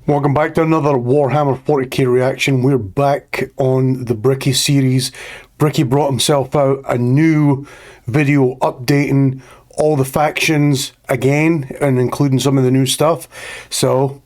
Welcome back to another Warhammer 40k reaction. We're back on the Bricky series. Bricky brought himself out a new video updating all the factions again and including some of the new stuff. So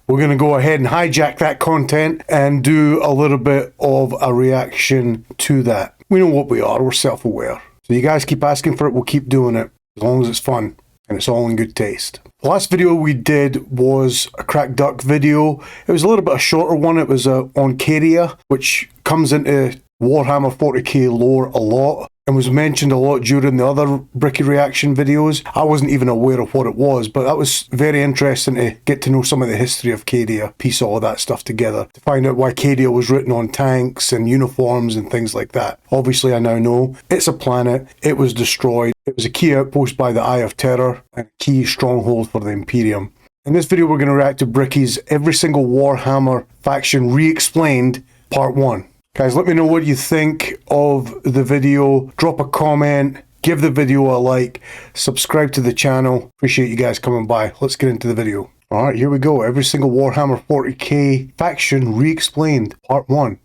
we're going to go ahead and hijack that content and do a little bit of a reaction to that. We know what we are. We're self-aware. So you guys keep asking for it. We'll keep doing it as long as it's fun and it's all in good taste. The last video we did was a Crack Duck video. It was a little bit a shorter one. It was on Cadia, which comes into Warhammer 40k lore a lot and was mentioned a lot during the other Bricky reaction videos. I wasn't even aware of what it was, but that was very interesting to get to know some of the history of Cadia, piece all of that stuff together, to find out why Cadia was written on tanks and uniforms and things like that. Obviously, I now know it's a planet. It was destroyed. It was a key outpost by the Eye of Terror and a key stronghold for the Imperium. In this video, we're going to react to Bricky's Every Single Warhammer Faction Re-Explained Part 1. Guys, let me know what you think of the video. Drop a comment, give the video a like, subscribe to the channel. Appreciate you guys coming by. Let's get into the video. All right, here we go. Every Single Warhammer 40k Faction Re-Explained Part 1.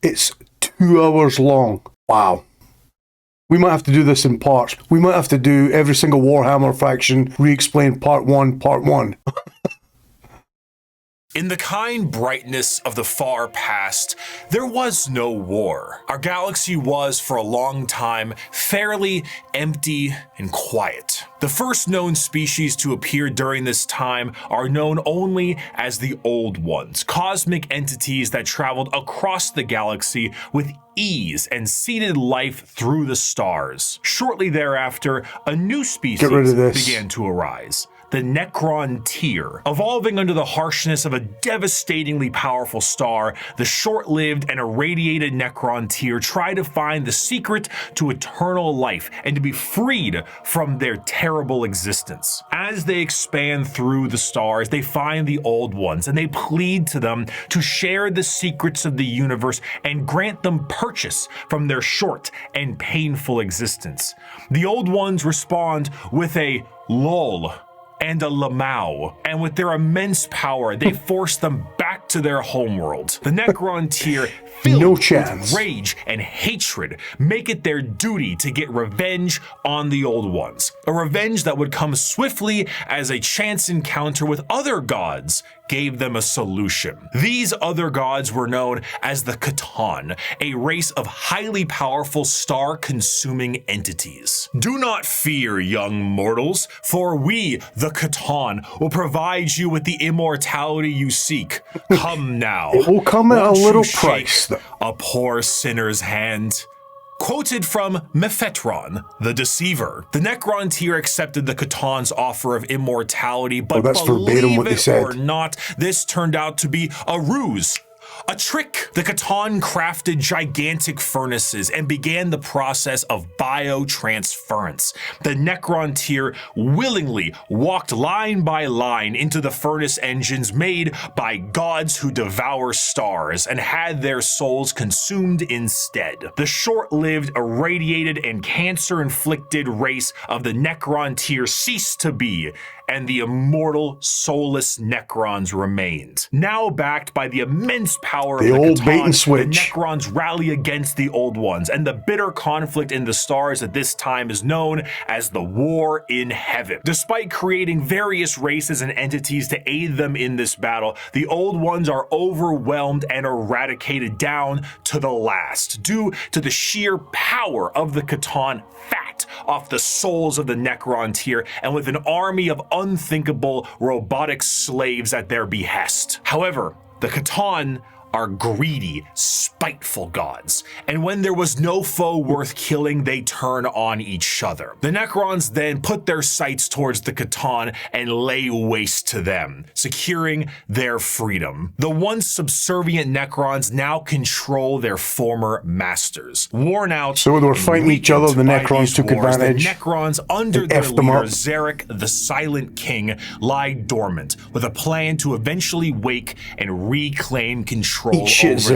It's 2 hours long. Wow. We might have to do this in parts. We might have to do Every Single Warhammer Faction Re-Explained Part 1, Part 1. In the kind brightness of the far past, there was no war. Our galaxy was, for a long time, fairly empty and quiet. The first known species to appear during this time are known only as the Old Ones, cosmic entities that traveled across the galaxy with ease and seeded life through the stars. Shortly thereafter, a new species began to arise. The Necrontyr. Evolving under the harshness of a devastatingly powerful star, the short-lived and irradiated Necrontyr try to find the secret to eternal life and to be freed from their terrible existence. As they expand through the stars, they find the Old Ones and they plead to them to share the secrets of the universe and grant them purchase from their short and painful existence. The Old Ones respond with a lol and a lamau, and with their immense power, they force them back to their homeworld. The Necrontyr, filled with rage and hatred, make it their duty to get revenge on the Old Ones. A revenge that would come swiftly as a chance encounter with other gods gave them a solution. These other gods were known as the C'tan, a race of highly powerful star-consuming entities. Do not fear, young mortals, for we, the C'tan, will provide you with the immortality you seek. Come now. It will come at a little price, though. A poor sinner's hand. Quoted from Mephetron, the Deceiver. The Necrontyr accepted the C'tan's offer of immortality, but believe it or not, this turned out to be a ruse. A trick. The C'tan crafted gigantic furnaces and began the process of biotransference. The Necrontyr willingly walked line by line into the furnace engines made by gods who devour stars and had their souls consumed instead. The short-lived, irradiated, and cancer-inflicted race of the Necrontyr ceased to be, and the immortal, soulless Necrons remained. Now backed by the immense power of the old bait and switch, the Necrons rally against the Old Ones, and the bitter conflict in the stars at this time is known as the War in Heaven. Despite creating various races and entities to aid them in this battle, the Old Ones are overwhelmed and eradicated down to the last, due to the sheer power of the C'tan fat off the souls of the Necrontyr, and with an army of unthinkable robotic slaves at their behest. However, the C'tan are greedy, spiteful gods, and when there was no foe worth killing, they turn on each other. The Necrons then put their sights towards the C'tan and lay waste to them, securing their freedom. The once subservient Necrons now control their former masters. Worn out, so they were fighting each other. The Necrons took advantage. The Necrons, under their leader Zarek, the Silent King, lie dormant with a plan to eventually wake and reclaim control control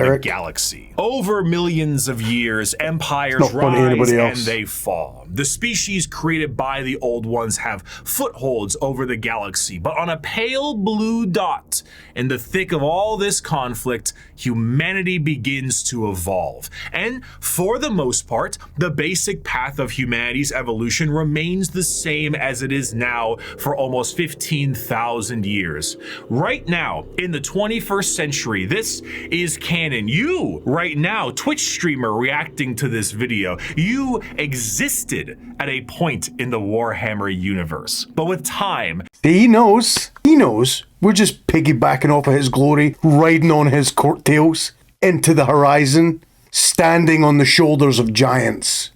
over the galaxy. Over millions of years, empires rise and they fall. The species created by the Old Ones have footholds over the galaxy, but on a pale blue dot in the thick of all this conflict, humanity begins to evolve. And for the most part, the basic path of humanity's evolution remains the same as it is now for almost 15,000 years. Right now, in the 21st century, this is canon. You, right now, Twitch streamer reacting to this video, you existed at a point in the Warhammer universe. But with time... He knows. We're just piggybacking off of his glory, riding on his coattails into the horizon, standing on the shoulders of giants.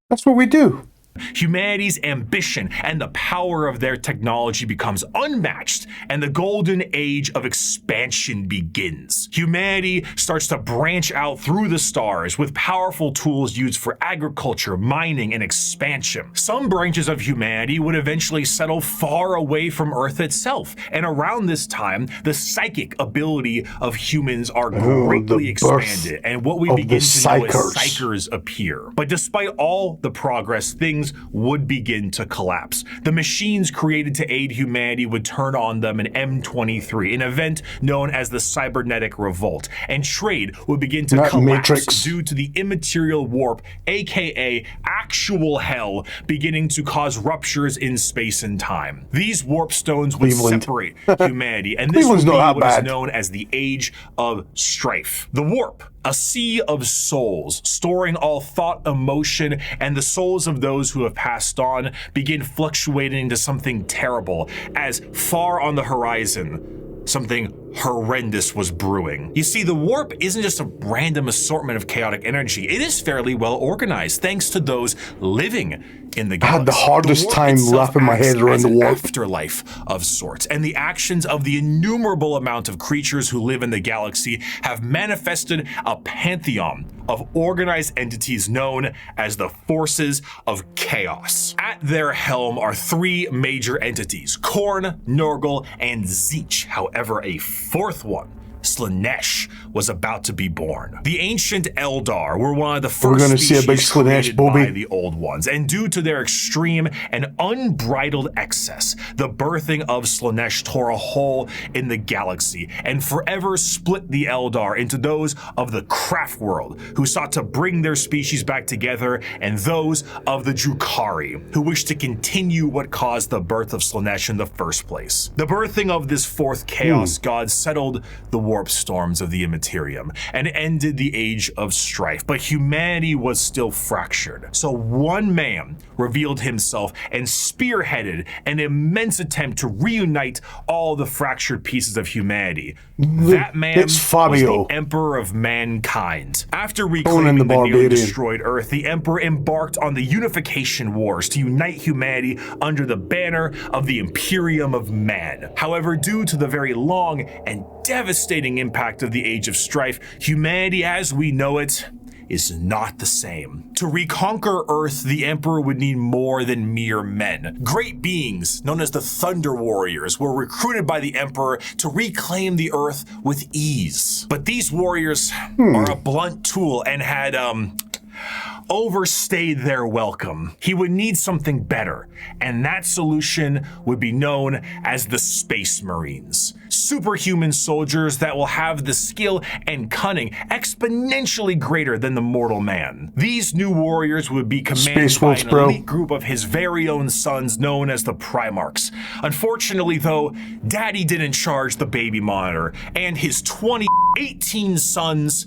That's what we do. Humanity's ambition and the power of their technology becomes unmatched, and the golden age of expansion begins. Humanity starts to branch out through the stars with powerful tools used for agriculture, mining, and expansion. Some branches of humanity would eventually settle far away from Earth itself, and around this time, the psychic ability of humans are greatly expanded, and what we begin to know as psychers appear. But despite all the progress, things would begin to collapse. The machines created to aid humanity would turn on them in M23, an event known as the Cybernetic Revolt, and trade would begin to collapse due to the immaterial warp, aka actual hell, beginning to cause ruptures in space and time. These warp stones would separate humanity, and this would be what is known as the Age of Strife. The warp, a sea of souls, storing all thought, emotion, and the souls of those who have passed on, begin fluctuating into something terrible, as far on the horizon, something horrendous was brewing. You see, the warp isn't just a random assortment of chaotic energy. It is fairly well organized, thanks to those living in the galaxy. I had the hardest time wrapping my head around the warp. Afterlife of sorts, and the actions of the innumerable amount of creatures who live in the galaxy have manifested a pantheon of organized entities known as the Forces of Chaos. At their helm are three major entities: Khorne, Nurgle, and Tzeentch. However, a fourth one, Slaanesh, was about to be born. The ancient Eldar were one of the first species created by the Old Ones, and due to their extreme and unbridled excess, the birthing of Slaanesh tore a hole in the galaxy and forever split the Eldar into those of the Craftworld, who sought to bring their species back together, and those of the Drukhari, who wished to continue what caused the birth of Slaanesh in the first place. The birthing of this fourth chaos god settled the warp storms of the Imperium and ended the Age of Strife, but humanity was still fractured. So one man revealed himself and spearheaded an immense attempt to reunite all the fractured pieces of humanity. That man was the Emperor of Mankind. After reclaiming the newly destroyed Earth, the Emperor embarked on the unification wars to unite humanity under the banner of the Imperium of Man. However, due to the very long and devastating impact of the Age of Strife, humanity as we know it is not the same. To reconquer Earth, the Emperor would need more than mere men. Great beings, known as the Thunder Warriors, were recruited by the Emperor to reclaim the Earth with ease. But these warriors are a blunt tool and had, overstayed their welcome. He would need something better, and that solution would be known as the Space Marines. Superhuman soldiers that will have the skill and cunning exponentially greater than the mortal man. These new warriors would be commanded by an elite group of his very own sons known as the Primarchs. Unfortunately though, Daddy didn't charge the baby monitor, and his 2018 sons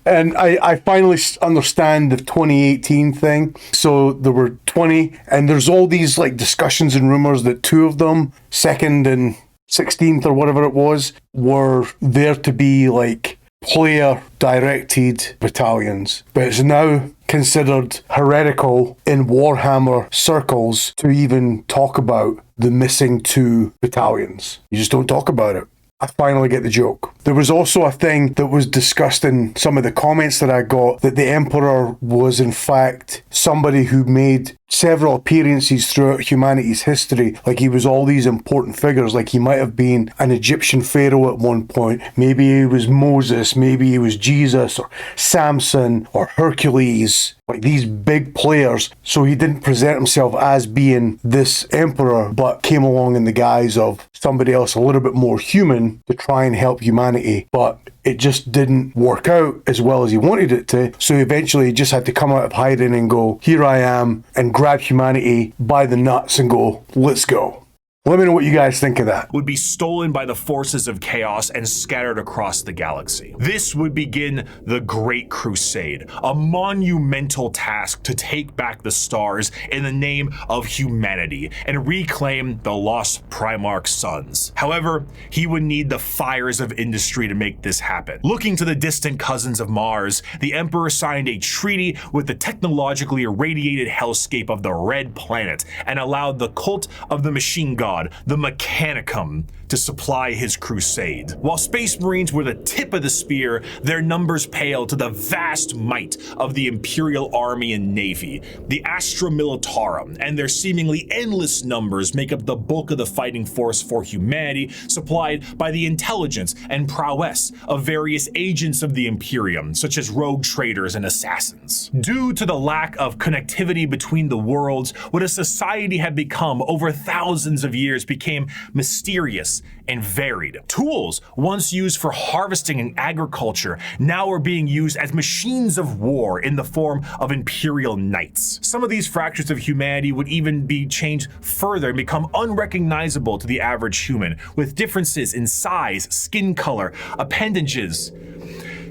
And I finally understand the 2018 thing. So there were 20, and there's all these like discussions and rumors that two of them, 2nd and 16th or whatever it was, were there to be like player-directed battalions. But it's now considered heretical in Warhammer circles to even talk about the missing 2 battalions. You just don't talk about it. I finally get the joke. There was also a thing that was discussed in some of the comments that I got, that the Emperor was in fact somebody who made several appearances throughout humanity's history. Like he was all these important figures. Like he might have been an Egyptian pharaoh at one point. Maybe he was Moses. Maybe he was Jesus or Samson or Hercules. Like these big players. So he didn't present himself as being this emperor, but came along in the guise of somebody else a little bit more human to try and help humanity. But it just didn't work out as well as he wanted it to. So eventually he just had to come out of hiding and go, here I am, and grab humanity by the nuts and go, let's go. Let me know what you guys think of that. Would be stolen by the forces of chaos and scattered across the galaxy. This would begin the Great Crusade, a monumental task to take back the stars in the name of humanity and reclaim the lost Primarch sons. However, he would need the fires of industry to make this happen. Looking to the distant cousins of Mars, the Emperor signed a treaty with the technologically irradiated hellscape of the Red Planet and allowed the cult of the Machine God, the Mechanicum, to supply his crusade. While Space Marines were the tip of the spear, their numbers paled to the vast might of the Imperial Army and Navy. The Astra Militarum and their seemingly endless numbers make up the bulk of the fighting force for humanity, supplied by the intelligence and prowess of various agents of the Imperium, such as rogue traders and assassins. Due to the lack of connectivity between the worlds, what a society had become over thousands of years became mysterious and varied. Tools once used for harvesting and agriculture now are being used as machines of war in the form of Imperial Knights. Some of these fractures of humanity would even be changed further and become unrecognizable to the average human, with differences in size, skin color, appendages,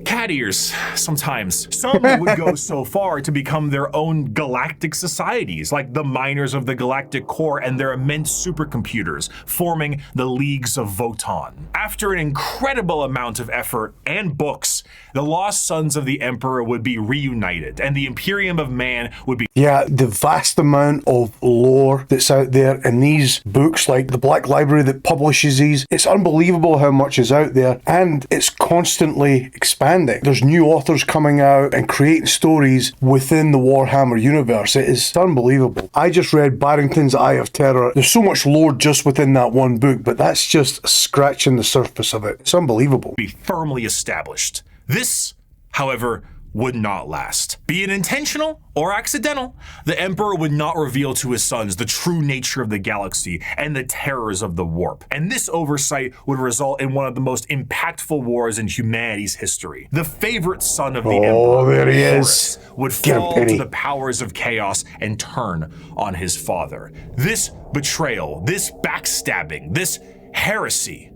cat ears, sometimes. Some would go so far to become their own galactic societies, like the miners of the Galactic Core and their immense supercomputers, forming the Leagues of Votaan. After an incredible amount of effort and books, the lost sons of the Emperor would be reunited, and the Imperium of Man would be... Yeah, the vast amount of lore that's out there in these books, like the Black Library that publishes these, it's unbelievable how much is out there, and it's constantly expanding. There's new authors coming out and creating stories within the Warhammer universe. It is unbelievable. I just read Barrington's Eye of Terror. There's so much lore just within that one book, but that's just scratching the surface of it. It's unbelievable. Be firmly established. This, however, would not last. Be it intentional or accidental, the Emperor would not reveal to his sons the true nature of the galaxy and the terrors of the warp. And this oversight would result in one of the most impactful wars in humanity's history. The favorite son of the Emperor, there he Horus, is, would fall to the powers of chaos and turn on his father. This betrayal, this backstabbing, this heresy,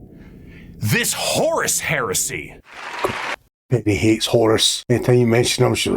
this Horus heresy. He hates Horus. Anytime you mention him, she's...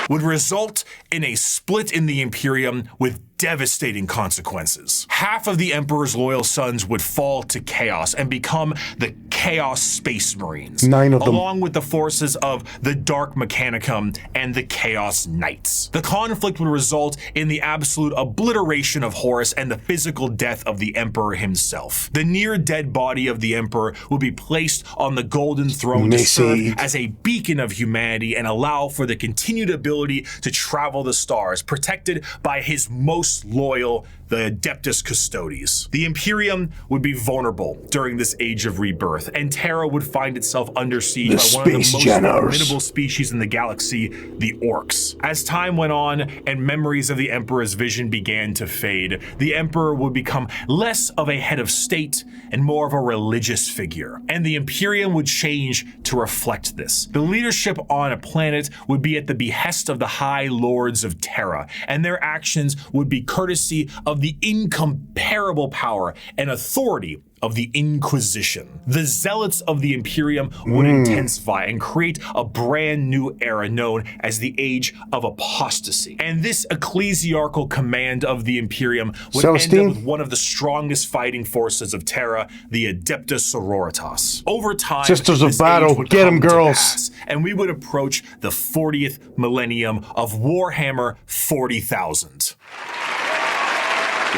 would result in a split in the Imperium with devastating consequences. Half of the Emperor's loyal sons would fall to chaos and become the Chaos Space Marines. 9 of them. Along with the forces of the Dark Mechanicum and the Chaos Knights. The conflict would result in the absolute obliteration of Horus and the physical death of the Emperor himself. The near-dead body of the Emperor would be placed on the Golden Throne to serve as a beacon of humanity and allow for the continued ability to travel the stars, protected by his most loyal, the Adeptus Custodes. The Imperium would be vulnerable during this age of rebirth, and Terra would find itself under siege by one of the most formidable species in the galaxy, the Orcs. As time went on and memories of the Emperor's vision began to fade, the Emperor would become less of a head of state and more of a religious figure, and the Imperium would change to reflect this. The leadership on a planet would be at the behest of the High Lords of Terra, and their actions would be courtesy of the incomparable power and authority of the Inquisition. The zealots of the Imperium would intensify and create a brand new era known as the Age of Apostasy. And this ecclesiarchal command of the Imperium would end up with one of the strongest fighting forces of Terra, the Adeptus Sororitas. Over time, Sisters of Battle, get them, girls. And we would approach the 40th millennium of Warhammer 40,000.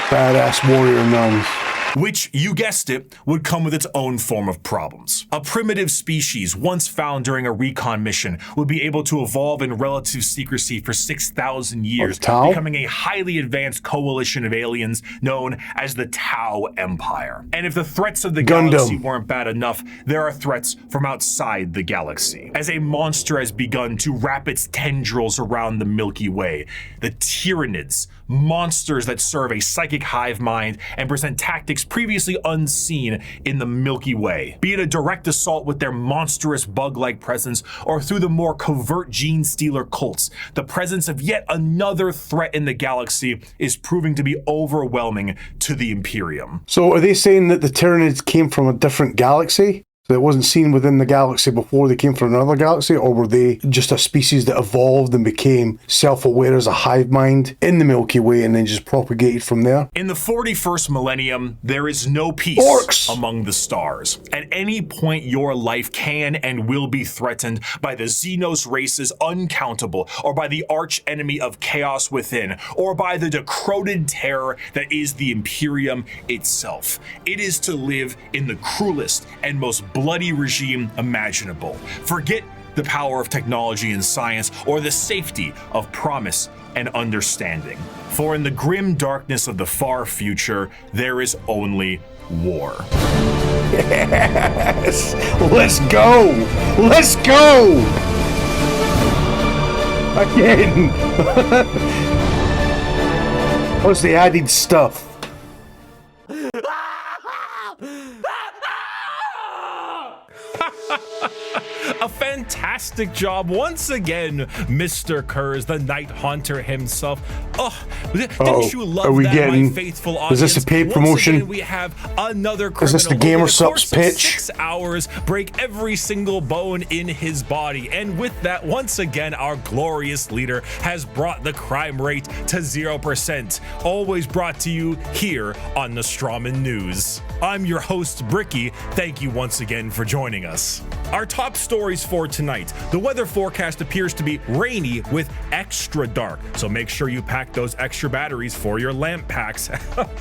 Badass warrior nuns. which, you guessed it, would come with its own form of problems. A primitive species once found during a recon mission would be able to evolve in relative secrecy for 6,000 years, becoming a highly advanced coalition of aliens known as the Tau Empire. And if the threats of the galaxy weren't bad enough, there are threats from outside the galaxy. As a monster has begun to wrap its tendrils around the Milky Way, the Tyranids, monsters that serve a psychic hive mind and present tactics previously unseen in the Milky Way. Be it a direct assault with their monstrous bug-like presence, or through the more covert gene stealer cults, the presence of yet another threat in the galaxy is proving to be overwhelming to the Imperium. So are they saying that the Tyranids came from a different galaxy? That wasn't seen within the galaxy before they came from another galaxy, or were they just a species that evolved and became self-aware as a hive mind in the Milky Way and then just propagated from there? In the 41st millennium, there is no peace among the stars. At any point, your life can and will be threatened by the Xenos races uncountable, or by the arch enemy of chaos within, or by the decroded terror that is the Imperium itself. It is to live in the cruelest and most bloody regime imaginable. Forget the power of technology and science, or the safety of promise and understanding. For in the grim darkness of the far future, there is only war. Yes! Let's go! Let's go! Again! What's the added stuff? A fantastic job once again, Mr. Kurz, the Night Haunter himself. Didn't you love that, my faithful audience? Is this a paid promotion? Once again, we have another criminal. Is this the Gamer Supps pitch? 6 hours, break every single bone in his body. And with that, once again, our glorious leader has brought the crime rate to 0%. Always brought to you here on Nostroman News. I'm your host, Bricky. Thank you once again for joining us. Our top stories for tonight. The weather forecast appears to be rainy with extra dark, so make sure you pack those extra batteries for your lamp packs.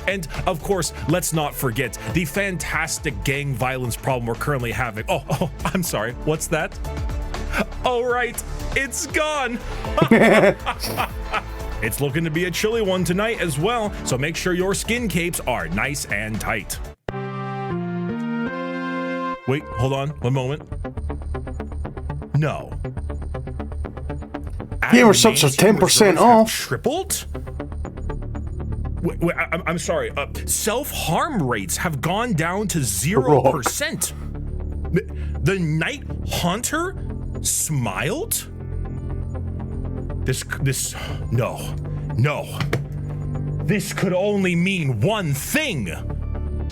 And of course, let's not forget the fantastic gang violence problem we're currently having. Oh, I'm sorry, what's that? Oh right, it's gone. It's looking to be a chilly one tonight as well, so make sure your skin capes are nice and tight. Wait, hold on, one moment. No. Gamer Supps are 10% off. Tripled? Wait, I'm sorry. Self-harm rates have gone down to 0%. The Night Haunter smiled? No. This could only mean one thing.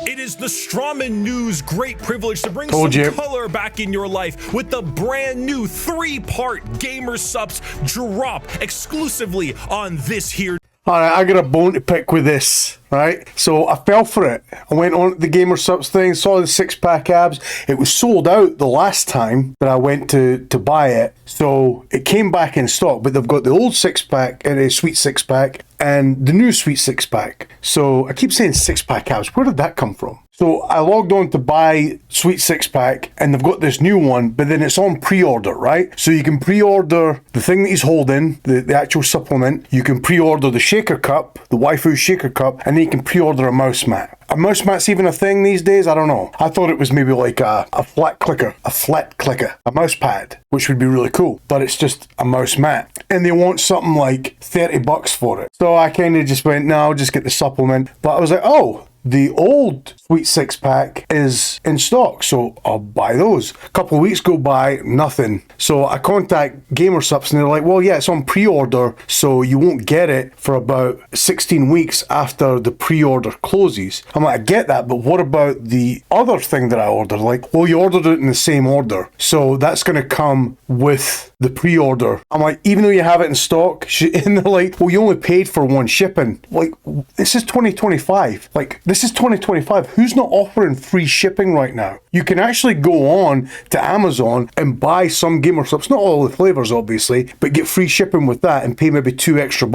It is the Strawman News' great privilege to bring some color back in your life with the brand new 3-part Gamer Supps drop exclusively on this here. Alright, I got a bone to pick with this, right? So I fell for it. I went on the Gamer Supps thing, saw the 6-pack abs. It was sold out the last time that I went to buy it. So it came back in stock, but they've got the old 6-pack and a sweet 6-pack and the new sweet 6-pack. So I keep saying 6-pack abs. Where did that come from? So I logged on to buy sweet 6-pack and they've got this new one, but then it's on pre-order, right? So you can pre-order the thing that he's holding, the actual supplement. You can pre-order the shaker cup, the waifu shaker cup, and then you can pre-order a mouse mat. A mouse mat's even a thing these days? I don't know. I thought it was maybe like a flat clicker, a mouse pad, which would be really cool, but it's just a mouse mat. And they want something like $30 for it. So I kind of just went, no, I'll just get the supplement. But I was like, oh, the old sweet 6-pack is in stock, so I'll buy those. A couple of weeks go by, nothing. So I contact Gamer Supps and they're like, well, yeah, it's on pre-order, so you won't get it for about 16 weeks after the pre-order closes. I'm like, I get that, but what about the other thing that I ordered? Like, well, you ordered it in the same order, so that's going to come with the pre-order. I'm like, even though you have it in stock, and they're like, well, you only paid for one shipping. Like, this is 2025. Like, This is 2025. Who's not offering free shipping right now? You can actually go on to Amazon and buy some Gamer Supps, not all the flavors obviously, but get free shipping with that and pay maybe $2 extra,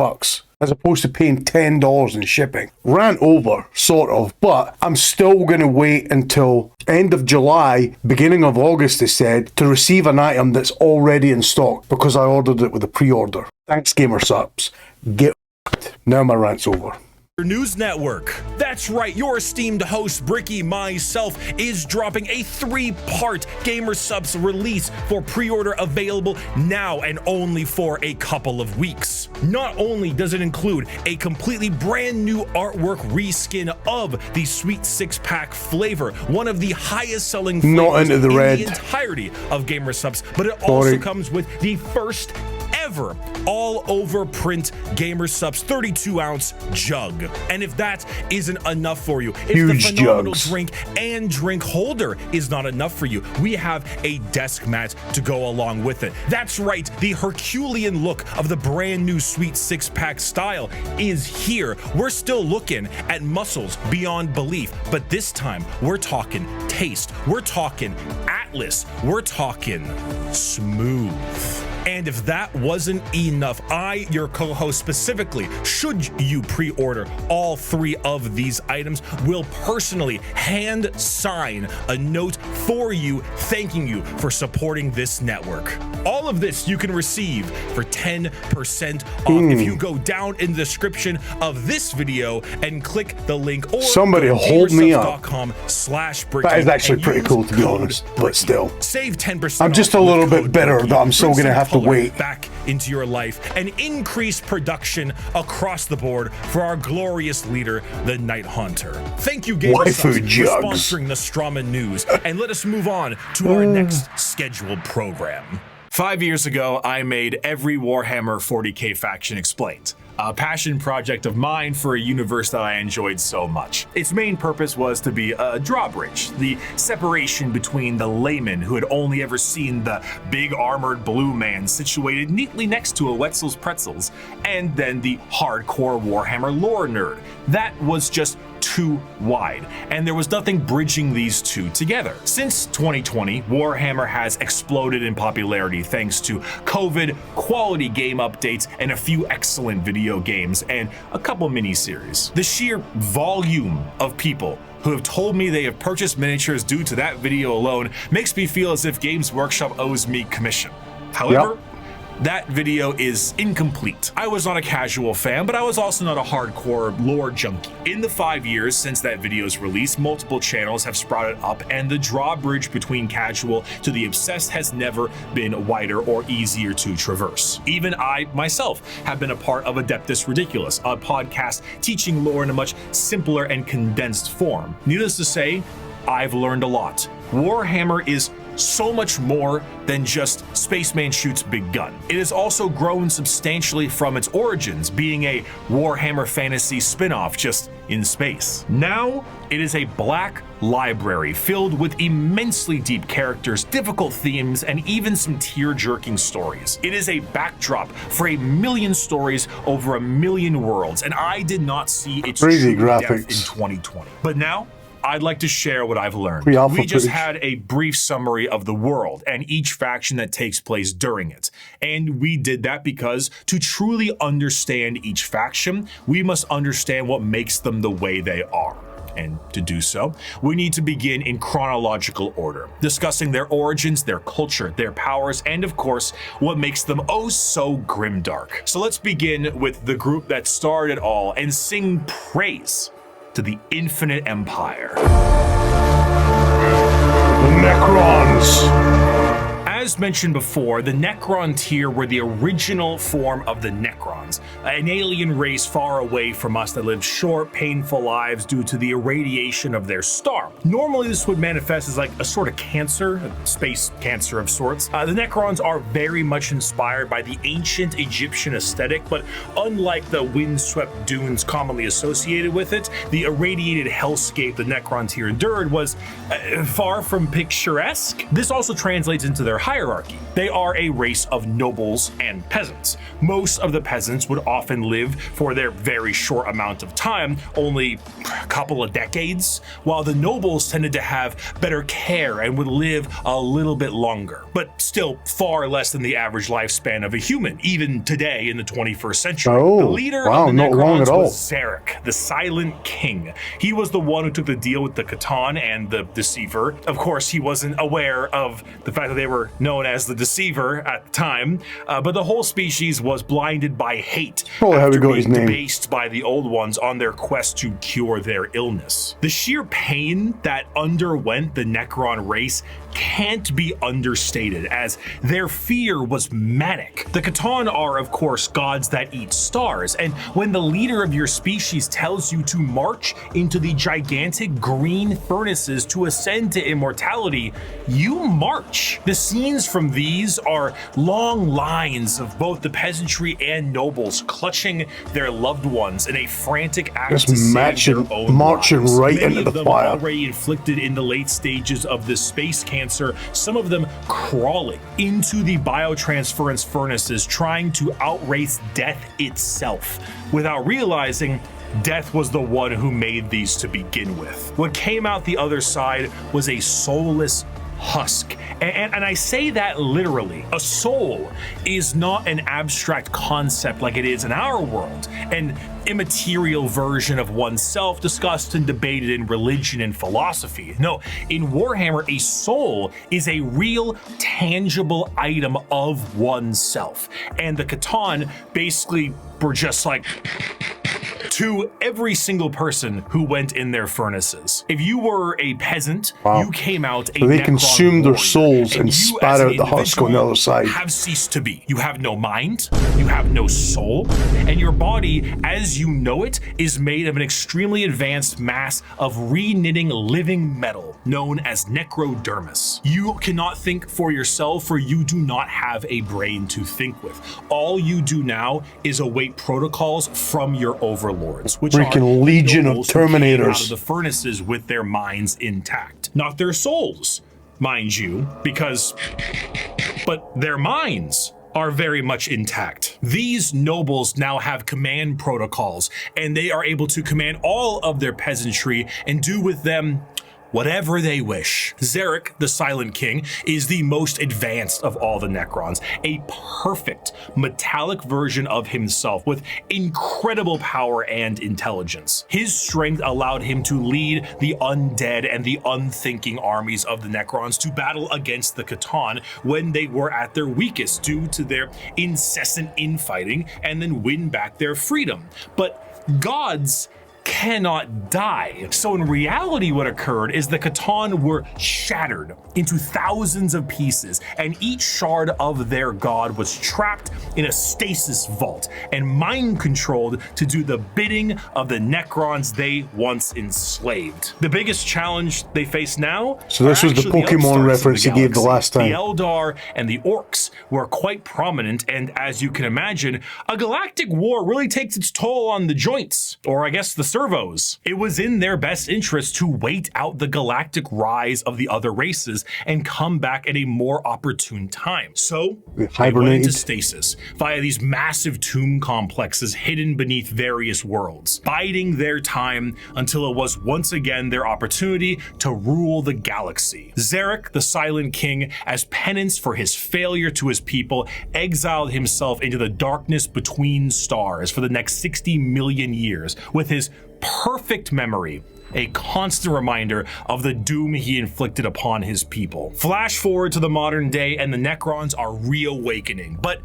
as opposed to paying $10 in shipping. Rant over, sort of, but I'm still going to wait until end of July, beginning of August, they said, to receive an item that's already in stock because I ordered it with a pre-order. Thanks, Gamer Supps. Get f***ed. Now my rant's over. News Network. That's right, your esteemed host Bricky myself is dropping a 3-part Gamer Supps release for pre-order, available now and only for a couple of weeks. Not only does it include a completely brand new artwork reskin of the Sweet 6-pack flavor, one of the highest selling flavors in the entirety of Gamer Supps, but it also comes with the first ever all-over print Gamer Supps 32-ounce jug. And if that isn't enough for you, if the phenomenal drink and drink holder is not enough for you, we have a desk mat to go along with it. That's right, the Herculean look of the brand new Sweet 6-pack style is here. We're still looking at muscles beyond belief, but this time we're talking taste, we're talking Atlas, we're talking smooth. And if that wasn't enough, I, your co-host specifically, should you pre-order all 3 of these items, will personally hand sign a note for you, thanking you for supporting this network. All of this you can receive for 10% off if you go down in the description of this video and click the link, or somebody hold me up. /Bricky. That is actually pretty cool, to be honest, but still. Save 10%. I'm just a little bit bitter that I'm still going to have to wait back into your life and increase production across the board for our glorious leader, the Night Hunter. Thank you, Gamer Supps, for sponsoring the Strama News, and let us move on to our next scheduled program. 5 years ago, I made every Warhammer 40k faction explained. A passion project of mine for a universe that I enjoyed so much. Its main purpose was to be a drawbridge, the separation between the layman who had only ever seen the big armored blue man situated neatly next to a Wetzel's Pretzels, and then the hardcore Warhammer lore nerd. That was just too wide, and there was nothing bridging these two together. Since 2020, Warhammer has exploded in popularity thanks to COVID, quality game updates, and a few excellent video games, and a couple miniseries. The sheer volume of people who have told me they have purchased miniatures due to that video alone makes me feel as if Games Workshop owes me commission. However, that video is incomplete. I was not a casual fan, but I was also not a hardcore lore junkie. In the 5 years since that video's release, multiple channels have sprouted up, and the drawbridge between casual to the obsessed has never been wider or easier to traverse. Even I, myself, have been a part of Apedtus Ridiculous, a podcast teaching lore in a much simpler and condensed form. Needless to say, I've learned a lot. Warhammer is so much more than just Spaceman shoots big gun. It has also grown substantially from its origins, being a Warhammer Fantasy spin-off just in space. Now, it is a black library filled with immensely deep characters, difficult themes, and even some tear-jerking stories. It is a backdrop for a million stories over a million worlds, and I did not see its true depth in 2020. But now, I'd like to share what I've learned. We just had a brief summary of the world and each faction that takes place during it. And we did that because to truly understand each faction, we must understand what makes them the way they are. And to do so, we need to begin in chronological order, discussing their origins, their culture, their powers, and of course, what makes them oh so grimdark. So let's begin with the group that started it all and sing praise to the Infinite Empire. The Necrons! As mentioned before, the Necrontyr were the original form of the Necrons, an alien race far away from us that lived short, painful lives due to the irradiation of their star. Normally, this would manifest as like a sort of cancer, a space cancer of sorts. The Necrons are very much inspired by the ancient Egyptian aesthetic, but unlike the windswept dunes commonly associated with it, the irradiated hellscape the Necrontyr endured was far from picturesque. This also translates into their height, hierarchy. They are a race of nobles and peasants. Most of the peasants would often live for their very short amount of time, only a couple of decades, while the nobles tended to have better care and would live a little bit longer, but still far less than the average lifespan of a human, even today in the 21st century. The leader of the Necrons was Zarek, the Silent King. He was the one who took the deal with the C'tan and the Deceiver. Of course, he wasn't aware of the fact that they were known as the Deceiver at the time, but the whole species was blinded by hate after being debased by the Old Ones on their quest to cure their illness. The sheer pain that underwent the Necron race can't be understated, as their fear was manic. The C'tan are, of course, gods that eat stars, and when the leader of your species tells you to march into the gigantic green furnaces to ascend to immortality, you march. The scenes from these are long lines of both the peasantry and nobles clutching their loved ones in a frantic act to save their own marching lives. right Many into of the them fire. already inflicted in the late stages of the space cancer, some of them crawling into the biotransference furnaces, trying to outrace death itself, without realizing death was the one who made these to begin with. What came out the other side was a soulless husk. And I say that literally. A soul is not an abstract concept like it is in our world, an immaterial version of oneself discussed and debated in religion and philosophy. No, in Warhammer, a soul is a real, tangible item of oneself. And the C'tan basically were just like to every single person who went in their furnaces. If you were a peasant, you came out a so they Necron consumed their warrior, souls and spat out the husk on the other side. Have ceased to be. You have no mind, you have no soul, and your body, as you know it, is made of an extremely advanced mass of re-knitting living metal known as necrodermis. You cannot think for yourself, for you do not have a brain to think with. All you do now is await protocols from your overlords, which are legion of nobles who came Terminators out of the furnaces with their minds intact, not their souls, mind you, but their minds are very much intact. These nobles now have command protocols, and they are able to command all of their peasantry and do with them whatever they wish. Zarek, the Silent King, is the most advanced of all the Necrons, a perfect metallic version of himself with incredible power and intelligence. His strength allowed him to lead the undead and the unthinking armies of the Necrons to battle against the C'tan when they were at their weakest due to their incessant infighting, and then win back their freedom. But gods cannot die. So in reality, what occurred is the C'tan were shattered into thousands of pieces, and each shard of their god was trapped in a stasis vault and mind controlled to do the bidding of the Necrons they once enslaved. The biggest challenge they face now, so this was the Pokemon reference he gave the last time. The Eldar and the Orcs were quite prominent, and as you can imagine, a galactic war really takes its toll on the joints, or I guess the servos. It was in their best interest to wait out the galactic rise of the other races and come back at a more opportune time. So they went into stasis via these massive tomb complexes hidden beneath various worlds, biding their time until it was once again their opportunity to rule the galaxy. Zarek, the Silent King, as penance for his failure to his people, exiled himself into the darkness between stars for the next 60 million years, with his perfect memory a constant reminder of the doom he inflicted upon his people. Flash forward to the modern day, and the Necrons are reawakening, but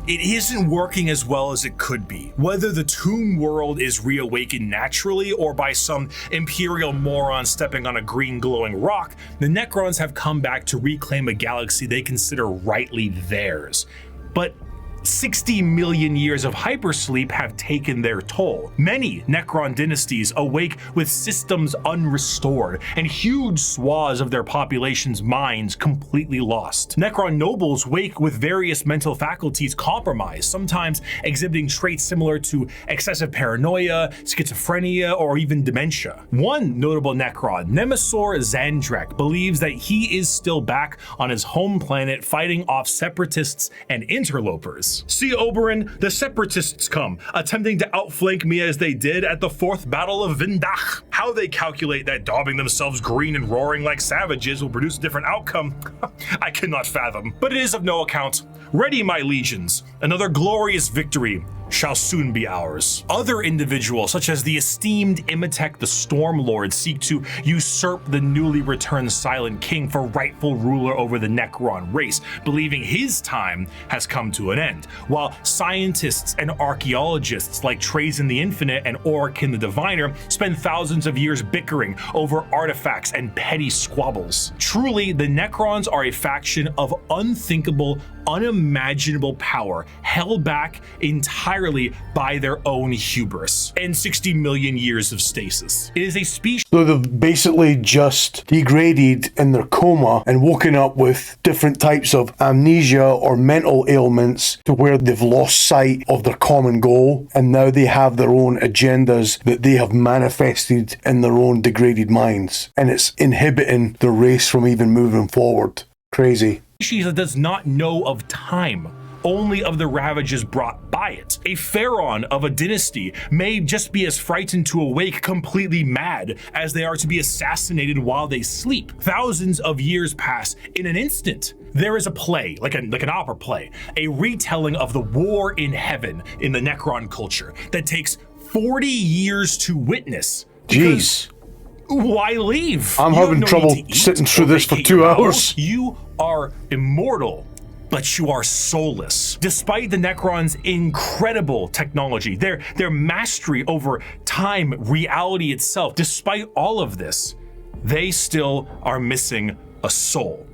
it isn't working as well as it could be. Whether the tomb world is reawakened naturally or by some imperial moron stepping on a green glowing rock, the Necrons have come back to reclaim a galaxy they consider rightly theirs. But 60 million years of hypersleep have taken their toll. Many Necron dynasties awake with systems unrestored and huge swaths of their population's minds completely lost. Necron nobles wake with various mental faculties compromised, sometimes exhibiting traits similar to excessive paranoia, schizophrenia, or even dementia. One notable Necron, Nemesor Zandrek, believes that he is still back on his home planet fighting off separatists and interlopers. See, Oberyn, the separatists come, attempting to outflank me as they did at the 4th Battle of Vindach. How they calculate that daubing themselves green and roaring like savages will produce a different outcome, I cannot fathom. But it is of no account. Ready, my legions. Another glorious victory shall soon be ours. Other individuals, such as the esteemed Imitek the Stormlord, seek to usurp the newly returned Silent King for rightful ruler over the Necron race, believing his time has come to an end, while scientists and archaeologists like Trazen the Infinite and Orikin the Diviner spend thousands of years bickering over artifacts and petty squabbles. Truly, the Necrons are a faction of unthinkable, unimaginable power, held back entirely by their own hubris and 60 million years of stasis. It is a species. So they've basically just degraded in their coma and woken up with different types of amnesia or mental ailments to where they've lost sight of their common goal, and now they have their own agendas that they have manifested in their own degraded minds, and it's inhibiting the race from even moving forward. Crazy. Species that does not know of time, only of the ravages brought by it. A pharaoh of a dynasty may just be as frightened to awake completely mad as they are to be assassinated while they sleep. Thousands of years pass in an instant. There is a play, like an opera play, a retelling of the war in heaven in the Necron culture that takes 40 years to witness. Jeez. Why leave? I'm having trouble sitting through this for 2 hours. You are immortal, but you are soulless. Despite the Necrons' incredible technology, their mastery over time, reality itself, despite all of this, they still are missing a soul.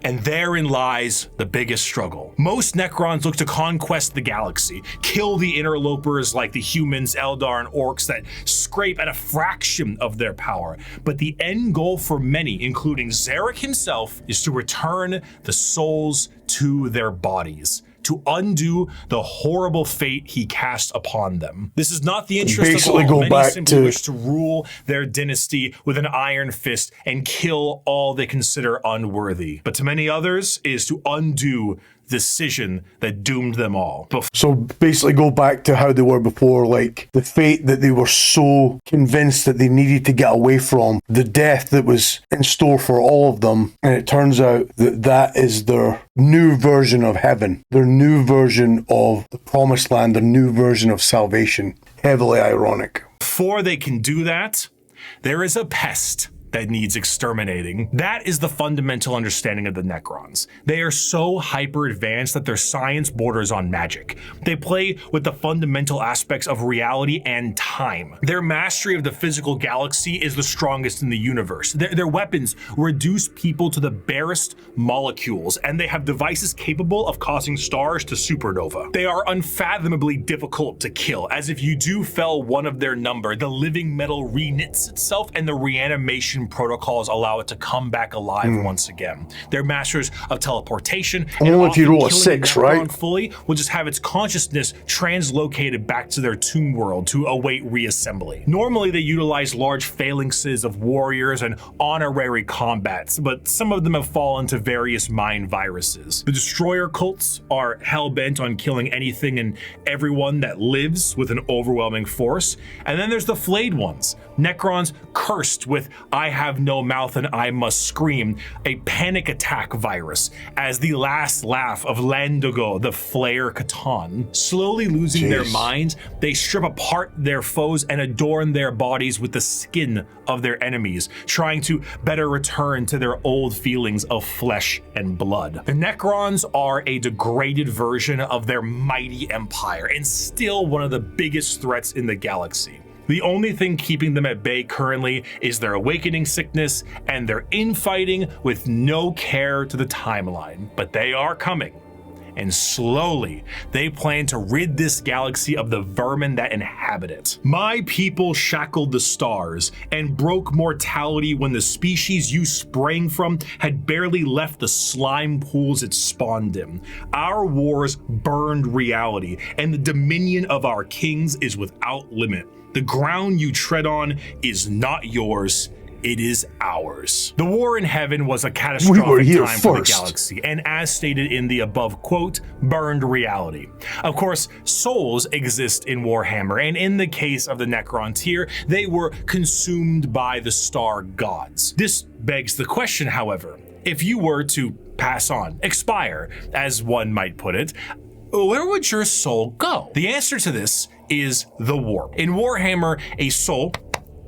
And therein lies the biggest struggle. Most Necrons look to conquest the galaxy, kill the interlopers like the humans, Eldar, and orcs that scrape at a fraction of their power. But the end goal for many, including Zarek himself, is to return the souls to their bodies, to undo the horrible fate he cast upon them. This is not the interest of all. Many simply wish to rule their dynasty with an iron fist and kill all they consider unworthy. But to many others, it is to undo the decision that doomed them all. So basically go back to how they were before, like the fate that they were so convinced that they needed to get away from, the death that was in store for all of them, and it turns out that that is their new version of heaven, their new version of the promised land, their new version of salvation. Heavily ironic. Before they can do that, there is a pest that needs exterminating. That is the fundamental understanding of the Necrons. They are so hyper advanced that their science borders on magic. They play with the fundamental aspects of reality and time. Their mastery of the physical galaxy is the strongest in the universe. Their weapons reduce people to the barest molecules, and they have devices capable of causing stars to supernova. They are unfathomably difficult to kill, as if you do fell one of their number, the living metal re-knits itself and the reanimation protocols allow it to come back alive once again. They're masters of teleportation. And if you roll a 6, right? Fully will just have its consciousness translocated back to their tomb world to await reassembly. Normally they utilize large phalanxes of warriors and honorary combats, but some of them have fallen to various mind viruses. The destroyer cults are hell-bent on killing anything and everyone that lives with an overwhelming force. And then there's the flayed ones, Necrons cursed with I have no mouth and I must scream, a panic attack virus, as the last laugh of Landogo, the Flayer C'tan. Slowly losing their minds, they strip apart their foes and adorn their bodies with the skin of their enemies, trying to better return to their old feelings of flesh and blood. The Necrons are a degraded version of their mighty empire and still one of the biggest threats in the galaxy. The only thing keeping them at bay currently is their awakening sickness and their infighting with no care to the timeline. But they are coming, and slowly they plan to rid this galaxy of the vermin that inhabit it. My people shackled the stars and broke mortality when the species you sprang from had barely left the slime pools it spawned in. Our wars burned reality, and the dominion of our kings is without limit. The ground you tread on is not yours, it is ours. The war in heaven was a catastrophic time for the galaxy, and as stated in the above quote, burned reality. Of course, souls exist in Warhammer, and in the case of the Necrontyr, they were consumed by the star gods. This begs the question, however, if you were to pass on, expire, as one might put it, where would your soul go? The answer to this is the warp. In Warhammer, a soul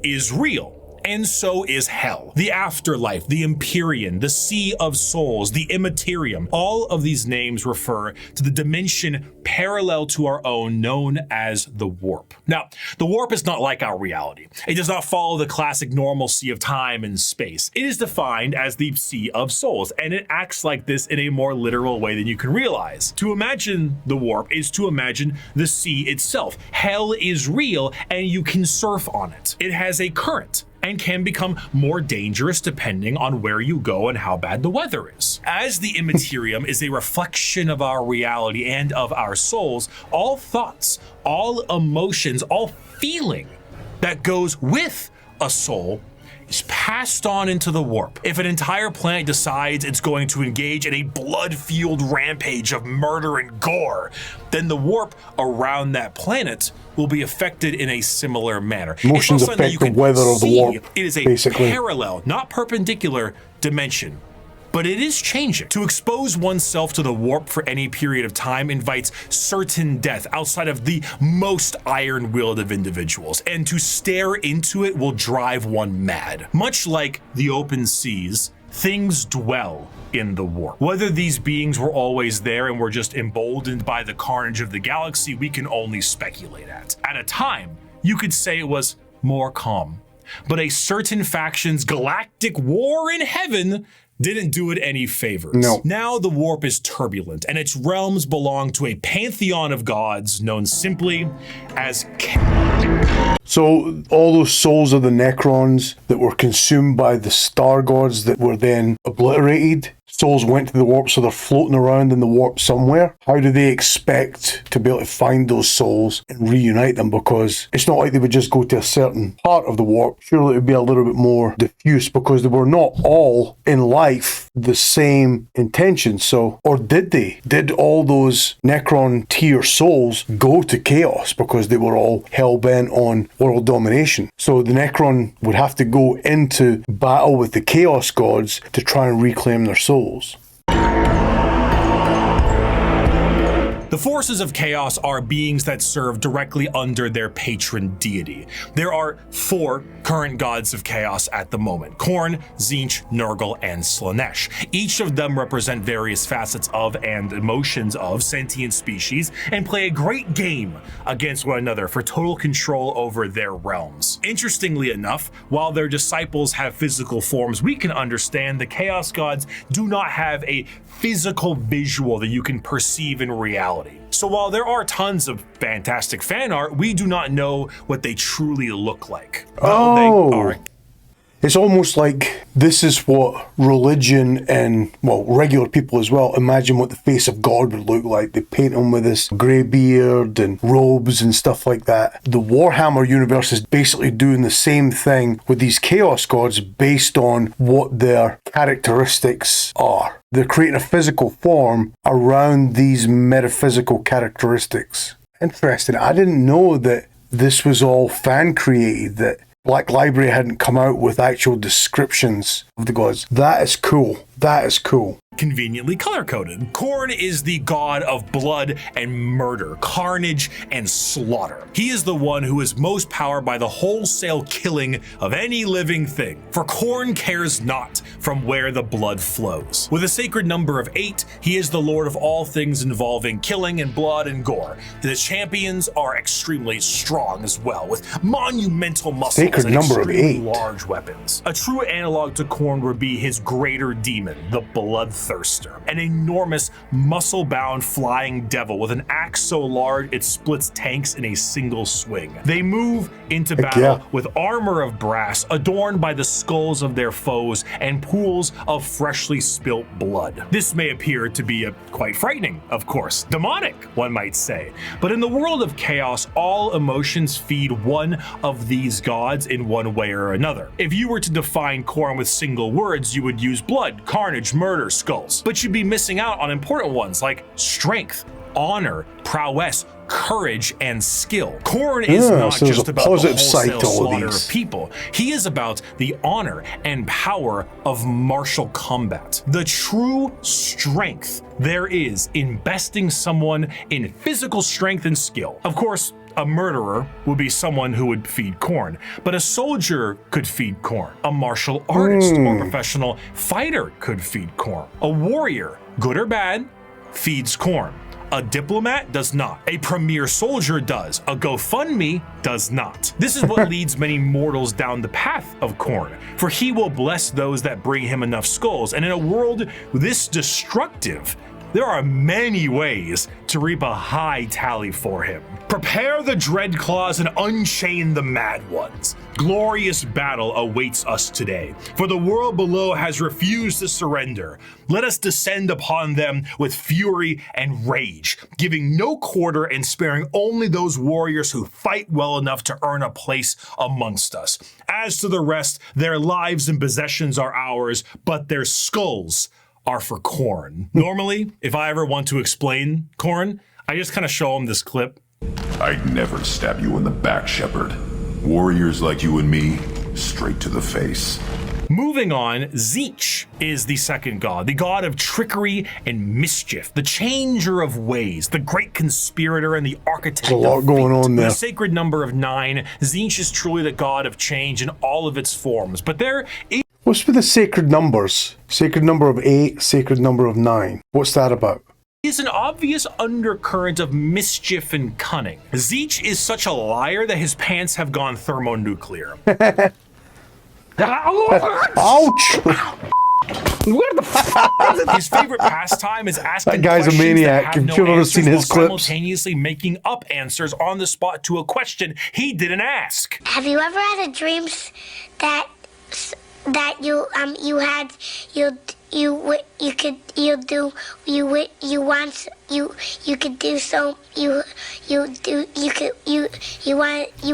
is real. And so is hell, the afterlife, the Empyrean, the Sea of Souls, the Immaterium. All of these names refer to the dimension parallel to our own known as the warp. Now, the warp is not like our reality. It does not follow the classic normalcy of time and space. It is defined as the Sea of Souls, and it acts like this in a more literal way than you can realize. To imagine the warp is to imagine the sea itself. Hell is real, and you can surf on it. It has a current and can become more dangerous depending on where you go and how bad the weather is. As the Immaterium is a reflection of our reality and of our souls, all thoughts, all emotions, all feeling that goes with a soul is passed on into the warp. If an entire planet decides it's going to engage in a blood-fueled rampage of murder and gore, then the warp around that planet will be affected in a similar manner. Motions affect the weather of the warp. It is a parallel, not perpendicular dimension. But it is changing. To expose oneself to the warp for any period of time invites certain death outside of the most iron-willed of individuals, and to stare into it will drive one mad. Much like the open seas, things dwell in the warp. Whether these beings were always there and were just emboldened by the carnage of the galaxy, we can only speculate at. At a time, you could say it was more calm. But a certain faction's galactic war in heaven didn't do it any favors. No. Now the warp is turbulent, and its realms belong to a pantheon of gods known simply as So all those souls of the Necrons that were consumed by the star gods that were then obliterated, souls went to the warp, so they're floating around in the warp somewhere. How do they expect to be able to find those souls and reunite them? Because it's not like they would just go to a certain part of the warp. Surely it would be a little bit more diffuse, because they were not all in life the same intentions. So, or did they? Did all those Necrontyr souls go to Chaos because they were all hell-bent on world domination? So the Necron would have to go into battle with the Chaos gods to try and reclaim their souls. The forces of chaos are beings that serve directly under their patron deity. There are 4 current gods of chaos at the moment: Khorne, Tzeentch, Nurgle, and Slaanesh. Each of them represent various facets of and emotions of sentient species and play a great game against one another for total control over their realms. Interestingly enough, while their disciples have physical forms we can understand, the chaos gods do not have a physical visual that you can perceive in reality. So while there are tons of fantastic fan art, we do not know what they truly look like. Well, they are. It's almost like this is what religion and, well, regular people as well imagine what the face of God would look like. They paint him with this grey beard and robes and stuff like that. The Warhammer universe is basically doing the same thing with these chaos gods based on what their characteristics are. They're creating a physical form around these metaphysical characteristics. Interesting. I didn't know that this was all fan created, that Black Library hadn't come out with actual descriptions of the gods. That is cool. That is cool. Conveniently color-coded. Khorne is the god of blood and murder, carnage and slaughter. He is the one who is most powered by the wholesale killing of any living thing, for Khorne cares not from where the blood flows. With a sacred number of 8, he is the lord of all things involving killing and blood and gore. The champions are extremely strong as well, with monumental muscles sacred and number extremely of 8. large weapons. A true analog to Khorne would be his greater demon, the Bloodthirster. Thirster, an enormous, muscle-bound flying devil with an axe so large it splits tanks in a single swing. They move into battle with armor of brass adorned by the skulls of their foes and pools of freshly spilt blood. This may appear to be quite frightening, of course, demonic, one might say, but in the world of chaos, all emotions feed one of these gods in one way or another. If you were to define Khorne with single words, you would use blood, carnage, murder, skulls, but you'd be missing out on important ones like strength, honor, prowess, courage, and skill. Khorne is not just about the wholesale slaughter of people. He is about the honor and power of martial combat. The true strength there is in besting someone in physical strength and skill. Of course, a murderer would be someone who would feed Khorne, but a soldier could feed Khorne. A martial artist or professional fighter could feed Khorne. A warrior, good or bad, feeds Khorne. A diplomat does not. A premier soldier does. A GoFundMe does not. This is what leads many mortals down the path of Khorne, for he will bless those that bring him enough skulls. And in a world this destructive, there are many ways to reap a high tally for him. Prepare the dread claws and unchain the mad ones. Glorious battle awaits us today, for the world below has refused to surrender. Let us descend upon them with fury and rage, giving no quarter and sparing only those warriors who fight well enough to earn a place amongst us. As to the rest, their lives and possessions are ours, but their skulls are for Khorne. Normally, if I ever want to explain Khorne, I just kind of show him this clip. I'd never stab you in the back, Shepard. Warriors like you and me, straight to the face. Moving on, Tzeentch is the second god, the god of trickery and mischief, the changer of ways, the great conspirator and the architect There's a lot of going on there. The sacred number of 9, Tzeentch is truly the god of change in all of its forms, but there is... What's with the sacred numbers? Sacred number of 8, sacred number of 9. What's that about? Is an obvious undercurrent of mischief and cunning. Tzeentch is such a liar that his pants have gone thermonuclear. Ouch! Where the fuck is it? His favorite pastime is asking that guy's a maniac. If you've ever seen his clips, simultaneously making up answers on the spot to a question he didn't ask. Have you ever had a dream that you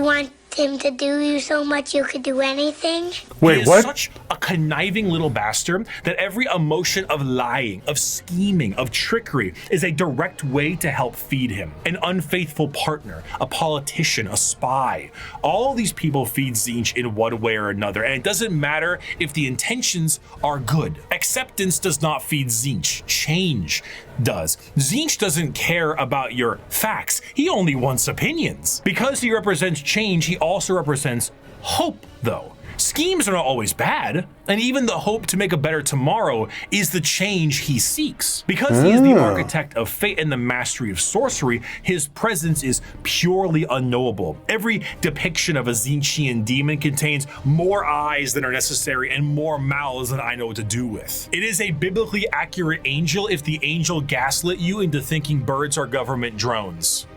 want him to do you so much you could do anything? Wait, he is what? Such a conniving little bastard that every emotion of lying, of scheming, of trickery is a direct way to help feed him. An unfaithful partner, a politician, a spy. All these people feed Tzeentch in one way or another, and it doesn't matter if the intentions are good. Acceptance does not feed Tzeentch. Change does. Tzeentch doesn't care about your facts. He only wants opinions. Because he represents change, he also represents hope, though. Schemes are not always bad, and even the hope to make a better tomorrow is the change he seeks. Because he is the architect of fate and the mastery of sorcery, his presence is purely unknowable. Every depiction of a Tzeentchian demon contains more eyes than are necessary and more mouths than I know what to do with. It is a biblically accurate angel if the angel gaslit you into thinking birds are government drones.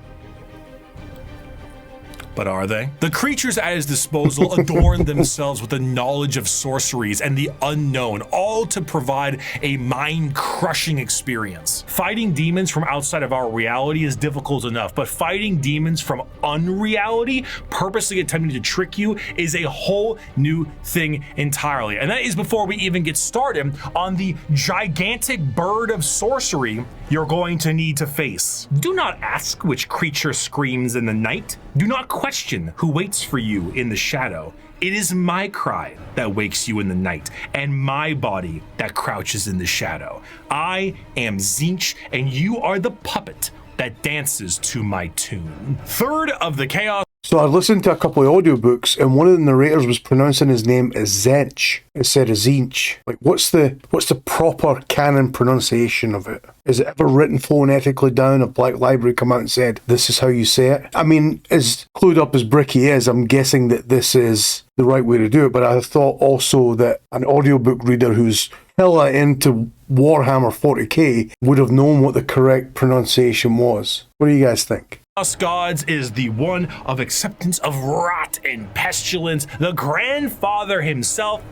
But are they? The creatures at his disposal adorn themselves with the knowledge of sorceries and the unknown, all to provide a mind-crushing experience. Fighting demons from outside of our reality is difficult enough, but fighting demons from unreality, purposely attempting to trick you, is a whole new thing entirely. And that is before we even get started on the gigantic bird of sorcery you're going to need to face. Do not ask which creature screams in the night. Do not question who waits for you in the shadow. It is my cry that wakes you in the night, and my body that crouches in the shadow. I am Tzeentch, and you are the puppet that dances to my tune. Third of the chaos. So I listened to a couple of audiobooks, and one of the narrators was pronouncing his name as Zench instead of Zinch. Like, what's the proper canon pronunciation of it? Is it ever written phonetically down? A Black Library come out and said, this is how you say it? I mean, as clued up as Bricky is, I'm guessing that this is the right way to do it, but I thought also that an audiobook reader who's hella into Warhammer 40k would have known what the correct pronunciation was. What do you guys think? Chaos Gods is the one of acceptance of rot and pestilence, the grandfather himself,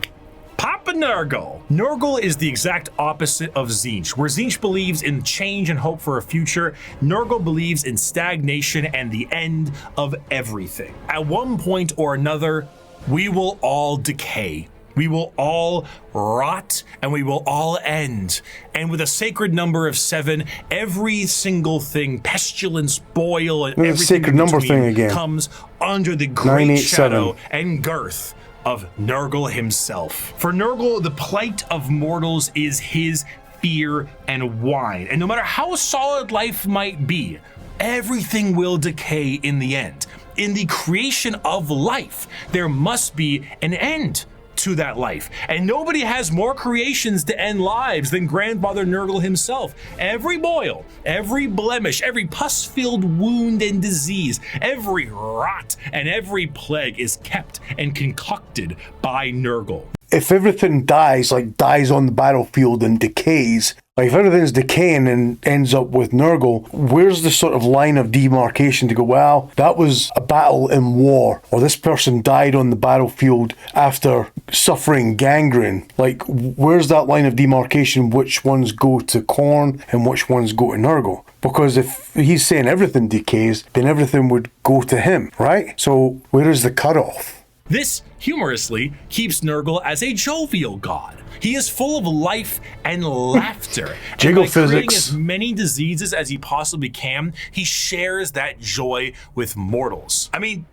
Papa Nurgle. Nurgle is the exact opposite of Tzeentch. Where Tzeentch believes in change and hope for a future, Nurgle believes in stagnation and the end of everything. At one point or another, we will all decay. We will all rot and we will all end. And with a sacred number of 7, every single thing, pestilence, boil, and everything sacred number thing again comes under the great shadow and girth of Nurgle himself. For Nurgle, the plight of mortals is his fear and wine. And no matter how solid life might be, everything will decay in the end. In the creation of life, there must be an end to that life. And nobody has more creations to end lives than Grandfather Nurgle himself. Every boil, every blemish, every pus-filled wound and disease, every rot and every plague is kept and concocted by Nurgle. If everything dies on the battlefield and decays, like if everything's decaying and ends up with Nurgle, where's the sort of line of demarcation to go, well, that was a battle in war, or this person died on the battlefield after suffering gangrene? Like, where's that line of demarcation? Which ones go to Khorne and which ones go to Nurgle? Because if he's saying everything decays, then everything would go to him, right? So where is the cutoff? This, humorously, keeps Nurgle as a jovial god. He is full of life and laughter. Jiggle and by creating physics. as many diseases as he possibly can, he shares that joy with mortals. I mean,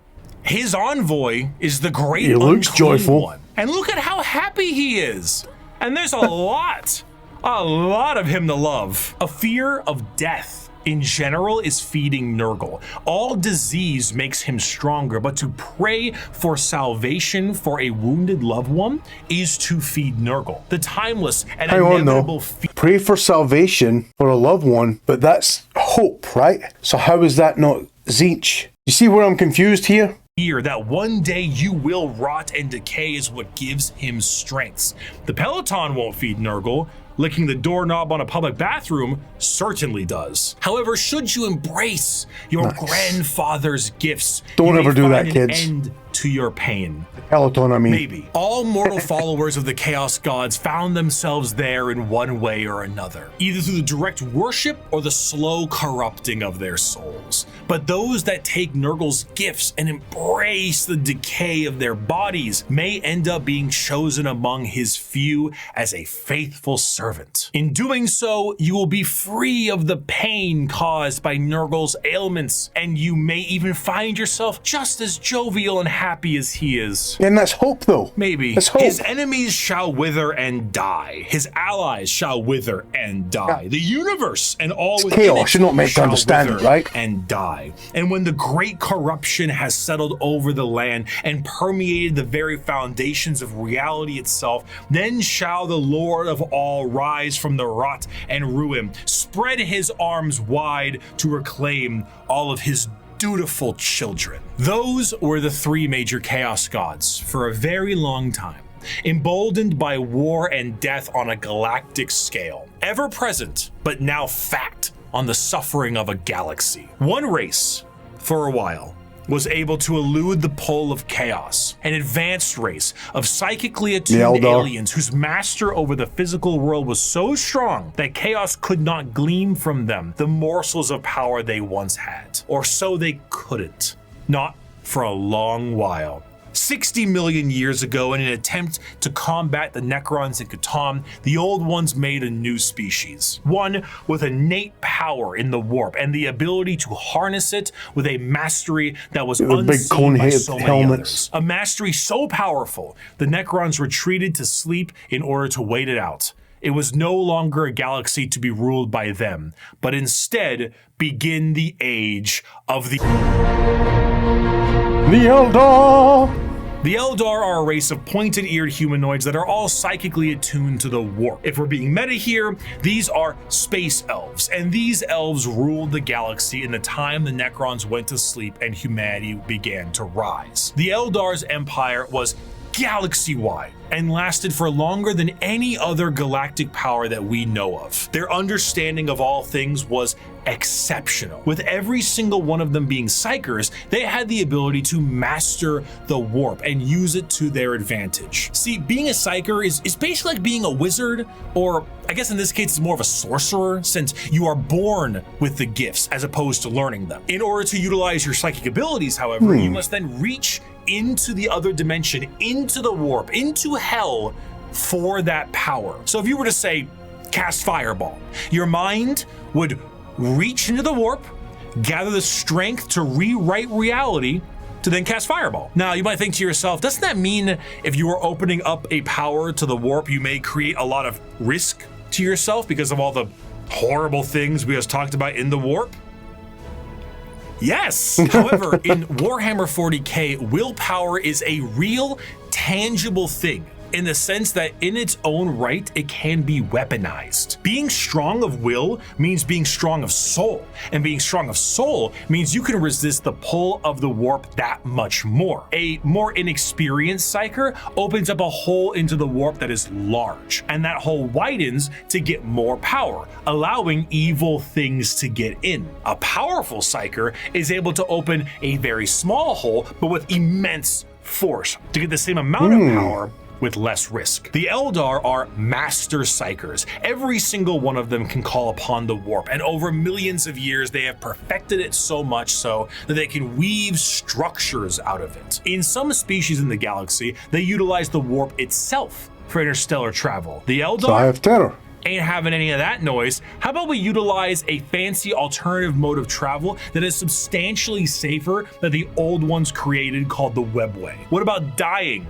his envoy is the great He looks unclean joyful. one. And look at how happy he is. And there's a lot of him to love. A fear of death in general is feeding Nurgle. All disease makes him stronger, but to pray for salvation for a wounded loved one is to feed Nurgle. The timeless and inevitable pray for salvation for a loved one, but that's hope, right? So how is that not Tzeentch? You see where I'm confused here? Fear that one day you will rot and decay is what gives him strengths. The Peloton won't feed Nurgle. Licking the doorknob on a public bathroom certainly does. However, should you embrace your grandfather's gifts, don't ever do that, an kids. End to your pain. Peloton, I mean. Maybe. All mortal followers of the Chaos Gods found themselves there in one way or another, either through the direct worship or the slow corrupting of their souls. But those that take Nurgle's gifts and embrace the decay of their bodies may end up being chosen among his few as a faithful servant. In doing so, you will be free of the pain caused by Nurgle's ailments, and you may even find yourself just as jovial and happy as he is. And that's hope, though. Maybe. That's hope. His enemies shall wither and die. His allies shall wither and die. Yeah. The universe and all within chaos. You're not meant to understand it, right? And die. And when the great corruption has settled over the land and permeated the very foundations of reality itself, then shall the Lord of all rise from the rot and ruin, spread his arms wide to reclaim all of his dutiful children. Those were the 3 major chaos gods for a very long time, emboldened by war and death on a galactic scale, ever present, but now fact on the suffering of a galaxy. One race, for a while, was able to elude the pull of chaos, an advanced race of psychically attuned aliens whose master over the physical world was so strong that chaos could not glean from them the morsels of power they once had. Or so they couldn't. Not for a long while. 60 million years ago, in an attempt to combat the Necrons in C'tan, the Old Ones made a new species. One with innate power in the warp and the ability to harness it with a mastery that was unseen by so many others. A mastery so powerful, the Necrons retreated to sleep in order to wait it out. it was no longer a galaxy to be ruled by them, but instead begin the age of the Eldar! The Eldar are a race of pointed-eared humanoids that are all psychically attuned to the warp. If we're being meta here, these are space elves, and these elves ruled the galaxy in the time the Necrons went to sleep and humanity began to rise. The Eldar's empire was galaxy-wide and lasted for longer than any other galactic power that we know of. Their understanding of all things was exceptional. With every single one of them being psychers, they had the ability to master the warp and use it to their advantage. See, being a psyker is basically like being a wizard, or I guess in this case it's more of a sorcerer, since you are born with the gifts as opposed to learning them. In order to utilize your psychic abilities, however, you must then reach into the other dimension, into the warp, into hell for that power. So if you were to say, cast Fireball, your mind would reach into the warp, gather the strength to rewrite reality, to then cast Fireball. Now, you might think to yourself, doesn't that mean if you are opening up a power to the warp, you may create a lot of risk to yourself because of all the horrible things we just talked about in the warp? Yes. However, in Warhammer 40k, willpower is a real, tangible thing, in the sense that in its own right, it can be weaponized. Being strong of will means being strong of soul, and being strong of soul means you can resist the pull of the warp that much more. A more inexperienced psyker opens up a hole into the warp that is large, and that hole widens to get more power, allowing evil things to get in. A powerful psyker is able to open a very small hole, but with immense force to get the same amount of power with less risk. The Eldar are master psychers. Every single one of them can call upon the warp, and over millions of years they have perfected it so much so that they can weave structures out of it. In some species in the galaxy, they utilize the warp itself for interstellar travel. The Eldar I have terror. Ain't having any of that noise. How about we utilize a fancy alternative mode of travel that is substantially safer than the old ones created, called the webway? What about dying?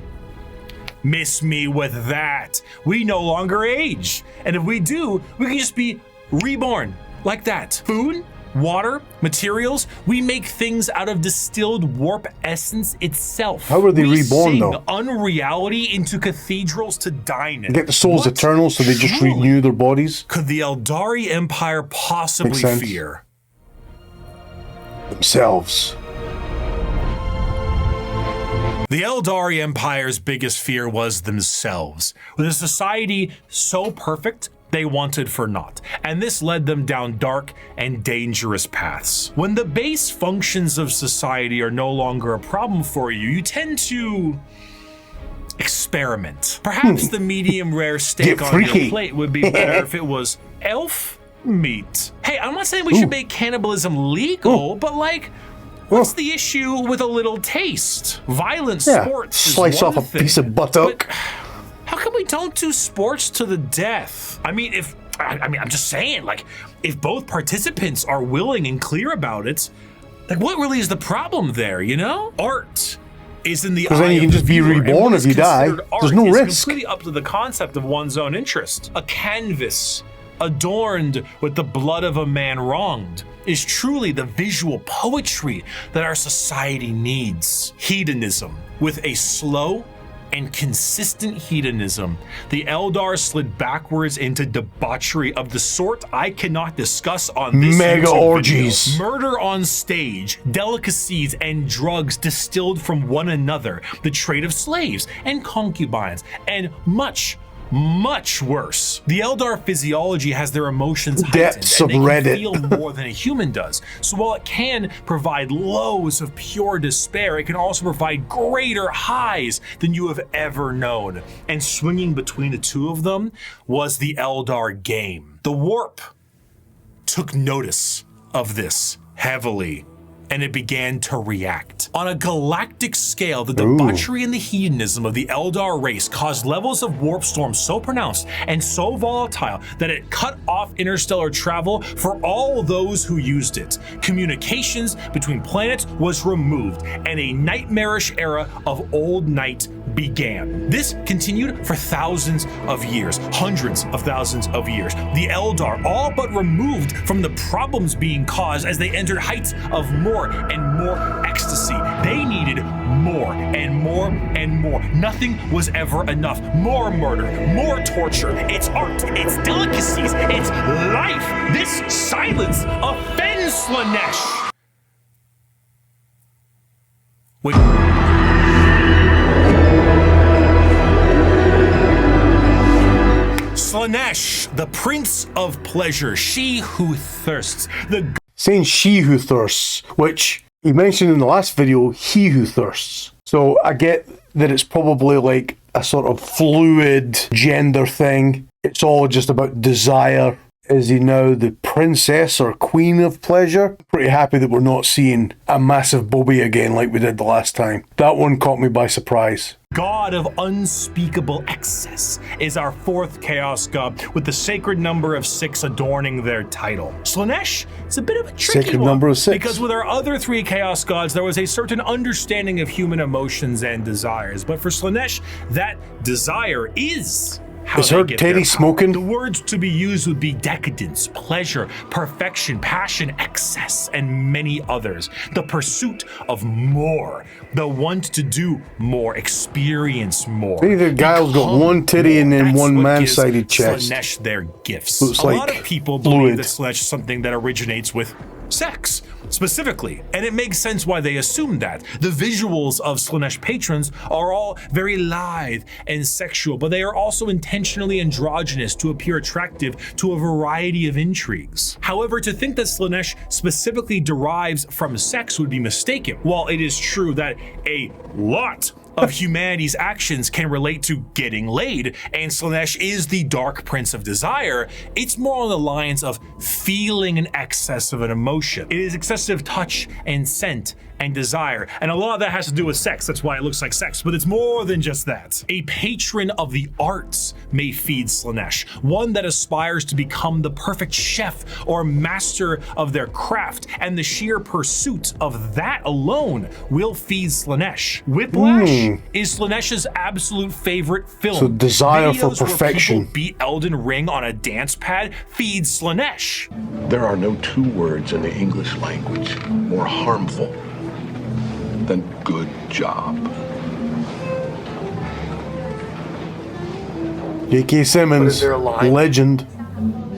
Miss me with that. We no longer age. And if we do, we can just be reborn like that. Food, water, materials, we make things out of distilled warp essence itself. How are they reborn sing though? Unreality into cathedrals to dine in. Get the souls eternal, so they just renew their bodies. Could the Eldari Empire possibly fear? Themselves. The Eldari Empire's biggest fear was themselves, with a society so perfect they wanted for naught, and this led them down dark and dangerous paths. When the base functions of society are no longer a problem for you, you tend to experiment. Perhaps the medium rare steak on your plate would be better if it was elf meat. Hey, I'm not saying we should make cannibalism legal, but like, what's the issue with a little taste? Violent sports slice off a piece of buttock. How come we don't do sports to the death? I mean, I'm just saying, like, if both participants are willing and clear about it, like, what really is the problem there, you know? Art is in the eye. Because then you can just be reborn if you die. There's no risk. Completely up to the concept of one's own interest. A canvas adorned with the blood of a man wronged is truly the visual poetry that our society needs. Hedonism, with a slow and consistent hedonism, the Eldar slid backwards into debauchery of the sort I cannot discuss on this mega YouTube orgies video. Murder on stage, delicacies and drugs distilled from one another, the trade of slaves and concubines, and much worse. The Eldar physiology has their emotions heightened, and they can feel more than a human does. So while it can provide lows of pure despair, it can also provide greater highs than you have ever known. And swinging between the two of them was the Eldar game. The warp took notice of this heavily, and it began to react. On a galactic scale, the debauchery and the hedonism of the Eldar race caused levels of warp storm so pronounced and so volatile that it cut off interstellar travel for all those who used it. Communications between planets was removed, and a nightmarish era of old night began. This continued for thousands of years, hundreds of thousands of years. The Eldar all but removed from the problems being caused as they entered heights of more and more ecstasy. They needed more and more and more. Nothing was ever enough. More murder, more torture. It's art, it's delicacies, it's life. This silence offends Slaanesh. Wait. Slaanesh, the Prince of Pleasure, she who thirsts. Saying she who thirsts, which he mentioned in the last video, he who thirsts. So I get that it's probably like a sort of fluid gender thing. It's all just about desire. Is he now the princess or queen of pleasure? Pretty happy that we're not seeing a massive Bobby again like we did the last time. That one caught me by surprise. God of unspeakable excess is our fourth Chaos God, with the sacred number of 6 adorning their title. Slaanesh is a bit of a tricky sacred one, number of 6. because with our other 3 Chaos Gods, there was a certain understanding of human emotions and desires. But for Slaanesh, that desire is how is her Teddy smoking? The words to be used would be decadence, pleasure, perfection, passion, excess, and many others. The pursuit of more, the want to do more, experience more. Maybe the guy's got one titty and then one man-sided chest. Slaanesh their gifts. Looks a like lot of people fluid. believe that Slaanesh is something that originates with sex, specifically, and it makes sense why they assume that. The visuals of Slaanesh patrons are all very lithe and sexual, but they are also intentionally androgynous to appear attractive to a variety of intrigues. However, to think that Slaanesh specifically derives from sex would be mistaken. While it is true that a lot of humanity's actions can relate to getting laid, and Slaanesh is the dark prince of desire, it's more on the lines of feeling an excess of an emotion. It is excessive touch and scent and desire, and a lot of that has to do with sex. That's why it looks like sex, but it's more than just that. A patron of the arts may feed Slaanesh, one that aspires to become the perfect chef or master of their craft, and the sheer pursuit of that alone will feed Slaanesh. Whiplash is Slaanesh's absolute favorite film. So desire for Videos where perfection. people beat Elden Ring on a dance pad feeds Slaanesh. There are no 2 words in the English language more harmful than good job. J.K. Simmons, legend.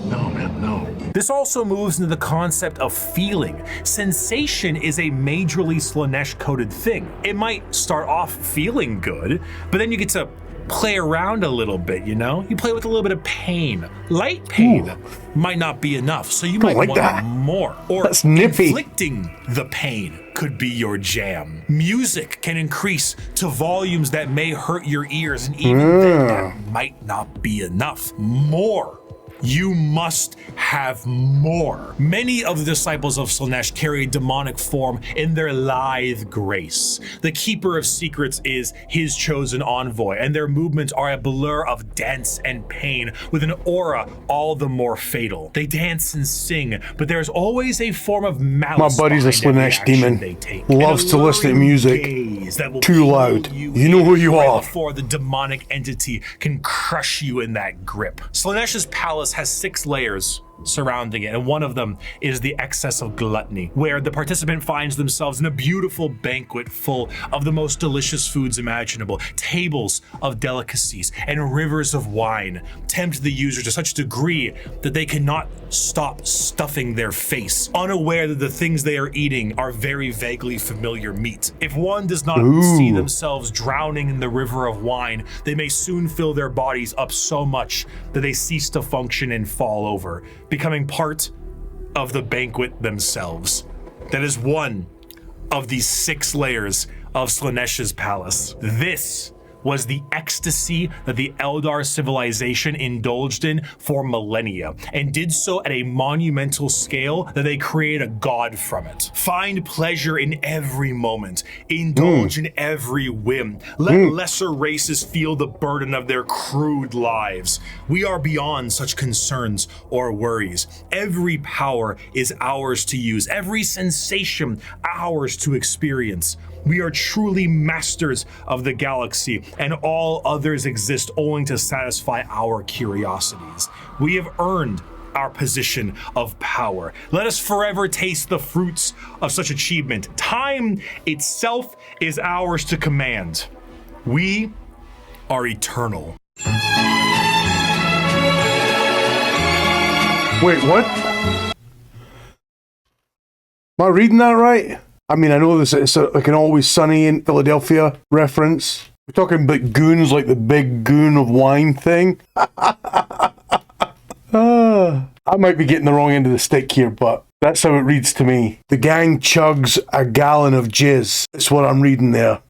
No, man, no. This also moves into the concept of feeling. Sensation is a majorly Slaanesh-coded thing. It might start off feeling good, but then you get to play around a little bit, you know? You play with a little bit of pain. Light pain might not be enough, so you might like want that. more. Or that's nippy. inflicting the pain could be your jam. Music can increase to volumes that may hurt your ears, and even then that might not be enough. More. You must have more. Many of the disciples of Slaanesh carry a demonic form in their lithe grace. The Keeper of Secrets is his chosen envoy, and their movements are a blur of dance and pain with an aura all the more fatal. They dance and sing, but there's always a form of malice. My buddy's a Slaanesh demon. Loves to listen to music too loud. You know who you are. Before the demonic entity can crush you in that grip. Slaanesh's palace has 6 layers surrounding it, and one of them is the excess of gluttony, where the participant finds themselves in a beautiful banquet full of the most delicious foods imaginable. Tables of delicacies and rivers of wine tempt the user to such a degree that they cannot stop stuffing their face, unaware that the things they are eating are very vaguely familiar meat. If one does not see themselves drowning in the river of wine, they may soon fill their bodies up so much that they cease to function and fall over, becoming part of the banquet themselves. That is one of these 6 layers of Slaanesh's palace. This was the ecstasy that the Eldar civilization indulged in for millennia, and did so at a monumental scale that they created a god from it. Find pleasure in every moment, indulge in every whim. Let lesser races feel the burden of their crude lives. We are beyond such concerns or worries. Every power is ours to use, every sensation ours to experience. We are truly masters of the galaxy, and all others exist only to satisfy our curiosities. We have earned our position of power. Let us forever taste the fruits of such achievement. Time itself is ours to command. We are eternal. Wait, what? Am I reading that right? I mean, I know this is like an Always Sunny in Philadelphia reference. We're talking about goons, like the big goon of wine thing. I might be getting the wrong end of the stick here, but that's how it reads to me. The gang chugs a gallon of jizz. That's what I'm reading there.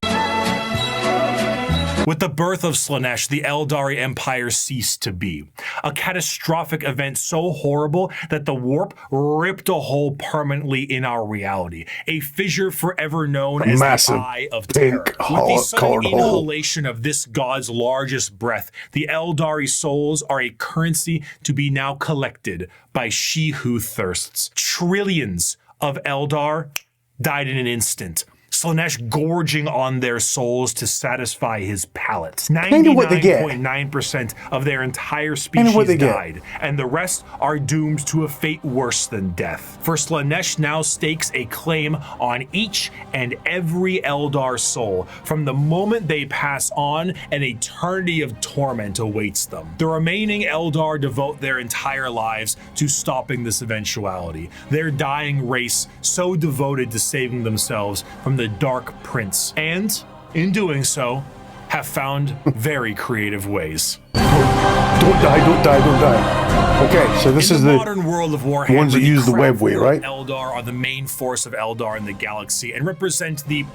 With the birth of Slaanesh, the Eldari Empire ceased to be. A catastrophic event so horrible that the warp ripped a hole permanently in our reality. A fissure forever known as the Eye of Terror. With the sudden inhalation of this god's largest breath, the Eldari souls are a currency to be now collected by she who thirsts. Trillions of Eldar died in an instant. Slaanesh gorging on their souls to satisfy his palate. 99.9% of their entire species died, and the rest are doomed to a fate worse than death. For Slaanesh now stakes a claim on each and every Eldar soul. From the moment they pass on, an eternity of torment awaits them. The remaining Eldar devote their entire lives to stopping this eventuality. Their dying race so devoted to saving themselves from the Dark Prince, and in doing so, have found very creative ways. Don't die. Okay, so this is the modern world of Warhammer, ones that use the web way, right? Eldar are the main force of Eldar in the galaxy and represent the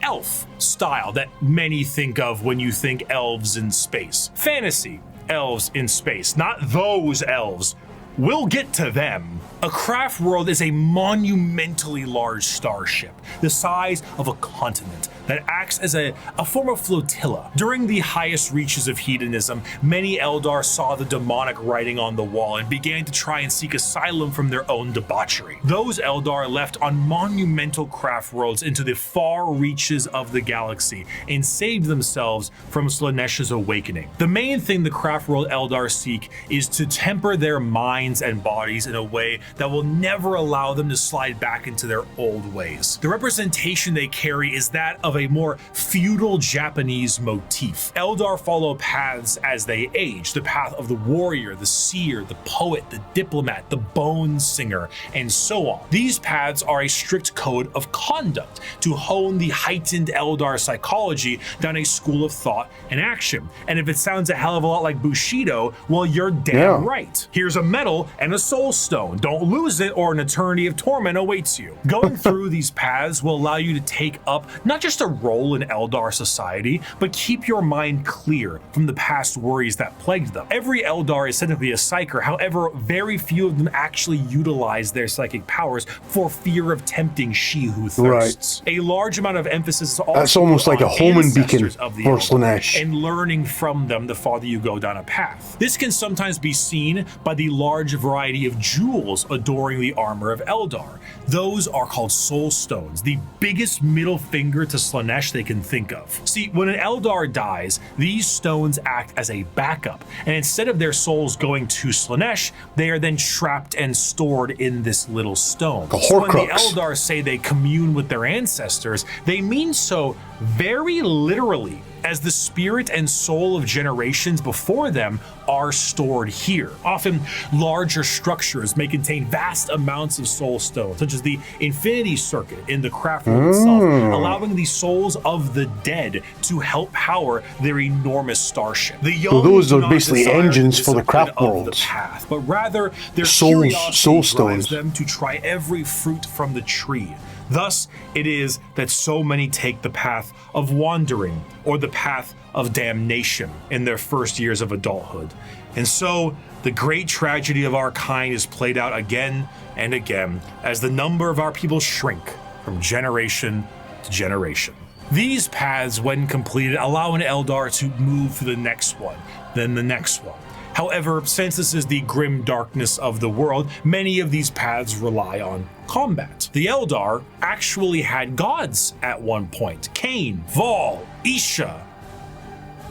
elf style that many think of when you think elves in space. Fantasy elves in space, not those elves. We'll get to them. A Craftworld is a monumentally large starship, the size of a continent, that acts as a form of flotilla. During the highest reaches of hedonism, many Eldar saw the demonic writing on the wall and began to try and seek asylum from their own debauchery. Those Eldar left on monumental Craftworlds into the far reaches of the galaxy and saved themselves from Slaanesh's awakening. The main thing the Craftworld Eldar seek is to temper their minds and bodies in a way that will never allow them to slide back into their old ways. The representation they carry is that of a more feudal Japanese motif. Eldar follow paths as they age, the path of the warrior, the seer, the poet, the diplomat, the bone singer, and so on. These paths are a strict code of conduct to hone the heightened Eldar psychology down a school of thought and action. And if it sounds a hell of a lot like Bushido, well, you're damn right. Here's a medal and a soul stone. Don't lose it or an eternity of torment awaits you. Going through these paths will allow you to take up not just a role in Eldar society, but keep your mind clear from the past worries that plagued them. Every Eldar is technically a psyker, however, very few of them actually utilize their psychic powers for fear of tempting she who thirsts. Right. A large amount of emphasis is also that's almost like a homing beacon for Slaanesh. And learning from them the farther you go down a path. This can sometimes be seen by the large variety of jewels adoring the armor of Eldar. Those are called soul stones, the biggest middle finger to Slaanesh they can think of. See, when an Eldar dies, these stones act as a backup, and instead of their souls going to Slaanesh, they are then trapped and stored in this little stone. So when the Eldar say they commune with their ancestors, they mean so very literally, as the spirit and soul of generations before them are stored here. Often, larger structures may contain vast amounts of soul stones, such as the Infinity Circuit in the Craftworld itself, allowing the souls of the dead to help power their enormous starship. The young so those are basically engines for the Craftworlds. But rather, their curiosity drives them to try every fruit from the tree. Thus, it is that so many take the path of wandering or the path of damnation in their first years of adulthood. And so, the great tragedy of our kind is played out again and again as the number of our people shrink from generation to generation. These paths, when completed, allow an Eldar to move to the next one, then the next one. However, since this is the grim darkness of the world, many of these paths rely on combat. The Eldar actually had gods at one point: Cain, Vol, Isha,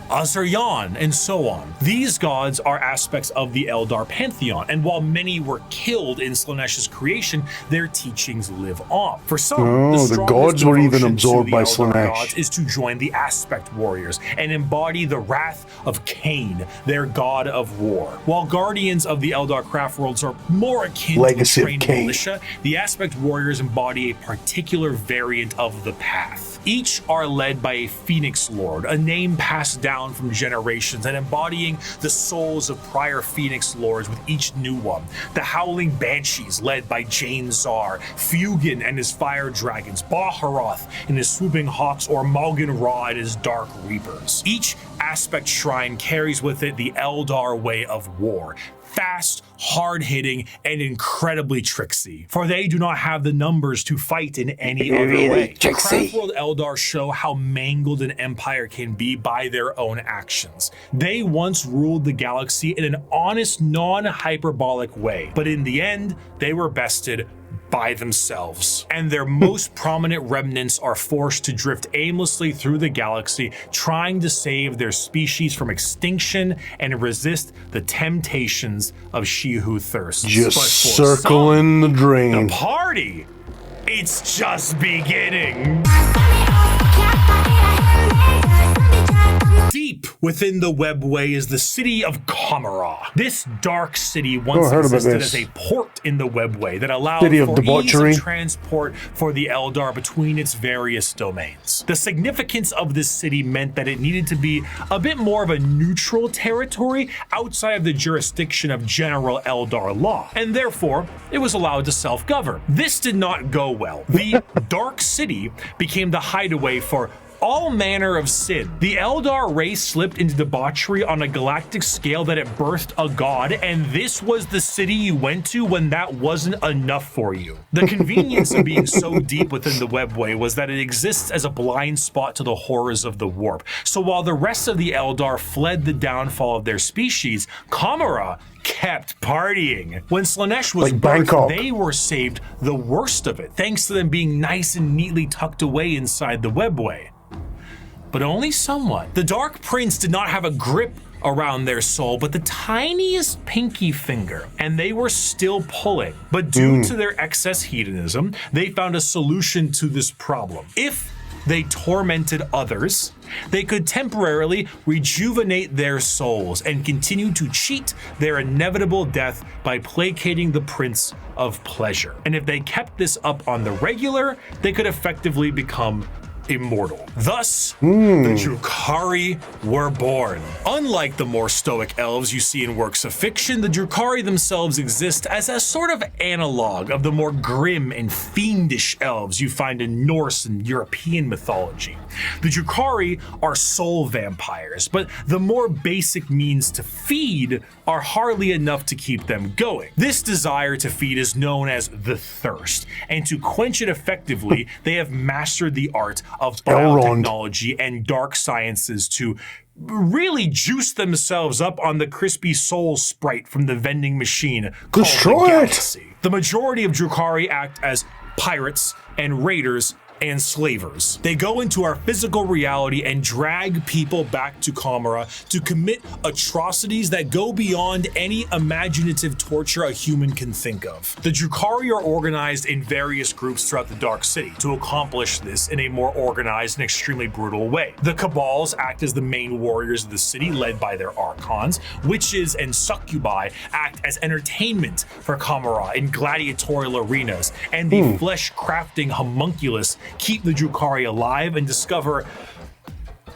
Azaryan, and so on. These gods are aspects of the Eldar pantheon, and while many were killed in Slaanesh's creation, their teachings live on. For some, the gods were even absorbed by Slaanesh Slaanesh. Is to join the Aspect Warriors and embody the wrath of Cain, their god of war. While guardians of the Eldar Craftworlds are more akin Legacy to a trained of Cain. militia, the Aspect Warriors embody a particular variant of the path. Each are led by a Phoenix Lord, a name passed down from generations and embodying the souls of prior Phoenix Lords with each new one. The Howling Banshees, led by Jane Czar, Fugin and his Fire Dragons, Baharoth and his Swooping Hawks, or Malgan Ra and his Dark Reapers. Each aspect shrine carries with it the Eldar way of war. Fast, hard-hitting, and incredibly tricksy, for they do not have the numbers to fight in any other way. Craftworld Eldar show how mangled an empire can be by their own actions. They once ruled the galaxy in an honest, non-hyperbolic way, but in the end, they were bested by themselves, and their most prominent remnants are forced to drift aimlessly through the galaxy, trying to save their species from extinction and resist the temptations of she who thirsts. Just circling the drain. The party, it's just beginning. Deep within the webway is the city of Kamara. This dark city once existed as a port in the webway that allowed for ease of transport for the Eldar between its various domains. The significance of this city meant that it needed to be a bit more of a neutral territory outside of the jurisdiction of general Eldar law, and therefore it was allowed to self-govern. This did not go well. The Dark City became the hideaway for all manner of sin. The Eldar race slipped into debauchery on a galactic scale that it birthed a god, and this was the city you went to when that wasn't enough for you. The convenience of being so deep within the webway was that it exists as a blind spot to the horrors of the warp. So while the rest of the Eldar fled the downfall of their species, Kamara kept partying. When Slaanesh was birthed, they were saved the worst of it, thanks to them being nice and neatly tucked away inside the webway. But only somewhat. The Dark Prince did not have a grip around their soul, but the tiniest pinky finger, and they were still pulling. But due to their excess hedonism, they found a solution to this problem. If they tormented others, they could temporarily rejuvenate their souls and continue to cheat their inevitable death by placating the Prince of Pleasure. And if they kept this up on the regular, they could effectively become immortal. Thus, the Drukhari were born. Unlike the more stoic elves you see in works of fiction, the Drukhari themselves exist as a sort of analog of the more grim and fiendish elves you find in Norse and European mythology. The Drukhari are soul vampires, but the more basic means to feed are hardly enough to keep them going. This desire to feed is known as the thirst, and to quench it effectively, they have mastered the art of biotechnology and dark sciences to really juice themselves up on the crispy soul sprite from the vending machine called the Galaxy. The majority of Drukhari act as pirates and raiders and slavers. They go into our physical reality and drag people back to Kamara to commit atrocities that go beyond any imaginative torture a human can think of. The Drukhari are organized in various groups throughout the Dark City to accomplish this in a more organized and extremely brutal way. The Cabals act as the main warriors of the city, led by their Archons. Witches and Succubi act as entertainment for Kamara in gladiatorial arenas, and the flesh-crafting homunculus keep the Drukhari alive and discover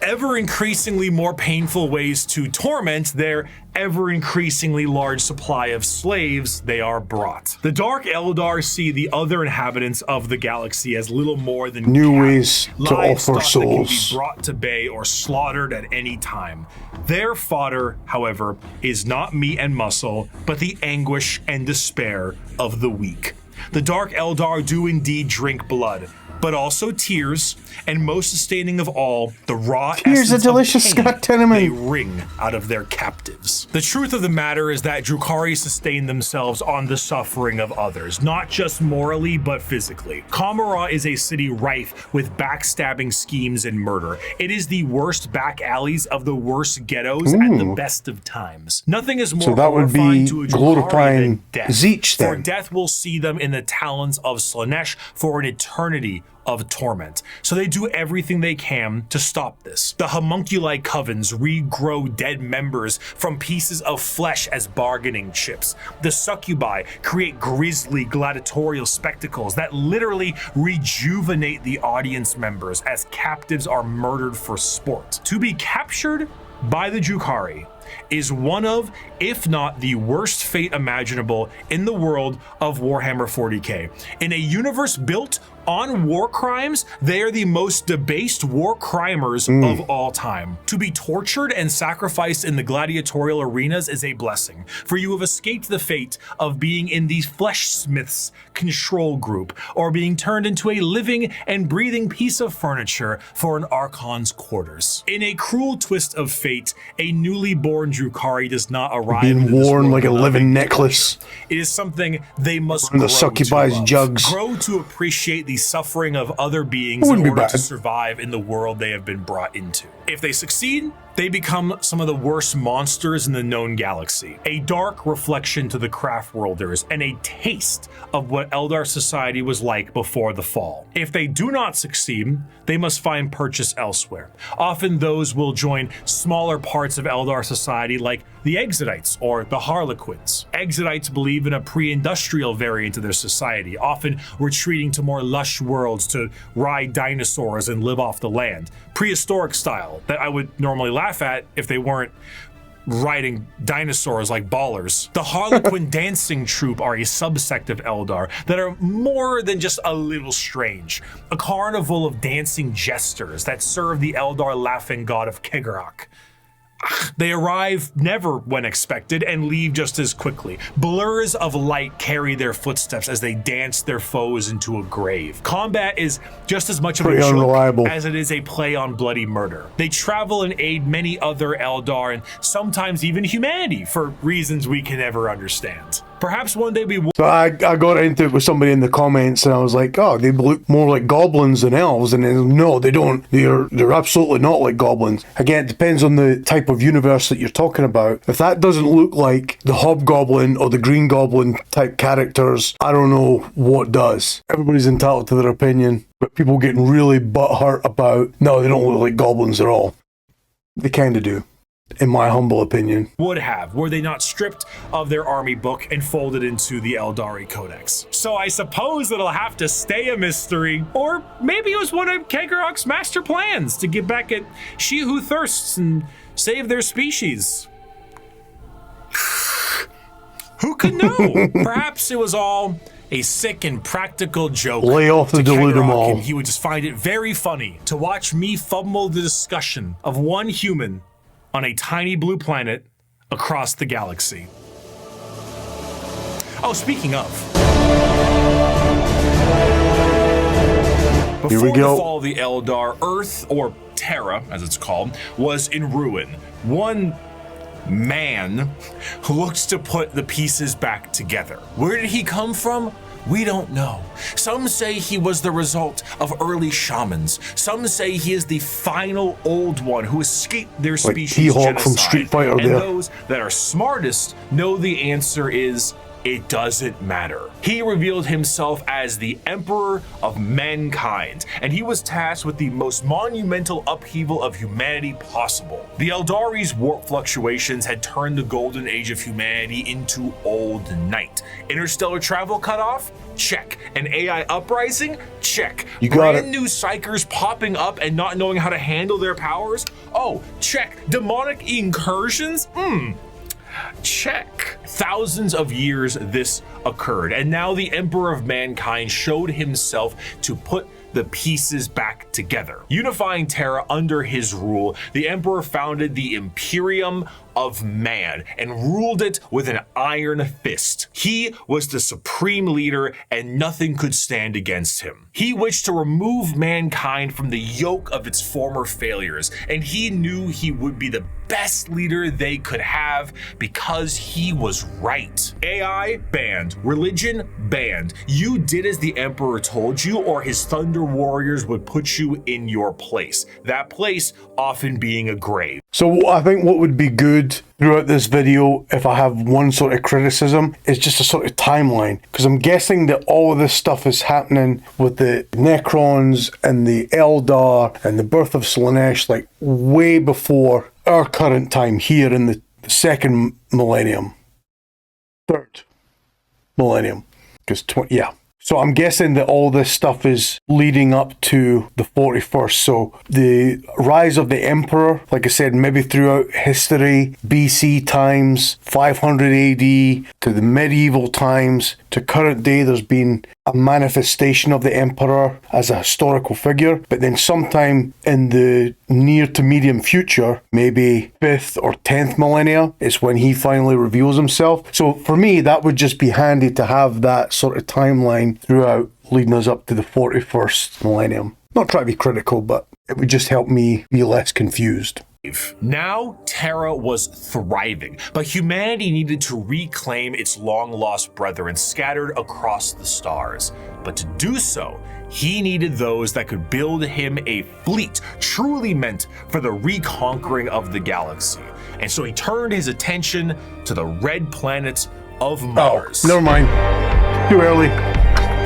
ever-increasingly more painful ways to torment their ever-increasingly large supply of slaves they are brought. The Dark Eldar see the other inhabitants of the galaxy as little more than new ways to offer souls that can be brought to bay or slaughtered at any time. Their fodder, however, is not meat and muscle, but the anguish and despair of the weak. The Dark Eldar do indeed drink blood, but also tears, and most sustaining of all, the raw tears, a delicious Scott tenement they wring out of their captives. The truth of the matter is that Drukhari sustain themselves on the suffering of others, not just morally, but physically. Kamara is a city rife with backstabbing schemes and murder. It is the worst back alleys of the worst ghettos at the best of times. Nothing is more horrifying to a Drukhari than death. Zeech, then. For death will see them in the talons of Slaanesh for an eternity of torment. So they do everything they can to stop this. The homunculi covens regrow dead members from pieces of flesh as bargaining chips. The succubi create grisly gladiatorial spectacles that literally rejuvenate the audience members as captives are murdered for sport. To be captured by the Drukhari is one of, if not the worst fate imaginable in the world of Warhammer 40k. In a universe built on war crimes, they are the most debased war crimers of all time. To be tortured and sacrificed in the gladiatorial arenas is a blessing, for you have escaped the fate of being in the Fleshsmith's control group, or being turned into a living and breathing piece of furniture for an Archon's quarters. In a cruel twist of fate, a newly born Drukhari does not arrive being worn like a living necklace. It is something they must grow the succubi's jugs. Grow to appreciate the suffering of other beings in order to survive in the world they have been brought into. If they succeed, they become some of the worst monsters in the known galaxy, a dark reflection to the Craftworlders and a taste of what Eldar society was like before the fall. If they do not succeed, they must find purchase elsewhere. Often those will join smaller parts of Eldar society like the Exodites or the Harlequins. Exodites believe in a pre-industrial variant of their society, often retreating to more lush worlds to ride dinosaurs and live off the land. Prehistoric style that I would normally laugh at if they weren't riding dinosaurs like ballers. The Harlequin dancing troupe are a subsect of Eldar that are more than just a little strange. A carnival of dancing jesters that serve the Eldar laughing god of Kegarak. They arrive never when expected and leave just as quickly. Blurs of light carry their footsteps as they dance their foes into a grave. Combat is just as much of a joke as it is a play on bloody murder. They travel and aid many other Eldar and sometimes even humanity for reasons we can never understand. Perhaps one day we will. So I got into it with somebody in the comments and I was like, oh, they look more like goblins than elves. And then, no, they don't. They're absolutely not like goblins. Again, it depends on the type of universe that you're talking about. If that doesn't look like the Hobgoblin or the Green Goblin type characters, I don't know what does. Everybody's entitled to their opinion, but people getting really butthurt about, no, they don't look like goblins at all. They kind of do. In my humble opinion. Would have, were they not stripped of their army book and folded into the Eldari Codex. So I suppose it'll have to stay a mystery, or maybe it was one of Kegarak's master plans to get back at she who thirsts and save their species. Who could know? Perhaps it was all a sick and practical joke. Lay off the delude them all. And he would just find it very funny to watch me fumble the discussion of one human on a tiny blue planet across the galaxy. Oh, speaking of. Before the fall of the Eldar, Earth, or Terra, as it's called, was in ruin. One man looks to put the pieces back together. Where did he come from? We don't know. Some say he was the result of early shamans. Some say he is the final old one who escaped their species genocide. From Street Fighter and those that are smartest know the answer is, it doesn't matter. He revealed himself as the Emperor of Mankind, and he was tasked with the most monumental upheaval of humanity possible. The Eldari's warp fluctuations had turned the golden age of humanity into old night. Interstellar travel cut off? Check. An AI uprising? Check. You got Brand new psychers popping up and not knowing how to handle their powers? Oh, check. Demonic incursions? Check. Thousands of years this occurred, and now the Emperor of Mankind showed himself to put the pieces back together. Unifying Terra under his rule, the Emperor founded the Imperium of Man and ruled it with an iron fist. He was the supreme leader and nothing could stand against him. He wished to remove mankind from the yoke of its former failures, and he knew he would be the best leader they could have because he was right. AI banned, religion banned. You did as the Emperor told you, or his Thunder Warriors would put you in your place. That place often being a grave. So I think what would be good throughout this video, if I have one sort of criticism, is just a sort of timeline. Because I'm guessing that all of this stuff is happening with the Necrons and the Eldar and the birth of Slaanesh, like way before our current time here in the second millennium. Third millennium. Because, yeah. So I'm guessing that all this stuff is leading up to the 41st. So the rise of the Emperor, like I said, maybe throughout history, BC times, 500 AD, to the medieval times, to current day, there's been a manifestation of the Emperor as a historical figure. But then sometime in the near to medium future, maybe 5th or 10th millennia, is when he finally reveals himself. So for me, that would just be handy to have that sort of timeline throughout, leading us up to the 41st millennium. Not trying to be critical, but it would just help me be less confused. Now, Terra was thriving, but humanity needed to reclaim its long-lost brethren scattered across the stars. But to do so, he needed those that could build him a fleet truly meant for the reconquering of the galaxy. And so he turned his attention to the red planet of Mars. Oh, never mind. Too early.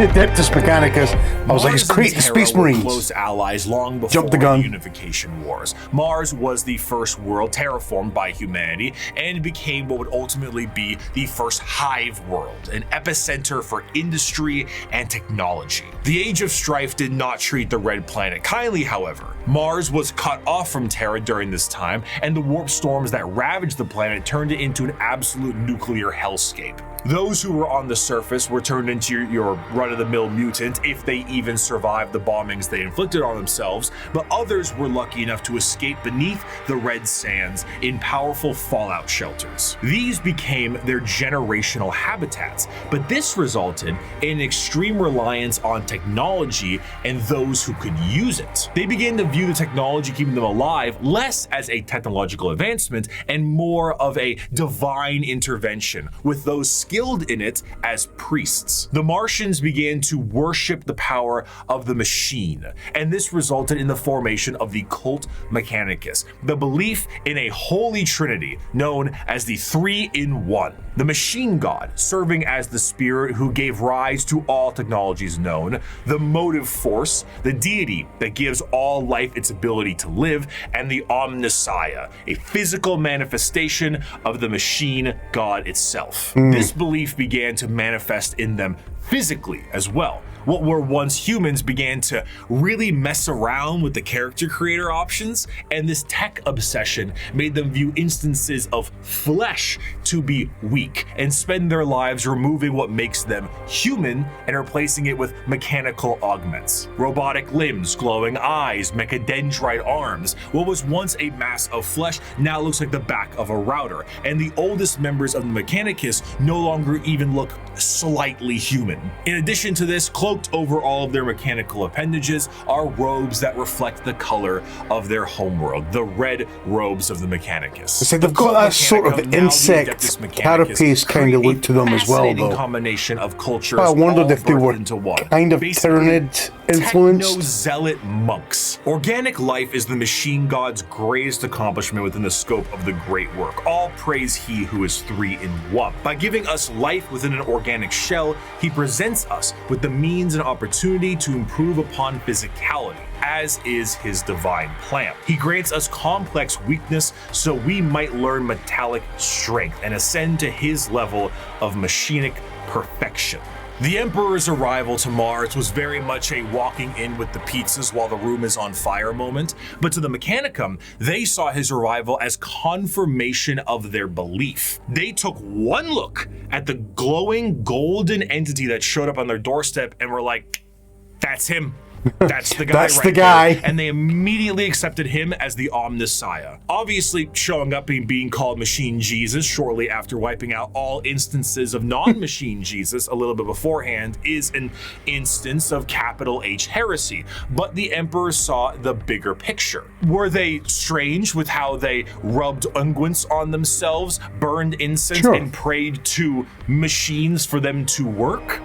Apedtus Mechanicus. I was like, it's great, the Space Marines. Close allies long before Jump the gun. Unification Wars. Mars was the first world terraformed by humanity and became what would ultimately be the first hive world, an epicenter for industry and technology. The Age of Strife did not treat the red planet kindly, however. Mars was cut off from Terra during this time, and the warp storms that ravaged the planet turned it into an absolute nuclear hellscape. Those who were on the surface were turned into your run-of-the-mill mutant if they even survived the bombings they inflicted on themselves, but others were lucky enough to escape beneath the red sands in powerful fallout shelters. These became their generational habitats, but this resulted in extreme reliance on technology and those who could use it. They began to view the technology keeping them alive less as a technological advancement and more of a divine intervention, with those skilled in it as priests. The Martians began to worship the power of the machine, and this resulted in the formation of the Cult Mechanicus, the belief in a holy trinity known as the Three-in-One. The machine god serving as the spirit who gave rise to all technologies known, the motive force, the deity that gives all life its ability to live, and the Omnissiah, a physical manifestation of the machine god itself. This belief began to manifest in them physically as well. What were once humans began to really mess around with the character creator options, and this tech obsession made them view instances of flesh to be weak and spend their lives removing what makes them human and replacing it with mechanical augments. Robotic limbs, glowing eyes, mechadendrite arms. What was once a mass of flesh now looks like the back of a router, and the oldest members of the Mechanicus no longer even look slightly human. In addition to this, cloaked over all of their mechanical appendages are robes that reflect the color of their homeworld, the red robes of the Mechanicus. So they've got that sort of insect carapace kind of look to them as well, though. Combination of cultures. I wondered if they were kind of Basically, Tyranid influenced. Techno-zealot monks. Organic life is the machine god's greatest accomplishment within the scope of the great work. All praise he who is three-in-one. By giving us life within an organic shell, he presents us with the means and opportunity to improve upon physicality, as is his divine plan. He grants us complex weakness so we might learn metallic strength and ascend to his level of machinic perfection. The Emperor's arrival to Mars was very much a walking in with the pizzas while the room is on fire moment, but to the Mechanicum, they saw his arrival as confirmation of their belief. They took one look at the glowing golden entity that showed up on their doorstep and were like, that's him. That's the guy. That's right the guy. there. And they immediately accepted him as the Omnissiah. Obviously, showing up and being called Machine Jesus shortly after wiping out all instances of non-Machine Jesus a little bit beforehand is an instance of capital H heresy. But the Emperor saw the bigger picture. Were they strange with how they rubbed unguents on themselves, burned incense, and prayed to machines for them to work?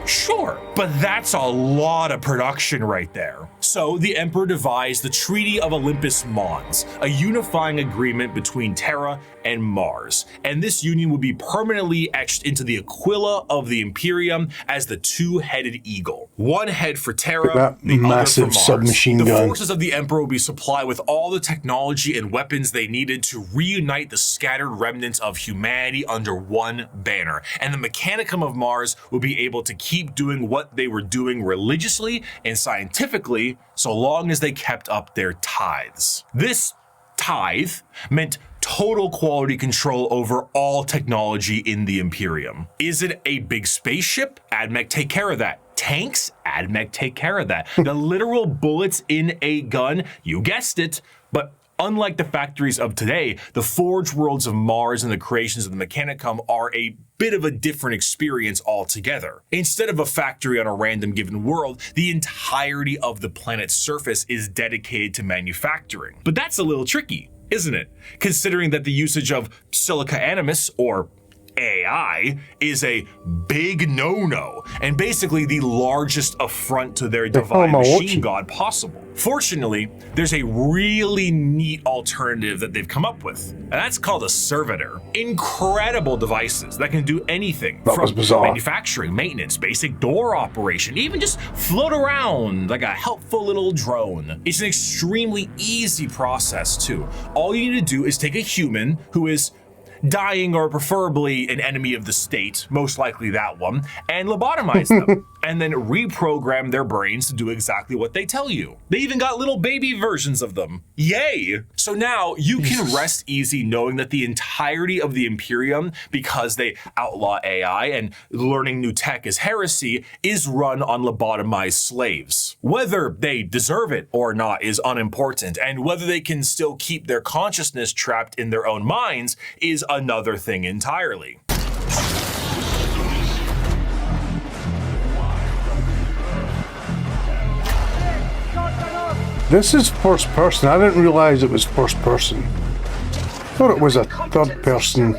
Sure, but that's a lot of production right there. So the Emperor devised the Treaty of Olympus Mons, a unifying agreement between Terra and Mars. And this union would be permanently etched into the Aquila of the Imperium as the two-headed eagle. One head for Terra, the massive other for Mars. submachine gun. The forces of the Emperor would be supplied with all the technology and weapons they needed to reunite the scattered remnants of humanity under one banner. And the Mechanicum of Mars would be able to keep doing what they were doing religiously and scientifically, so long as they kept up their tithes. This tithe meant total quality control over all technology in the Imperium. Is it a big spaceship? AdMech take care of that. Tanks? AdMech take care of that. The literal bullets in a gun? You guessed it. But unlike the factories of today, the forge worlds of Mars and the creations of the Mechanicum are a bit of a different experience altogether. Instead of a factory on a random given world, the entirety of the planet's surface is dedicated to manufacturing. But that's a little tricky, isn't it? Considering that the usage of silica animus, or AI, is a big no-no, and basically the largest affront to their divine machine god possible. Fortunately, there's a really neat alternative that they've come up with, and that's called a servitor. Incredible devices that can do anything from manufacturing, maintenance, basic door operation, even just float around like a helpful little drone. It's an extremely easy process too. All you need to do is take a human who is dying or preferably an enemy of the state, most likely that one, and lobotomize them, and then reprogram their brains to do exactly what they tell you. They even got little baby versions of them. Yay! So now you can rest easy knowing that the entirety of the Imperium, because they outlaw AI and learning new tech is heresy, is run on lobotomized slaves. Whether they deserve it or not is unimportant, and whether they can still keep their consciousness trapped in their own minds is another thing entirely. This is first person. I didn't realize it was first person. I thought it was a third person.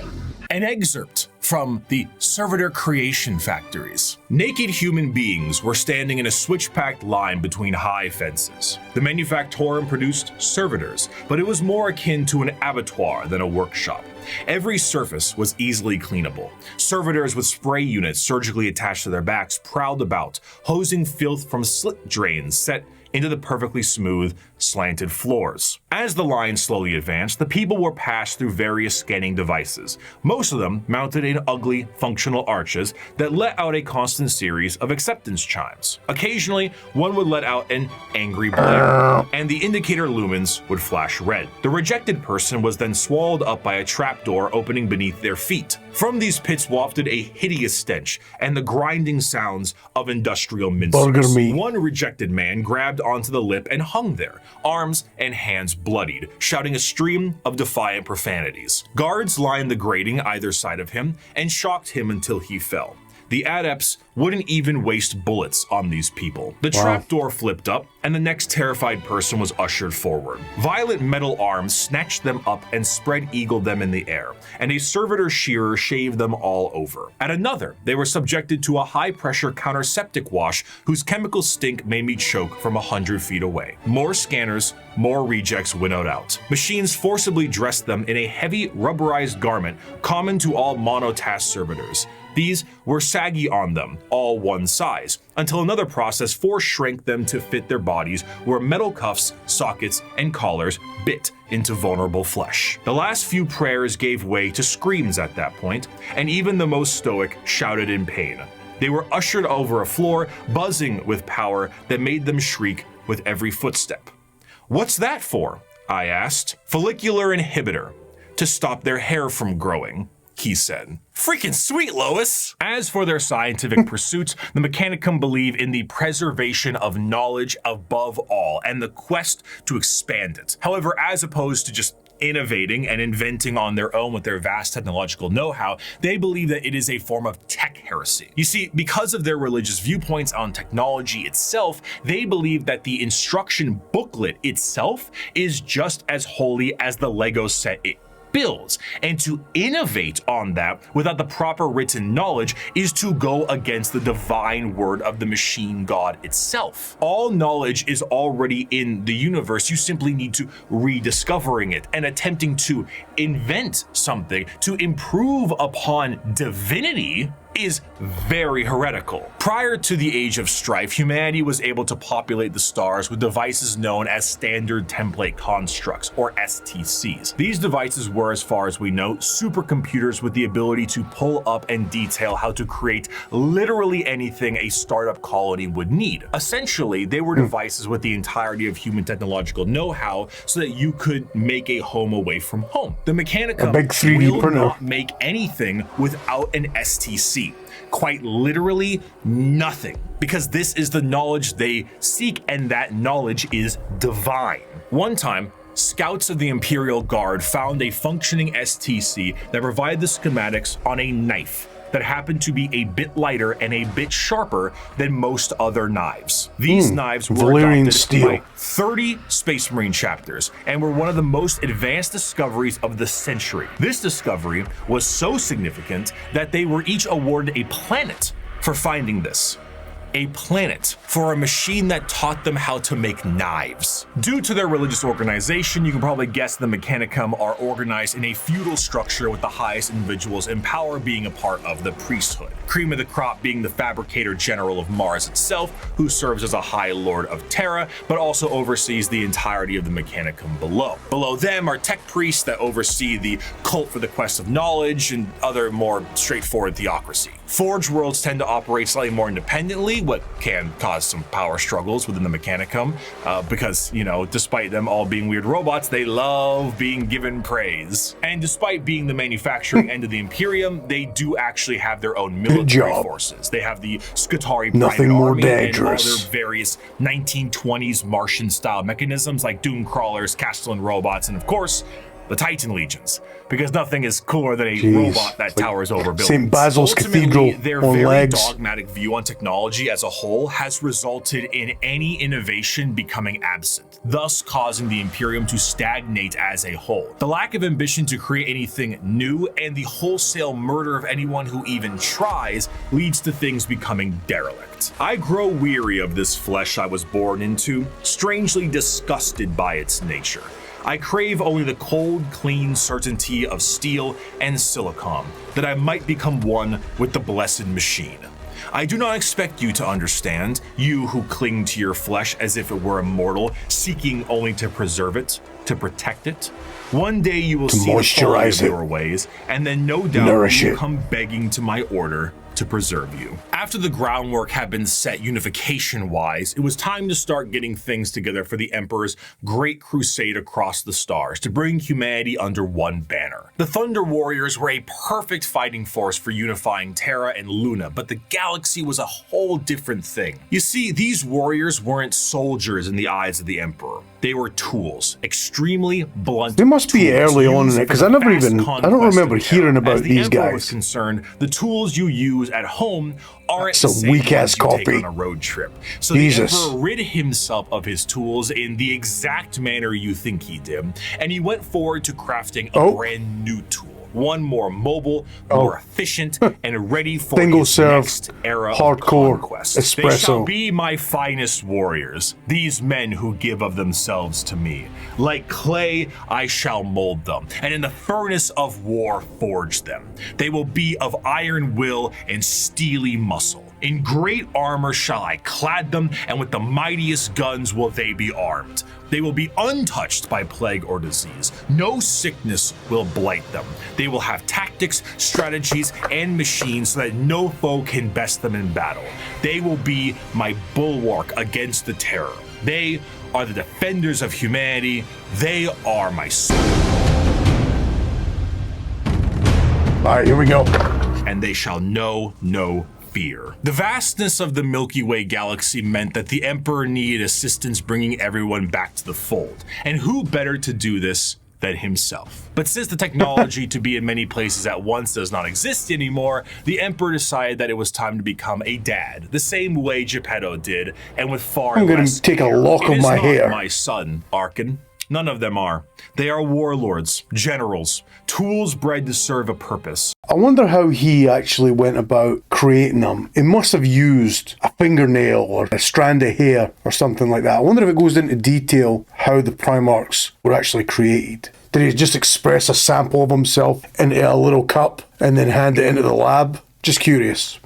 An excerpt from the Servitor creation factories. Naked human beings were standing in a switch-packed line between high fences. The manufactorum produced servitors, but it was more akin to an abattoir than a workshop. Every surface was easily cleanable. Servitors with spray units surgically attached to their backs prowled about, hosing filth from slit drains set into the perfectly smooth, slanted floors. As the line slowly advanced, the people were passed through various scanning devices, most of them mounted in ugly, functional arches that let out a constant series of acceptance chimes. Occasionally, one would let out an angry blare, and the indicator lumens would flash red. The rejected person was then swallowed up by a trapdoor opening beneath their feet. From these pits wafted a hideous stench and the grinding sounds of industrial mincers. One rejected man grabbed onto the lip and hung there, arms and hands bloodied, shouting a stream of defiant profanities. Guards lined the grating either side of him and shocked him until he fell. The adepts wouldn't even waste bullets on these people. The trapdoor flipped up, and the next terrified person was ushered forward. Violet metal arms snatched them up and spread-eagled them in the air, and a servitor shearer shaved them all over. At another, they were subjected to a high-pressure counterseptic wash whose chemical stink made me choke from 100 feet away. More scanners, more rejects winnowed out. Machines forcibly dressed them in a heavy rubberized garment common to all monotask servitors. These were saggy on them, all one size, until another process force-shrank them to fit their bodies where metal cuffs, sockets, and collars bit into vulnerable flesh. The last few prayers gave way to screams at that point, and even the most stoic shouted in pain. They were ushered over a floor buzzing with power that made them shriek with every footstep. "What's that for?" I asked. "Follicular inhibitor, to stop their hair from growing," he said. Freaking sweet, Lois! As for their scientific pursuits, the Mechanicum believe in the preservation of knowledge above all and the quest to expand it. However, as opposed to just innovating and inventing on their own with their vast technological know-how, they believe that it is a form of tech heresy. You see, because of their religious viewpoints on technology itself, they believe that the instruction booklet itself is just as holy as the Lego set it builds, and to innovate on that without the proper written knowledge is to go against the divine word of the machine god itself. All knowledge is already in the universe. You simply need to rediscovering it and attempting to invent something to improve upon divinity is very heretical. Prior to the Age of Strife, humanity was able to populate the stars with devices known as Standard Template Constructs, or STCs. These devices were, as far as we know, supercomputers with the ability to pull up and detail how to create literally anything a startup colony would need. Essentially, they were devices with the entirety of human technological know-how so that you could make a home away from home. The Mechanicum will not make anything without an STC. Quite literally nothing, because this is the knowledge they seek, and that knowledge is divine. One time, scouts of the Imperial Guard found a functioning STC that provided the schematics on a knife that happened to be a bit lighter and a bit sharper than most other knives. These knives were adopted by 30 Space Marine chapters and were one of the most advanced discoveries of the century. This discovery was so significant that they were each awarded a planet for finding this. A planet for a machine that taught them how to make knives. Due to their religious organization, you can probably guess the Mechanicum are organized in a feudal structure with the highest individuals in power being a part of the priesthood. Cream of the crop being the fabricator general of Mars itself, who serves as a high lord of Terra, but also oversees the entirety of the Mechanicum below. Below them are tech priests that oversee the cult for the quest of knowledge and other more straightforward theocracy. Forge worlds tend to operate slightly more independently, what can cause some power struggles within the Mechanicum, because, you know, despite them all being weird robots, they love being given praise. And despite being the manufacturing end of the Imperium, they do actually have their own military forces. They have the Scutari Private Army and all their various 1920s Martian-style mechanisms like Doom Crawlers, Castellan robots, and of course, the Titan Legions, because nothing is cooler than a robot that towers over buildings. St. Basil's Cathedral their on very legs. dogmatic view on technology as a whole has resulted in any innovation becoming absent, thus causing the Imperium to stagnate as a whole. The lack of ambition to create anything new and the wholesale murder of anyone who even tries leads to things becoming derelict. I grow weary of this flesh I was born into, strangely disgusted by its nature. I crave only the cold, clean certainty of steel and silicon, that I might become one with the blessed machine. I do not expect you to understand, you who cling to your flesh as if it were immortal, seeking only to preserve it, to protect it. One day you will see the folly of your ways, and then no doubt you will come begging to my order to preserve you. After the groundwork had been set unification-wise, it was time to start getting things together for the Emperor's great crusade across the stars to bring humanity under one banner. The Thunder Warriors were a perfect fighting force for unifying Terra and Luna, but the galaxy was a whole different thing. You see, these warriors weren't soldiers in the eyes of the Emperor. They were tools, extremely blunt. They must be early on in it, because I don't remember hearing about these guys. Was concerned, the tools you use at home aren't some weak ass coffee on a road trip. So Jesus. The Emperor rid himself of his tools in the exact manner you think he did, and he went forward to crafting a brand new tool. One more mobile, more efficient, and ready for his next era of conquest. They shall be my finest warriors, these men who give of themselves to me. Like clay, I shall mold them, and in the furnace of war forge them. They will be of iron will and steely muscle. In great armor shall I clad them, and with the mightiest guns will they be armed. They will be untouched by plague or disease. No sickness will blight them. They will have tactics, strategies, and machines so that no foe can best them in battle. They will be my bulwark against the terror. They are the defenders of humanity. They are my soul. right, here we go. And they shall know no fear. The vastness of the Milky Way galaxy meant that the Emperor needed assistance bringing everyone back to the fold. And who better to do this than himself? But since the technology to be in many places at once does not exist anymore, the Emperor decided that it was time to become a dad, the same way Geppetto did, and with far less. I'm going to take a lock of my hair. My son, Arkan. None of them are. They are warlords, generals, tools bred to serve a purpose. I wonder how he actually went about creating them. He must have used a fingernail or a strand of hair or something like that. I wonder if it goes into detail how the Primarchs were actually created. Did he just express a sample of himself into a little cup and then hand it into the lab? Just curious.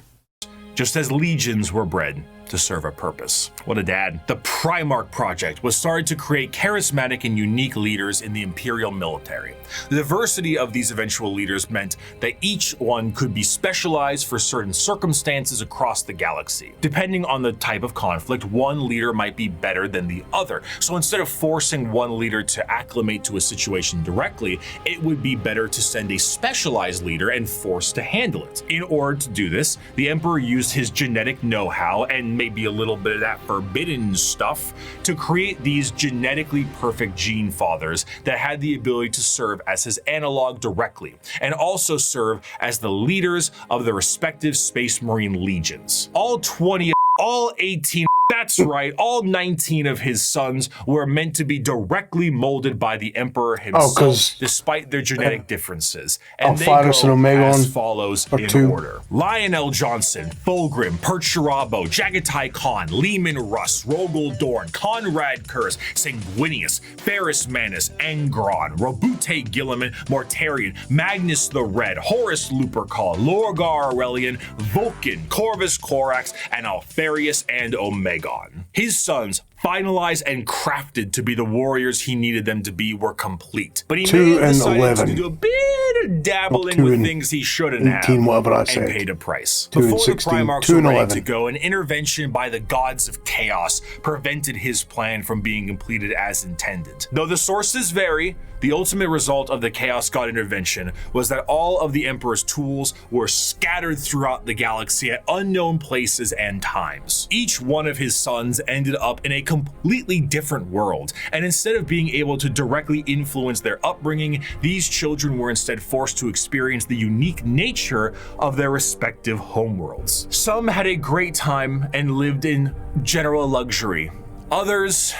Just as legions were bred to serve a purpose. What a dad. The Primarch Project was started to create charismatic and unique leaders in the Imperial military. The diversity of these eventual leaders meant that each one could be specialized for certain circumstances across the galaxy. Depending on the type of conflict, one leader might be better than the other. So instead of forcing one leader to acclimate to a situation directly, it would be better to send a specialized leader and force to handle it. In order to do this, the Emperor used his genetic know-how and maybe a little bit of that forbidden stuff to create these genetically perfect gene fathers that had the ability to serve as his analog directly, and also serve as the leaders of the respective Space Marine legions. All 18, that's right, all 19 of his sons were meant to be directly molded by the Emperor himself, despite their genetic differences. And they go as follows in order. Lionel Johnson, Fulgrim, Percherabo, Jagatai Khan, Lehman Russ, Rogel Dorn, Conrad Kurz, Sanguinius, Ferris Manus, Angron, Robute Gilliman, Mortarion, Magnus the Red, Horus Lupercal, Lorgar Aurelian, Vulcan, Corvus Corax, and Alfarius and Omegon. His sons, finalized and crafted to be the warriors he needed them to be, were complete. But he may have decided to do a bit of dabbling with things he shouldn't have, and paid a price. Before the Primarchs were ready to go, an intervention by the gods of chaos prevented his plan from being completed as intended. Though the sources vary, the ultimate result of the Chaos God intervention was that all of the Emperor's tools were scattered throughout the galaxy at unknown places and times. Each one of his sons ended up in a completely different world, and instead of being able to directly influence their upbringing, these children were instead forced to experience the unique nature of their respective homeworlds. Some had a great time and lived in general luxury. Others,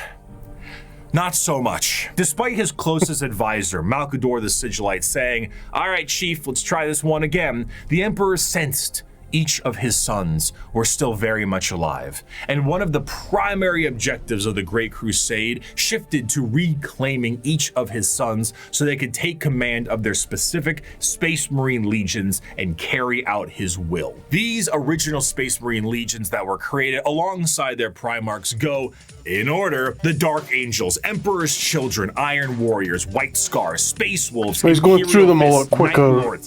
not so much. Despite his closest advisor, Malkador the Sigillite, saying, "All right, Chief, let's try this one again," the Emperor sensed each of his sons were still very much alive, and one of the primary objectives of the Great Crusade shifted to reclaiming each of his sons so they could take command of their specific Space Marine legions and carry out his will. These original Space Marine legions that were created alongside their Primarchs go, in order, the Dark Angels, Emperor's Children, Iron Warriors, White Scars, Space Wolves, so he's going through them a lot quicker.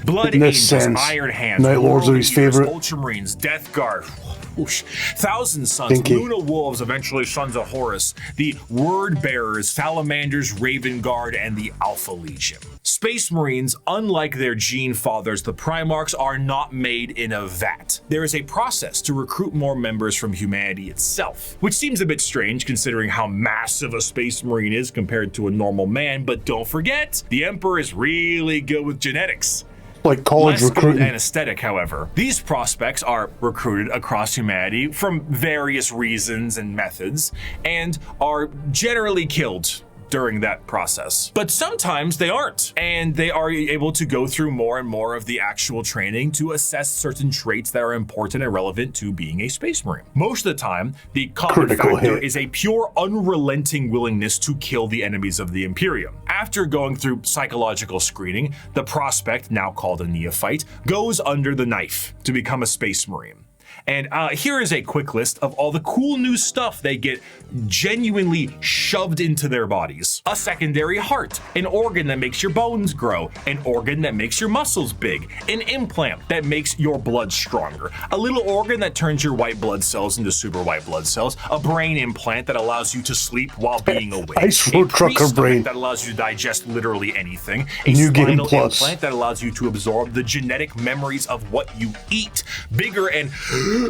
Blood Angels, Iron Hands, Night Lords are his favorite. Ultramarines, Death Guard, Thousand Sons, Luna Wolves, eventually Sons of Horus, the Word Bearers, Salamanders, Raven Guard, and the Alpha Legion. Space Marines, unlike their gene fathers, the Primarchs, are not made in a vat. There is a process to recruit more members from humanity itself, which seems a bit strange considering how massive a Space Marine is compared to a normal man, but don't forget, the Emperor is really good with genetics. Like college recruiting. And aesthetic, however. These prospects are recruited across humanity from various reasons and methods, and are generally killed during that process. But sometimes they aren't, and they are able to go through more and more of the actual training to assess certain traits that are important and relevant to being a Space Marine. Most of the time, the common factor is a pure, unrelenting willingness to kill the enemies of the Imperium. After going through psychological screening, the prospect, now called a neophyte, goes under the knife to become a Space Marine. And here is a quick list of all the cool new stuff they get genuinely shoved into their bodies. A secondary heart, an organ that makes your bones grow, an organ that makes your muscles big, an implant that makes your blood stronger, a little organ that turns your white blood cells into super white blood cells, a brain implant that allows you to sleep while being awake, Ice road trucker brain that allows you to digest literally anything, a New Game spinal Plus implant that allows you to absorb the genetic memories of what you eat, bigger and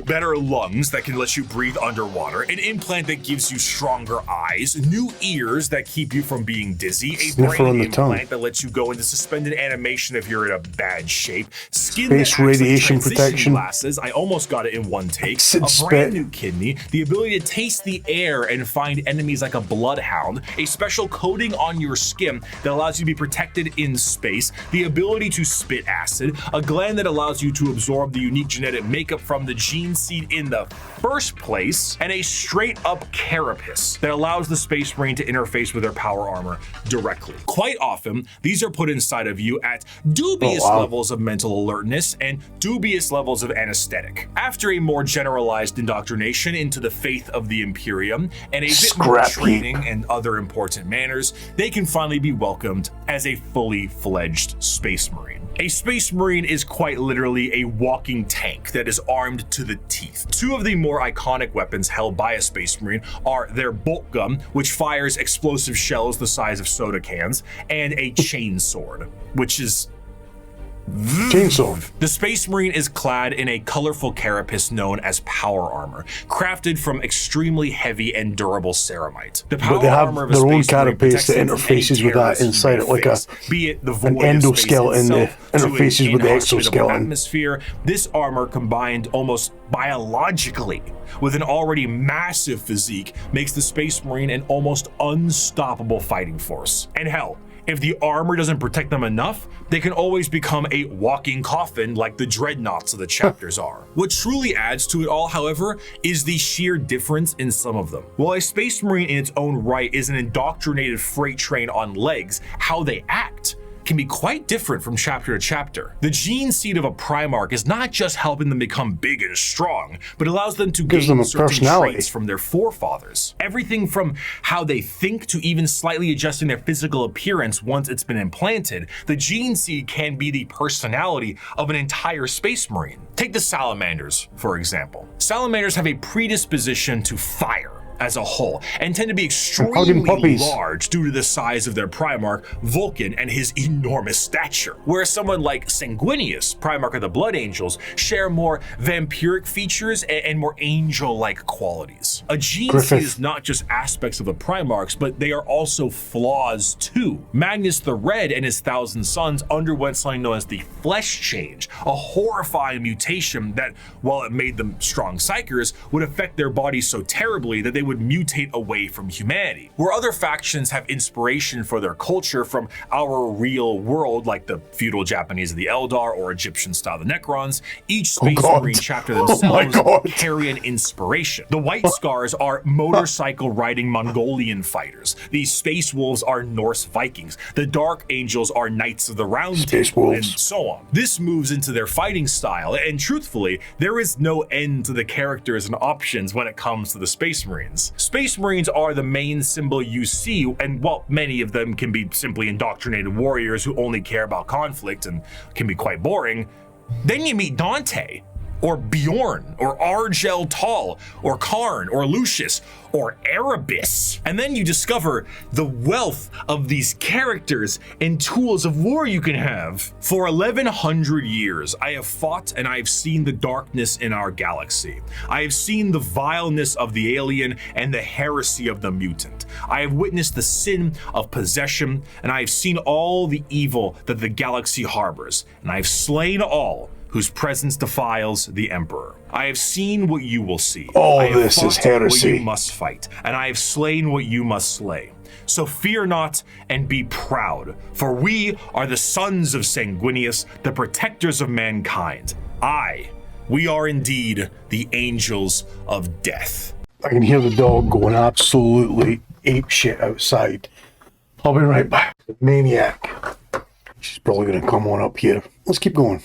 better lungs that can let you breathe underwater, an implant that gives you stronger eyes, new ears that keep you from being dizzy, a brain implant that lets you go into suspended animation if you're in a bad shape, skin space radiation protection glasses, I almost got it in one take, a brand new kidney, the ability to taste the air and find enemies like a bloodhound, a special coating on your skin that allows you to be protected in space, the ability to spit acid, a gland that allows you to absorb the unique genetic makeup from the gene seed in the first place, and a straight up carapace that allows the Space Marine to interface with their power armor directly. Quite often, these are put inside of you at dubious levels of mental alertness and dubious levels of anesthetic. After a more generalized indoctrination into the faith of the Imperium and a bit more training and other important manners, they can finally be welcomed as a fully fledged Space Marine. A Space Marine is quite literally a walking tank that is armed to the teeth. Two of the more iconic weapons held by a Space Marine are their bolt gun, which fires explosive shells the size of soda cans, and a chain sword, which is chainsaw. The Space Marine is clad in a colorful carapace known as power armor, crafted from extremely heavy and durable ceramite. The power armor of a Space Marine protects that interfaces with that inside it, like an endoskeleton that interfaces with the exoskeleton. Atmosphere. This armor, combined almost biologically with an already massive physique, makes the Space Marine an almost unstoppable fighting force. And hell, if the armor doesn't protect them enough, they can always become a walking coffin like the dreadnoughts of the chapters are. What truly adds to it all, however, is the sheer difference in some of them. While a Space Marine in its own right is an indoctrinated freight train on legs, how they act can be quite different from chapter to chapter. The gene seed of a Primarch is not just helping them become big and strong, but allows them to gain certain traits from their forefathers. Everything from how they think to even slightly adjusting their physical appearance once it's been implanted, the gene seed can be the personality of an entire Space Marine. Take the Salamanders, for example. Salamanders have a predisposition to fire as a whole, and tend to be extremely large due to the size of their Primarch, Vulcan, and his enormous stature. Whereas someone like Sanguinius, Primarch of the Blood Angels, share more vampiric features and more angel-like qualities. A gene seed is not just aspects of the Primarchs, but they are also flaws too. Magnus the Red and his 1,000 Sons underwent something known as the Flesh Change, a horrifying mutation that, while it made them strong psychers, would affect their bodies so terribly that they would mutate away from humanity. Where other factions have inspiration for their culture from our real world, like the feudal Japanese of the Eldar or Egyptian style the Necrons, each Space Marine chapter themselves carry an inspiration. The White Scars are motorcycle riding Mongolian fighters. The Space Wolves are Norse Vikings. The Dark Angels are Knights of the Round Table, and so on. This moves into their fighting style, and truthfully, there is no end to the characters and options when it comes to the Space Marines. Space Marines are the main symbol you see, and while many of them can be simply indoctrinated warriors who only care about conflict and can be quite boring, then you meet Dante, or Bjorn, or Argel Tal, or Karn, or Lucius, or Erebus. And then you discover the wealth of these characters and tools of war you can have. For 1,100 years, I have fought and I have seen the darkness in our galaxy. I have seen the vileness of the alien and the heresy of the mutant. I have witnessed the sin of possession, and I have seen all the evil that the galaxy harbors, and I have slain all whose presence defiles the Emperor. I have seen what you will see. All this is heresy. What you must fight, and I have slain what you must slay. So fear not and be proud, for we are the sons of Sanguinius, the protectors of mankind. We are indeed the angels of death. I can hear the dog going absolutely apeshit outside. I'll be right back. Maniac. She's probably going to come on up here. Let's keep going.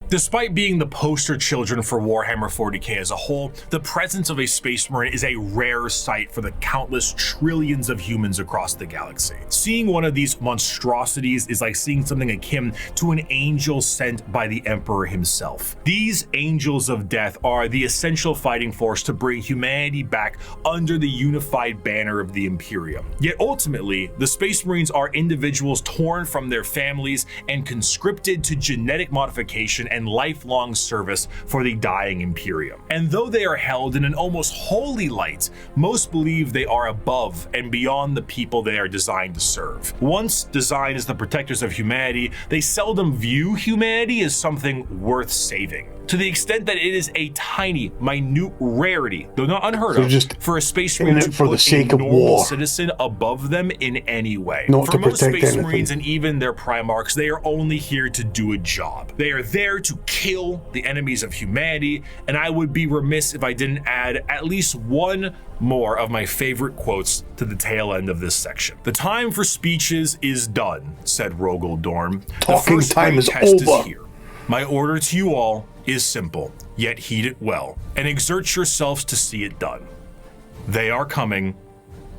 Despite being the poster children for Warhammer 40k as a whole, the presence of a Space Marine is a rare sight for the countless trillions of humans across the galaxy. Seeing one of these monstrosities is like seeing something akin to an angel sent by the Emperor himself. These angels of death are the essential fighting force to bring humanity back under the unified banner of the Imperium. Yet ultimately, the Space Marines are individuals torn from their families and conscripted to genetic modification and lifelong service for the dying Imperium. And though they are held in an almost holy light, most believe they are above and beyond the people they are designed to serve. Once designed as the protectors of humanity, they seldom view humanity as something worth saving. To the extent that it is a tiny, minute rarity, though not unheard of, just for a Space Marine to for the put sake a of normal war. citizen above them in any way. Not for to most protect Space anything. Marines and even their Primarchs, they are only here to do a job. They are there to kill the enemies of humanity, and I would be remiss if I didn't add at least one more of my favorite quotes to the tail end of this section. "The time for speeches is done," said Rogel Dorn. Talking "The first time great is test over. is here. My order to you all is simple, yet heed it well, and exert yourselves to see it done. They are coming.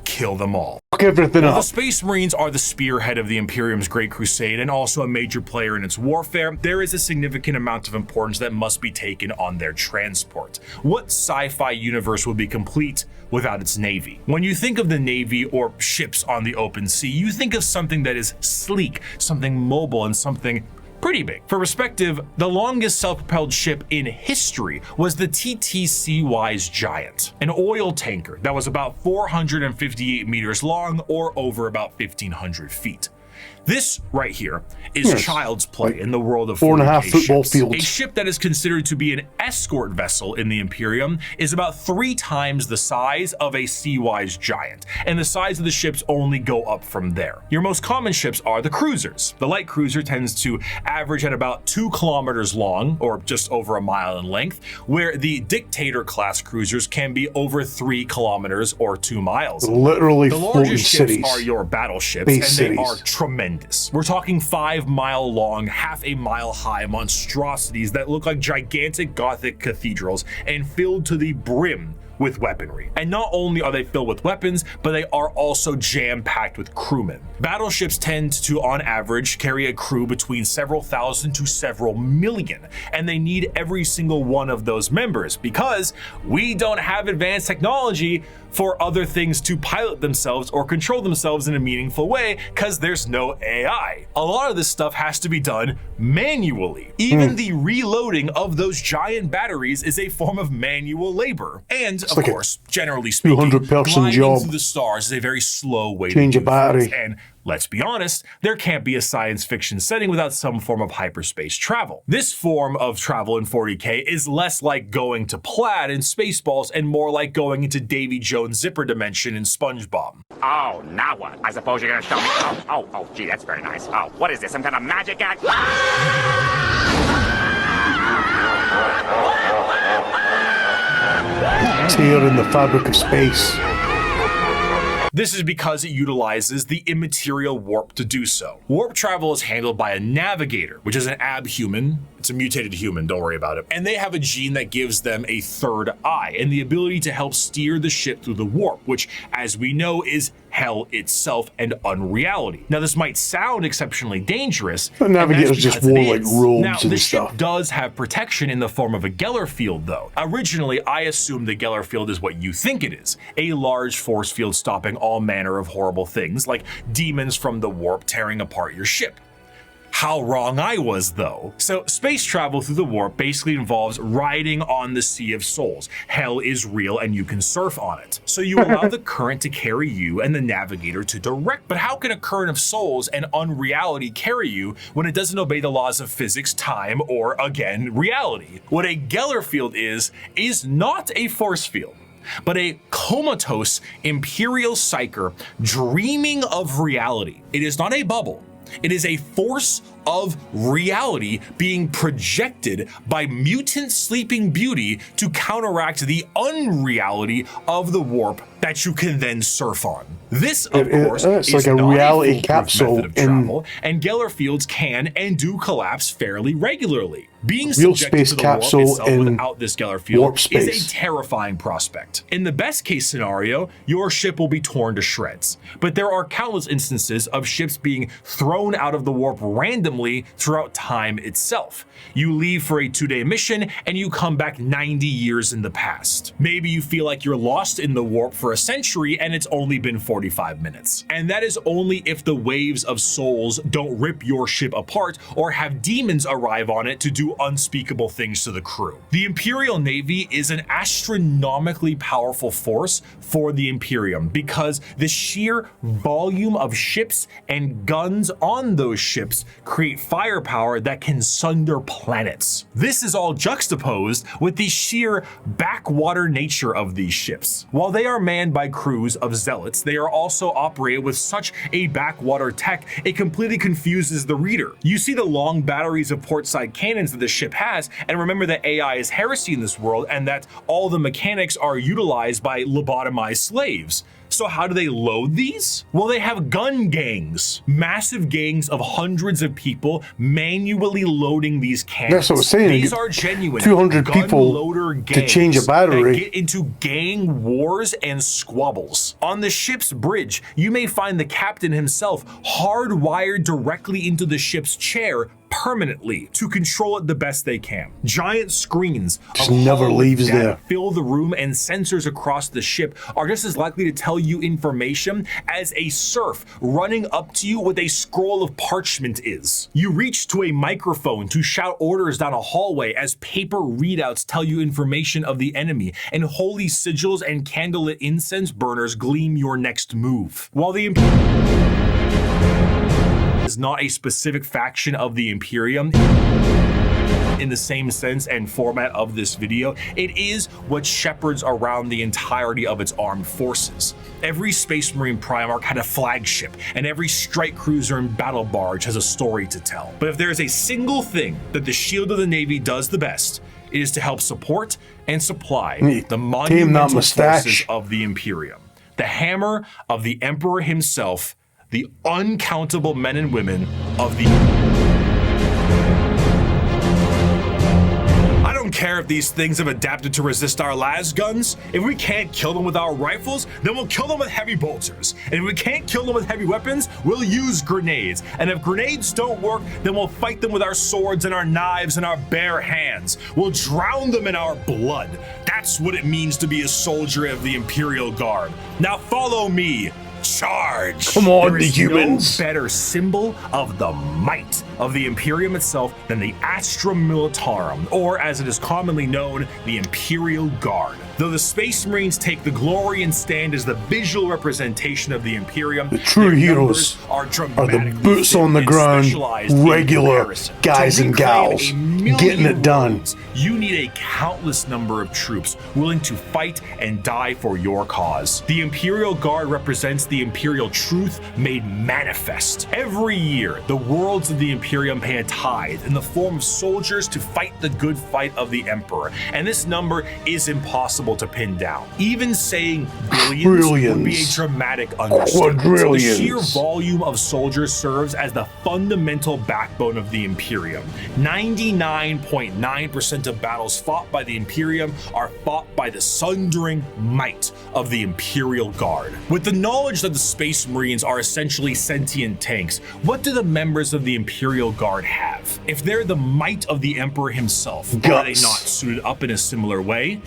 Kill them all." Fuck everything While the up. Space Marines are the spearhead of the Imperium's Great Crusade and also a major player in its warfare, there is a significant amount of importance that must be taken on their transport. What sci-fi universe would be complete without its navy? When you think of the navy or ships on the open sea, you think of something that is sleek, something mobile, and something pretty big. For perspective, the longest self-propelled ship in history was the TTC-Wise Giant, an oil tanker that was about 458 meters long or over about 1,500 feet. This right here is child's play in the world of 4.5 40K football ships. fields. A ship that is considered to be an escort vessel in the Imperium is about 3 times the size of a Sea-Wise Giant, and the size of the ships only go up from there. Your most common ships are the cruisers. The light cruiser tends to average at about 2 kilometers long, or just over a mile in length, where the Dictator class cruisers can be over 3 kilometers or 2 miles. Literally The floating largest ships cities. are your battleships, Base and cities. they are tremendous. We're talking 5-mile long, half a mile high monstrosities that look like gigantic Gothic cathedrals and filled to the brim with weaponry. And not only are they filled with weapons, but they are also jam-packed with crewmen. Battleships tend to, on average, carry a crew between several thousand to several million, and they need every single one of those members because we don't have advanced technology for other things to pilot themselves or control themselves in a meaningful way because there's no AI. A lot of this stuff has to be done manually. Even the reloading of those giant batteries is a form of manual labor. And of like a course, generally speaking, 200-person gliding job. through the stars is a very slow way Change to a do battery. things. And let's be honest, there can't be a science fiction setting without some form of hyperspace travel. This form of travel in 40k is less like going to Plaid in Spaceballs and more like going into Davy Jones' zipper dimension in SpongeBob. Oh, now what? I suppose you're gonna show me. Oh, gee, that's very nice. Oh, what is this? Some kind of magic act? Tear in the fabric of space. This is because it utilizes the immaterial warp to do so. Warp travel is handled by a navigator, which is an abhuman. It's a mutated human, don't worry about it. And they have a gene that gives them a third eye and the ability to help steer the ship through the warp, which, as we know, is hell itself and unreality. Now, this might sound exceptionally dangerous. The navigators and that's just because wore it like is. robes Now, and the stuff. ship does have protection in the form of a Geller field, though. Originally, I assumed the Geller field is what you think it is, a large force field stopping all manner of horrible things, like demons from the warp tearing apart your ship. How wrong I was, though. So space travel through the warp basically involves riding on the Sea of Souls. Hell is real and you can surf on it. So you allow the current to carry you and the navigator to direct. But how can a current of souls and unreality carry you when it doesn't obey the laws of physics, time, or, again, reality? What a Geller field is not a force field, but a comatose Imperial Psyker dreaming of reality. It is not a bubble. It is a force of reality being projected by mutant Sleeping Beauty to counteract the unreality of the warp that you can then surf on. This, of course, is like a not reality a capsule method of travel, and Geller fields can and do collapse fairly regularly. Being subjected to the warp itself without this Geller field is a terrifying prospect. In the best case scenario, your ship will be torn to shreds, but there are countless instances of ships being thrown out of the warp randomly throughout time itself. You leave for a 2-day mission and you come back 90 years in the past. Maybe you feel like you're lost in the warp for a century and it's only been 45 minutes. And that is only if the waves of souls don't rip your ship apart or have demons arrive on it to do unspeakable things to the crew. The Imperial Navy is an astronomically powerful force for the Imperium because the sheer volume of ships and guns on those ships create firepower that can sunder planets. This is all juxtaposed with the sheer backwater nature of these ships. While they are manned by crews of zealots, they are also operated with such a backwater tech, it completely confuses the reader. You see the long batteries of portside cannons that the ship has, and remember that AI is heresy in this world and that all the mechanics are utilized by lobotomized slaves. So how do they load these? Well, they have gun gangs, massive gangs of hundreds of people manually loading these cannons. That's what I'm saying. These are genuine 200 people loader gangs to change a battery. that get into gang wars and squabbles. On the ship's bridge, you may find the captain himself hardwired directly into the ship's chair permanently to control it the best they can. Giant screens just never leaves there. Fill the room, and sensors across the ship are just as likely to tell you information as a serf running up to you with a scroll of parchment is. You reach to a microphone to shout orders down a hallway as paper readouts tell you information of the enemy, and holy sigils and candlelit incense burners gleam your next move. While the is not a specific faction of the Imperium in the same sense and format of this video, it is what shepherds around the entirety of its armed forces. Every Space Marine Primarch had a flagship, and every strike cruiser and battle barge has a story to tell. But if there is a single thing that the Shield of the Navy does the best, it is to help support and supply the monumental forces of the Imperium. The hammer of the Emperor himself, the uncountable men and women of the... I don't care if these things have adapted to resist our las guns. If we can't kill them with our rifles, then we'll kill them with heavy bolters. And if we can't kill them with heavy weapons, we'll use grenades. And if grenades don't work, then we'll fight them with our swords and our knives and our bare hands. We'll drown them in our blood. That's what it means to be a soldier of the Imperial Guard. Now follow me. Charge! Come on, there the is humans! No better symbol of the might of the Imperium itself than the Astra Militarum, or as it is commonly known, the Imperial Guard. Though the Space Marines take the glory and stand as the visual representation of the Imperium, the true heroes are the boots on the ground, regular guys and gals, getting it done. You need a countless number of troops willing to fight and die for your cause. The Imperial Guard represents the Imperial truth made manifest. Every year, the worlds of the Imperium pay a tithe in the form of soldiers to fight the good fight of the Emperor, and this number is impossible to pin down. Even saying billions would be a dramatic understatement. The sheer volume of soldiers serves as the fundamental backbone of the Imperium. 99.9% of battles fought by the Imperium are fought by the sundering might of the Imperial Guard. With the knowledge that the Space Marines are essentially sentient tanks, what do the members of the Imperial Guard have? If they're the might of the Emperor himself, are they not suited up in a similar way?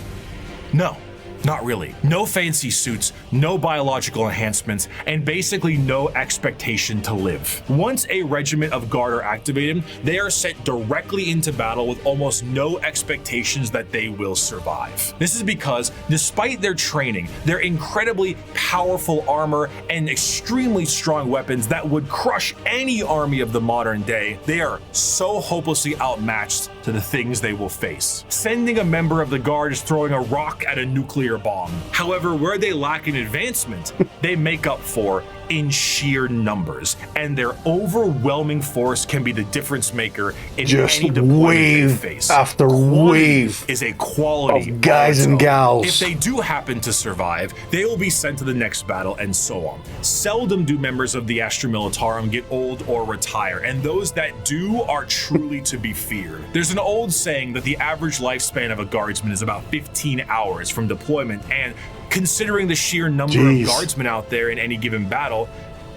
No, not really. No fancy suits, no biological enhancements, and basically no expectation to live. Once a regiment of Guard are activated, they are sent directly into battle with almost no expectations that they will survive. This is because, despite their training, their incredibly powerful armor, and extremely strong weapons that would crush any army of the modern day, they are so hopelessly outmatched to the things they will face. Sending a member of the Guard is throwing a rock at a nuclear bomb. However, where they lack in advancement, they make up for in sheer numbers, and their overwhelming force can be the difference maker in just any deployment they wave face. after wave Is a quality of guys and gals. If they do happen to survive, they will be sent to the next battle, and so on. Seldom do members of the Astra Militarum get old or retire, and those that do are truly to be feared. There's an old saying that the average lifespan of a guardsman is about 15 hours from deployment, and considering the sheer number of guardsmen out there in any given battle,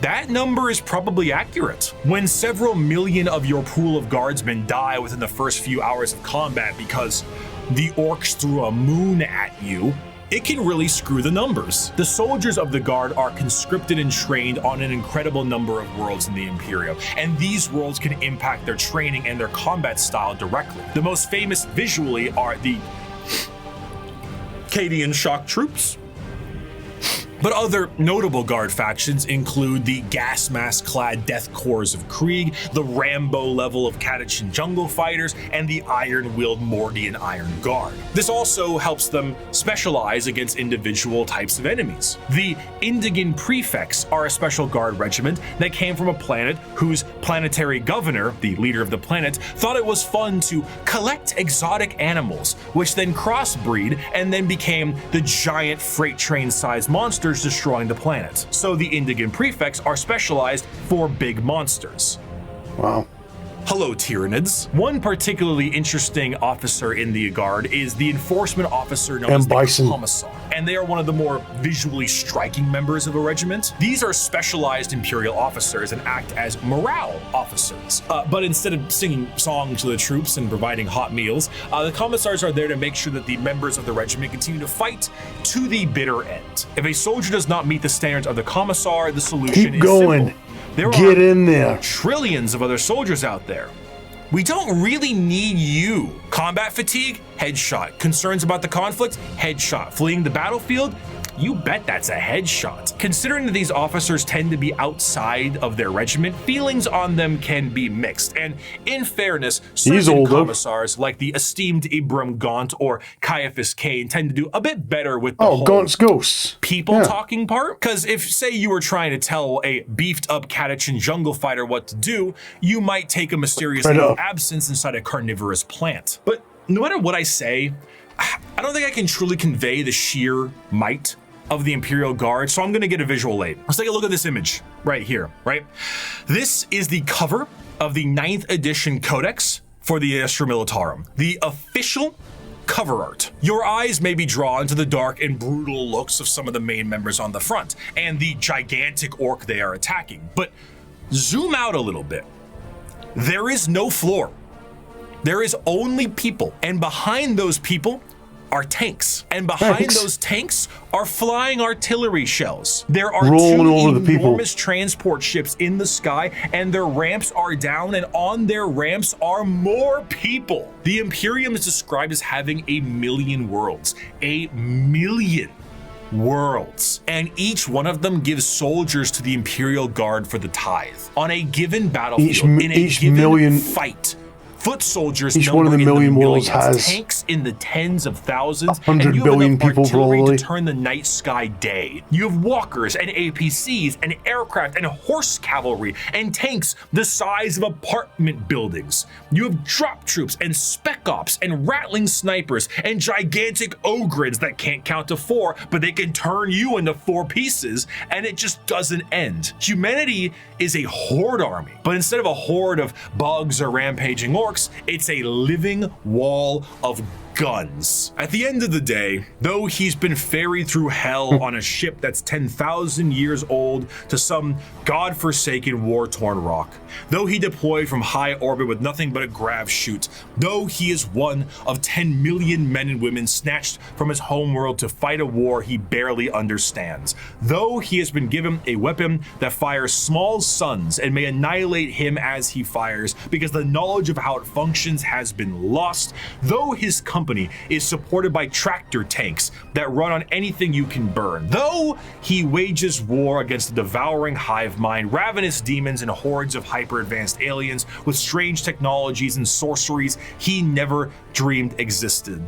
that number is probably accurate. When several million of your pool of guardsmen die within the first few hours of combat because the orcs threw a moon at you, it can really screw the numbers. The soldiers of the Guard are conscripted and trained on an incredible number of worlds in the Imperium, and these worlds can impact their training and their combat style directly. The most famous visually are the C'tan shock troops. But other notable Guard factions include the gas mask-clad Death Corps of Krieg, the Rambo level of Catachan Jungle Fighters, and the iron-willed Mordian Iron Guard. This also helps them specialize against individual types of enemies. The Indigan Prefects are a special Guard regiment that came from a planet whose planetary governor, the leader of the planet, thought it was fun to collect exotic animals, which then crossbreed and then became the giant freight train-sized monsters destroying the planet. So the Indigan Prefects are specialized for big monsters. Wow. Hello, Tyranids. One particularly interesting officer in the Guard is the enforcement officer known as the Commissar, and they are one of the more visually striking members of a regiment. These are specialized Imperial officers and act as morale officers. But instead of singing songs to the troops and providing hot meals, the Commissars are there to make sure that the members of the regiment continue to fight to the bitter end. If a soldier does not meet the standards of the Commissar, the solution is simple. There Get in there. Trillions of other soldiers out there. We don't really need you. Combat fatigue? Headshot. Concerns about the conflict? Headshot. Fleeing the battlefield? You bet that's a headshot. Considering that these officers tend to be outside of their regiment, feelings on them can be mixed. And in fairness, certain commissars like the esteemed Ibram Gaunt or Caiaphas Kane tend to do a bit better with the whole Gaunt's ghosts people talking part. Because if, say, you were trying to tell a beefed up Catachan jungle fighter what to do, you might take a mysterious absence inside a carnivorous plant. But no matter what I say, I don't think I can truly convey the sheer might of the Imperial Guard, so I'm gonna get a visual aid. Let's take a look at this image right here, right? This is the cover of the 9th edition Codex for the Astra Militarum, the official cover art. Your eyes may be drawn to the dark and brutal looks of some of the main members on the front and the gigantic orc they are attacking, but zoom out a little bit. There is no floor. There is only people, and behind those people are tanks, and behind those tanks are flying artillery shells. There are two enormous transport ships in the sky, and their ramps are down, and on their ramps are more people. The Imperium is described as having 1,000,000 worlds. 1,000,000 worlds, and each one of them gives soldiers to the Imperial Guard for the tithe. On a given battlefield, in a given fight, foot soldiers number in the millions, tanks in the tens of thousands, 100 billion people probably to turn the night sky day. You have walkers and APCs and aircraft and horse cavalry and tanks the size of apartment buildings. You have drop troops and spec ops and rattling snipers and gigantic ogres that can't count to 4, but they can turn you into 4 pieces, and it just doesn't end. Humanity is a horde army, but instead of a horde of bugs or rampaging orcs, it's a living wall of guns. At the end of the day, though he's been ferried through hell on a ship that's 10,000 years old to some godforsaken war-torn rock, though he deployed from high orbit with nothing but a grav chute, though he is one of 10 million men and women snatched from his homeworld to fight a war he barely understands, though he has been given a weapon that fires small suns and may annihilate him as he fires because the knowledge of how it functions has been lost, though his company is supported by tractor tanks that run on anything you can burn, though he wages war against the devouring hive mind, ravenous demons and hordes of hyper-advanced aliens with strange technologies and sorceries he never dreamed existed.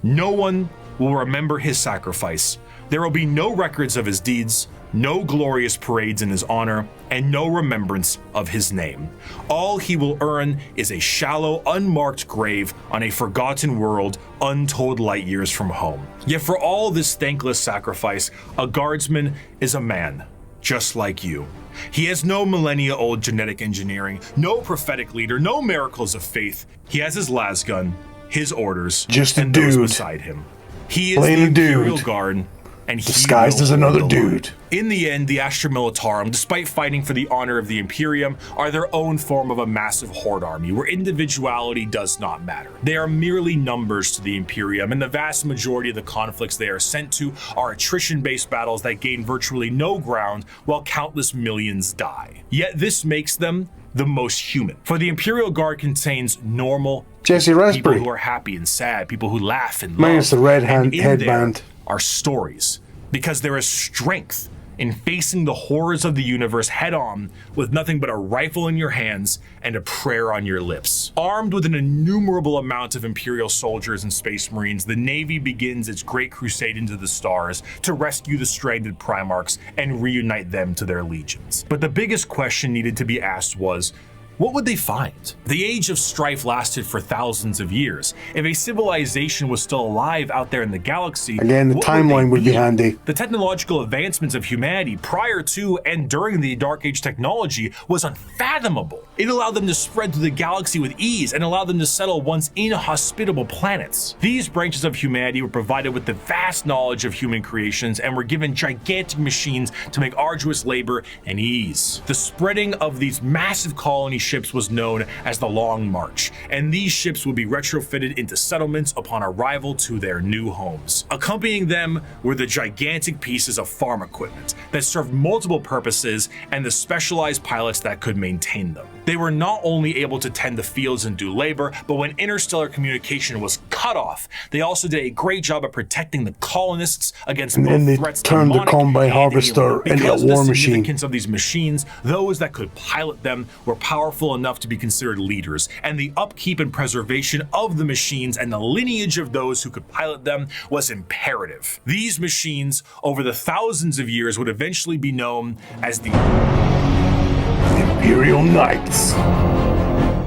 No one will remember his sacrifice. There will be no records of his deeds, no glorious parades in his honor, and no remembrance of his name. All he will earn is a shallow, unmarked grave on a forgotten world untold light years from home. Yet for all this thankless sacrifice, a guardsman is a man, just like you. He has no millennia-old genetic engineering, no prophetic leader, no miracles of faith. He has his lasgun, his orders, just a and dude those beside him. He is plain the dude. Imperial Guard, and he disguised as another dude. In the end, the Astra Militarum, despite fighting for the honor of the Imperium, are their own form of a massive horde army where individuality does not matter. They are merely numbers to the Imperium, and the vast majority of the conflicts they are sent to are attrition-based battles that gain virtually no ground while countless millions die. Yet this makes them the most human. For the Imperial Guard contains normal people who are happy and sad, people who laugh and love. Minus the red headband. Are stories, because there is strength in facing the horrors of the universe head on with nothing but a rifle in your hands and a prayer on your lips. Armed with an innumerable amount of Imperial soldiers and Space Marines, the Navy begins its great crusade into the stars to rescue the stranded Primarchs and reunite them to their legions. But the biggest question needed to be asked was, what would they find? The age of strife lasted for thousands of years. If a civilization was still alive out there in the galaxy, again, the timeline would be handy. The technological advancements of humanity prior to and during the Dark Age technology was unfathomable. It allowed them to spread through the galaxy with ease and allowed them to settle once inhospitable planets. These branches of humanity were provided with the vast knowledge of human creations and were given gigantic machines to make arduous labor and ease. The spreading of these massive colony ships was known as the Long March, and these ships would be retrofitted into settlements upon arrival to their new homes. Accompanying them were the gigantic pieces of farm equipment that served multiple purposes and the specialized pilots that could maintain them. They were not only able to tend the fields and do labor, but when interstellar communication was cut off, they also did a great job of protecting the colonists against both threats to turned the combine harvester into a war machine. Because of the significance of these machines, those that could pilot them were powerful enough to be considered leaders, and the upkeep and preservation of the machines and the lineage of those who could pilot them was imperative. These machines, over the thousands of years, would eventually be known as the Imperial Knights.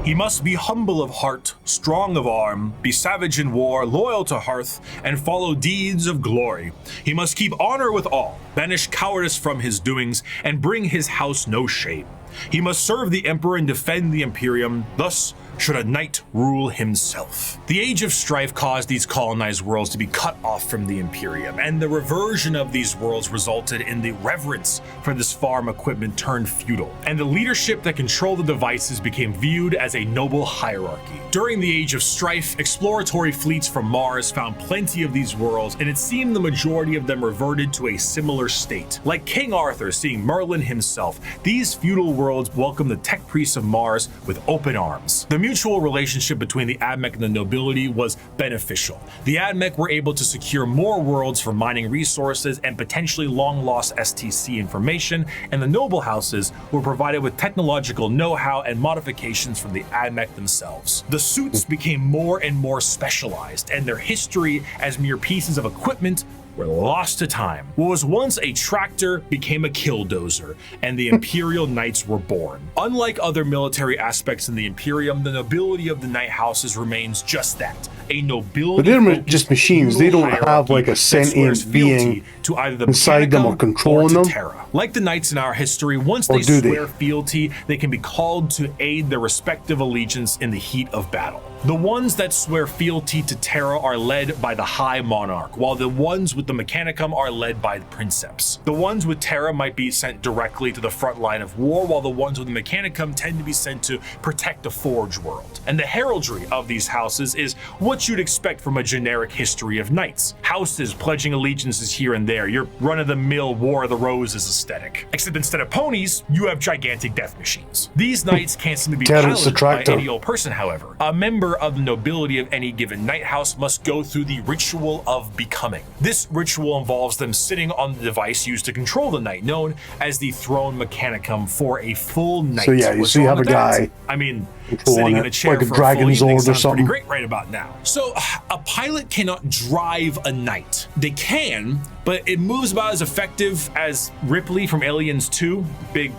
He must be humble of heart, strong of arm, be savage in war, loyal to hearth, and follow deeds of glory. He must keep honor with all, banish cowardice from his doings, and bring his house no shame. He must serve the Emperor and defend the Imperium, thus should a knight rule himself. The Age of Strife caused these colonized worlds to be cut off from the Imperium, and the reversion of these worlds resulted in the reverence for this farm equipment turned feudal, and the leadership that controlled the devices became viewed as a noble hierarchy. During the Age of Strife, exploratory fleets from Mars found plenty of these worlds, and it seemed the majority of them reverted to a similar state. Like King Arthur seeing Merlin himself, these feudal worlds welcomed the tech priests of Mars with open arms. The mutual relationship between the Admech and the nobility was beneficial. The Admech were able to secure more worlds for mining resources and potentially long-lost STC information, and the noble houses were provided with technological know-how and modifications from the Admech themselves. The suits became more and more specialized, and their history as mere pieces of equipment were lost to time. What was once a tractor became a killdozer, and the Imperial Knights were born. Unlike other military aspects in the Imperium, the nobility of the Knight houses remains just that, a nobility. But they're just machines. They don't have like a sentient being to either the inside them or controlling them. Terra. Like the Knights in our history, once they swear fealty, they can be called to aid their respective allegiance in the heat of battle. The ones that swear fealty to Terra are led by the High Monarch, while the ones with the Mechanicum are led by the Princeps. The ones with Terra might be sent directly to the front line of war, while the ones with the Mechanicum tend to be sent to protect the Forge world. And the heraldry of these houses is what you'd expect from a generic history of knights. Houses pledging allegiances here and there, your run-of-the-mill War of the Roses aesthetic. Except instead of ponies, you have gigantic death machines. These knights can't seem to be piloted by any old person, however. A member of the nobility of any given knight house must go through the ritual of becoming. This ritual involves them sitting on the device used to control the knight, known as the Throne Mechanicum, for a full knight. So yeah, you have a guy. I mean, sitting in a chair like a for dragon's a full or sounds something. pretty great right about now. So a pilot cannot drive a knight. They can, but it moves about as effective as Ripley from Aliens 2, big,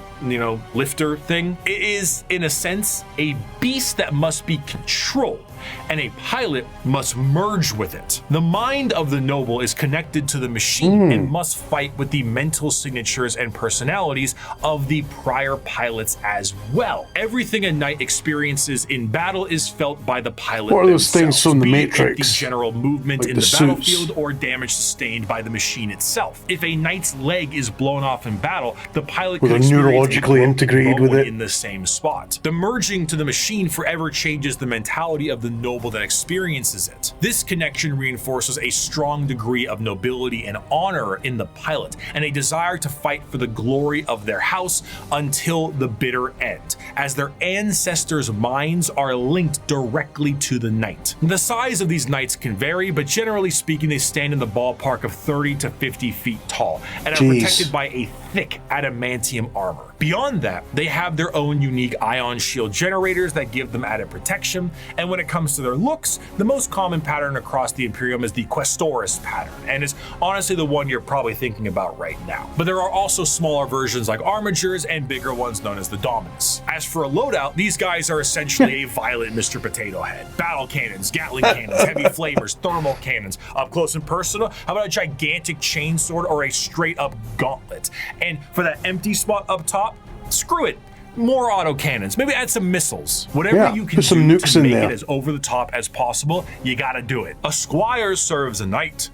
lifter thing. It is, in a sense, a beast that must be controlled, and a pilot must merge with it. The mind of the noble is connected to the machine and must fight with the mental signatures and personalities of the prior pilots as well. Everything a knight experiences in battle is felt by the pilot. What are those things from the Matrix? The general movement like in the suits. battlefield or damage sustained by the machine itself. If a knight's leg is blown off in battle, the pilot could neurologically integrated with it in the same spot. The merging to the machine forever changes the mentality of the noble that experiences it. This connection reinforces a strong degree of nobility and honor in the pilot, and a desire to fight for the glory of their house until the bitter end, as their ancestors' minds are linked directly to the knight. The size of these knights can vary, but generally speaking, they stand in the ballpark of 30 to 50 feet tall and are protected by a thick adamantium armor. Beyond that, they have their own unique ion shield generators that give them added protection, and when it comes to their looks, the most common pattern across the Imperium is the Questoris pattern, and is honestly the one you're probably thinking about right now. But there are also smaller versions like Armigers and bigger ones known as the Dominus. As for a loadout, these guys are essentially a violent Mr. Potato Head. Battle cannons, Gatling cannons, heavy flamers, thermal cannons. Up close and personal, how about a gigantic chainsword or a straight up gauntlet? And for that empty spot up top, screw it. More autocannons, maybe add some missiles. Whatever you can put some do nukes to in make there. it as over the top as possible, you gotta do it. A squire serves a knight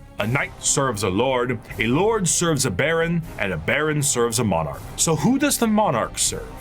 serves a lord serves a baron, and a baron serves a monarch. So who does the monarch serve?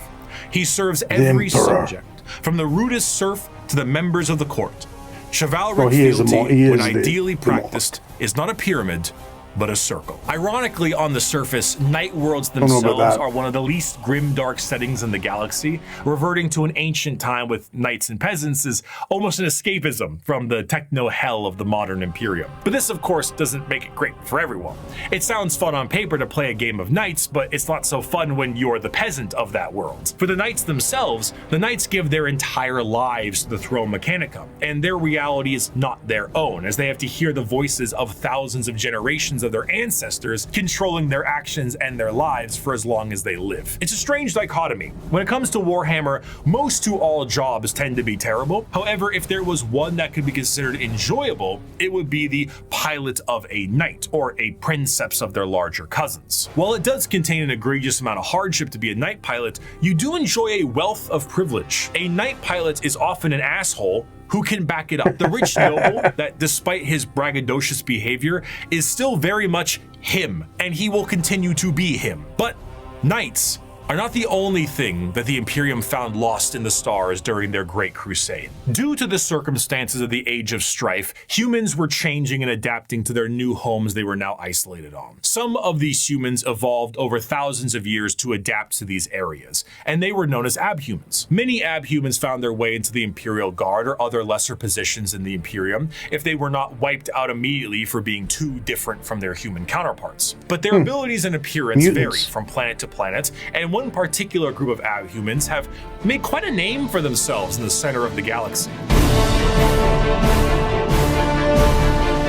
He serves every subject, from the rudest serf to the members of the court. Chivalric fealty, when ideally practiced, is not a pyramid, but a circle. Ironically, on the surface, night worlds themselves are one of the least grim, dark settings in the galaxy. Reverting to an ancient time with knights and peasants is almost an escapism from the techno-hell of the modern Imperium. But this, of course, doesn't make it great for everyone. It sounds fun on paper to play a game of knights, but it's not so fun when you're the peasant of that world. For the knights themselves, the knights give their entire lives to the Throne Mechanicum, and their reality is not their own, as they have to hear the voices of thousands of generations of their ancestors controlling their actions and their lives for as long as they live. It's a strange dichotomy. When it comes to Warhammer, most to all jobs tend to be terrible. However, if there was one that could be considered enjoyable, it would be the pilot of a knight, or a princeps of their larger cousins. While it does contain an egregious amount of hardship to be a knight pilot, you do enjoy a wealth of privilege. A knight pilot is often an asshole who can back it up. The rich noble that, despite his braggadocious behavior, is still very much him, and he will continue to be him. But knights are not the only thing that the Imperium found lost in the stars during their Great Crusade. Due to the circumstances of the Age of Strife, humans were changing and adapting to their new homes they were now isolated on. Some of these humans evolved over thousands of years to adapt to these areas, and they were known as abhumans. Many abhumans found their way into the Imperial Guard or other lesser positions in the Imperium if they were not wiped out immediately for being too different from their human counterparts. But their abilities and appearance vary from planet to planet, and one particular group of abhumans have made quite a name for themselves in the center of the galaxy.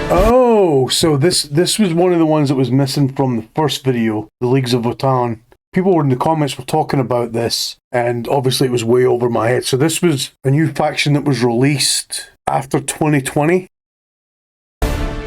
Oh, so this was one of the ones that was missing from the first video, the Leagues of Votaan. People in the comments were talking about this, and obviously it was way over my head. So this was a new faction that was released after 2020.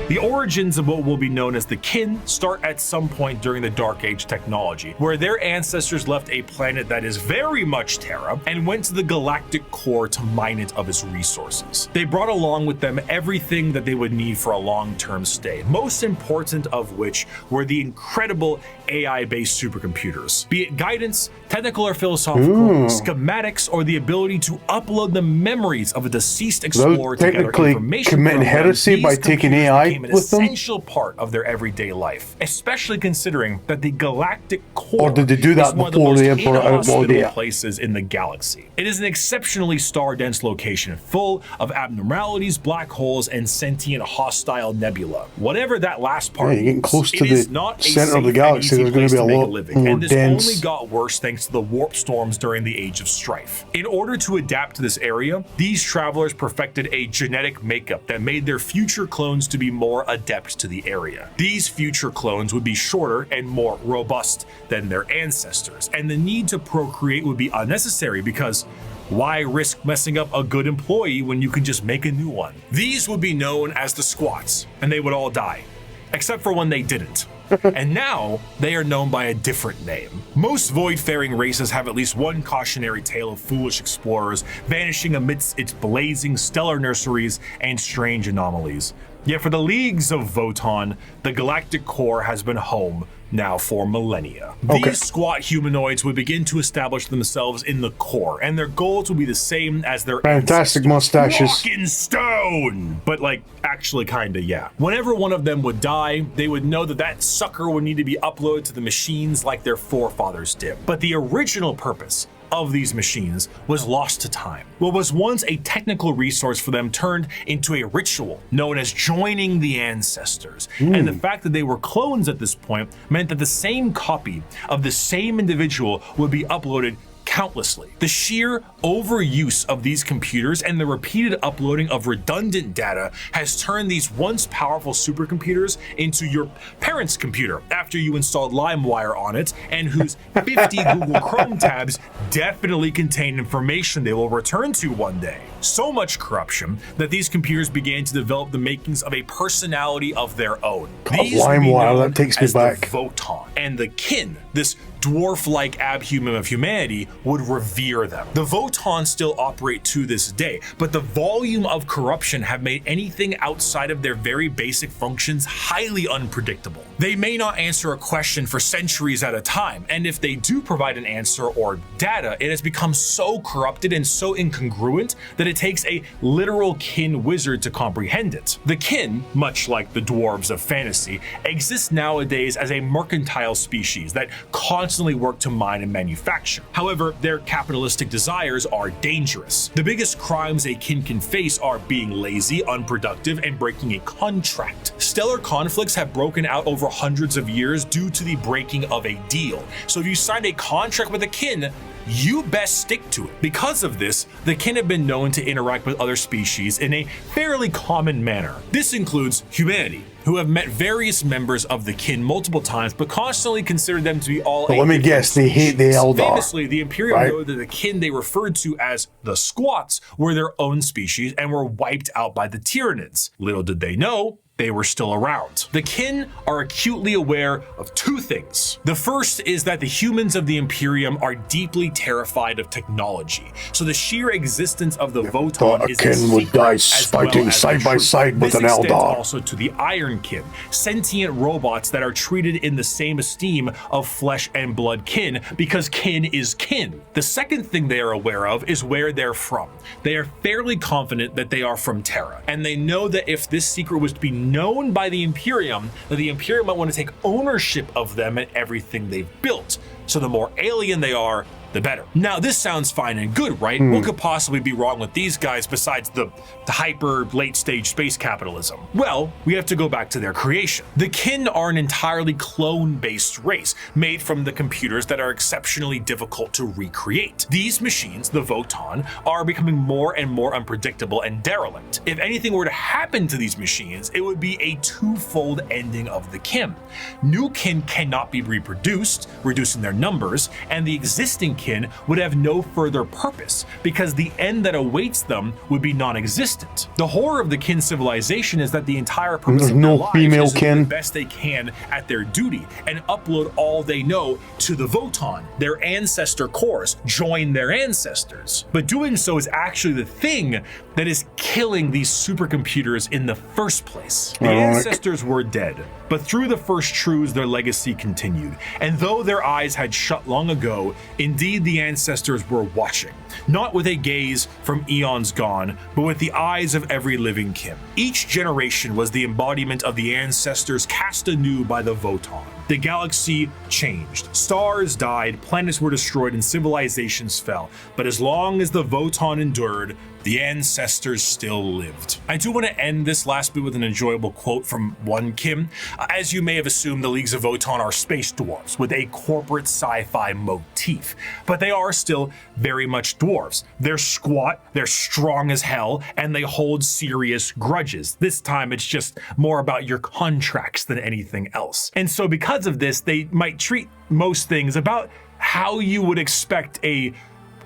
The origins of what will be known as the Kin start at some point during the Dark Age technology, where their ancestors left a planet that is very much Terra and went to the galactic core to mine it of its resources. They brought along with them everything that they would need for a long-term stay, most important of which were the incredible AI-based supercomputers, be it guidance, technical or philosophical, schematics, or the ability to upload the memories of a deceased explorer to gather information. Committing heresy by taking AI an essential part of their everyday life, especially considering that the galactic core or did they do that is one before of the the most Emperor inhospitable places in the galaxy. It is an exceptionally star-dense location full of abnormalities, black holes, and sentient hostile nebula. Whatever that last part you're getting close to is the not center of the galaxy. There's going to be a lot more and this dense. only got worse thanks to the warp storms during the Age of Strife. In order to adapt to this area, these travelers perfected a genetic makeup that made their future clones to be more more adept to the area. These future clones would be shorter and more robust than their ancestors, and the need to procreate would be unnecessary because why risk messing up a good employee when you can just make a new one? These would be known as the squats, and they would all die, except for when they didn't. And now they are known by a different name. Most void-faring races have at least one cautionary tale of foolish explorers vanishing amidst its blazing stellar nurseries and strange anomalies. Yet for the Leagues of Votaan, the galactic core has been home now for millennia. These squat humanoids would begin to establish themselves in the core, and their goals would be the same as their fantastic mustaches. Walk in stone! But like, actually kinda, yeah. Whenever one of them would die, they would know that that sucker would need to be uploaded to the machines like their forefathers did. But the original purpose of these machines was lost to time. What was once a technical resource for them turned into a ritual known as joining the ancestors. And the fact that they were clones at this point meant that the same copy of the same individual would be uploaded countlessly. The sheer overuse of these computers and the repeated uploading of redundant data has turned these once powerful supercomputers into your parents' computer after you installed LimeWire on it, and whose 50 Google Chrome tabs definitely contain information they will return to one day. So much corruption that these computers began to develop the makings of a personality of their own. These LimeWire, that takes me back. The Votaan, and the kin, this dwarf-like abhuman of humanity, would revere them. The Votaan still operate to this day, but the volume of corruption have made anything outside of their very basic functions highly unpredictable. They may not answer a question for centuries at a time, and if they do provide an answer or data, it has become so corrupted and so incongruent that it takes a literal kin wizard to comprehend it. The kin, much like the dwarves of fantasy, exist nowadays as a mercantile species that constantly work to mine and manufacture. However, their capitalistic desires are dangerous. The biggest crimes a kin can face are being lazy, unproductive, and breaking a contract. Stellar conflicts have broken out over hundreds of years due to the breaking of a deal. So if you signed a contract with a kin, you best stick to it. Because of this, the kin have been known to interact with other species in a fairly common manner. This includes humanity, who have met various members of the kin multiple times, but constantly considered them to be all. But let me guess, they hate the Eldar. Famously, the Imperium know that the kin they referred to as the squats were their own species and were wiped out by the Tyranids. Little did they know, they were still around. The kin are acutely aware of two things. The first is that the humans of the Imperium are deeply terrified of technology, so the sheer existence of the Votaan is a kin would die fighting side by side with an Eldar. Also to the Iron Kin, sentient robots that are treated in the same esteem of flesh and blood kin, because kin is kin. The second thing they are aware of is where they're from. They are fairly confident that they are from Terra, and they know that if this secret was to be known by the Imperium, that the Imperium might want to take ownership of them and everything they've built. So the more alien they are, the better. Now, this sounds fine and good, right? What could possibly be wrong with these guys besides the hyper late-stage space capitalism? Well, we have to go back to their creation. The kin are an entirely clone-based race, made from the computers that are exceptionally difficult to recreate. These machines, the Votaan, are becoming more and more unpredictable and derelict. If anything were to happen to these machines, it would be a twofold ending of the kin. New kin cannot be reproduced, reducing their numbers, and the existing kin would have no further purpose because the end that awaits them would be non-existent. The horror of the kin civilization is that the entire purpose of their lives is to do the best they can at their duty and upload all they know to the Votaan, their ancestor cores, join their ancestors. But doing so is actually the thing that is killing these supercomputers in the first place. The ancestors were dead, but through the first truths their legacy continued, and though their eyes had shut long ago, indeed the ancestors were watching, not with a gaze from eons gone, but with the eyes of every living kin. Each generation was the embodiment of the ancestors cast anew by the Votaan. The galaxy changed. Stars died, planets were destroyed, and civilizations fell. But as long as the Votaan endured, The ancestors still lived. I do want to end this last bit with an enjoyable quote from one Kim. As you may have assumed, the Leagues of Votaan are space dwarves with a corporate sci-fi motif, but they are still very much dwarves. They're squat, they're strong as hell, and they hold serious grudges. This time it's just more about your contracts than anything else. And so because of this, they might treat most things about how you would expect a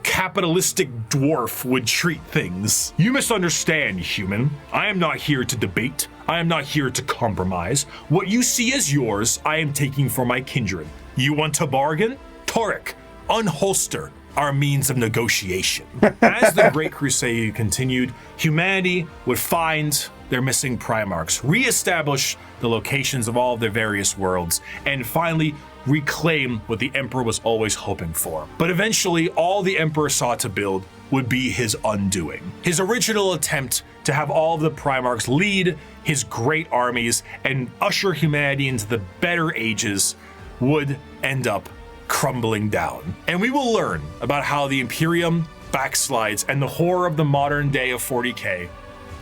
capitalistic dwarf would treat things. You misunderstand, human. I am not here to debate. I am not here to compromise. What you see as yours, I am taking for my kindred. You want to bargain? Torek, unholster our means of negotiation. As the Great Crusade continued, humanity would find their missing Primarchs, reestablish the locations of all of their various worlds, and finally reclaim what the Emperor was always hoping for. But eventually, all the Emperor sought to build would be his undoing. His original attempt to have all of the Primarchs lead his great armies and usher humanity into the better ages would end up crumbling down. And we will learn about how the Imperium backslides and the horror of the modern day of 40K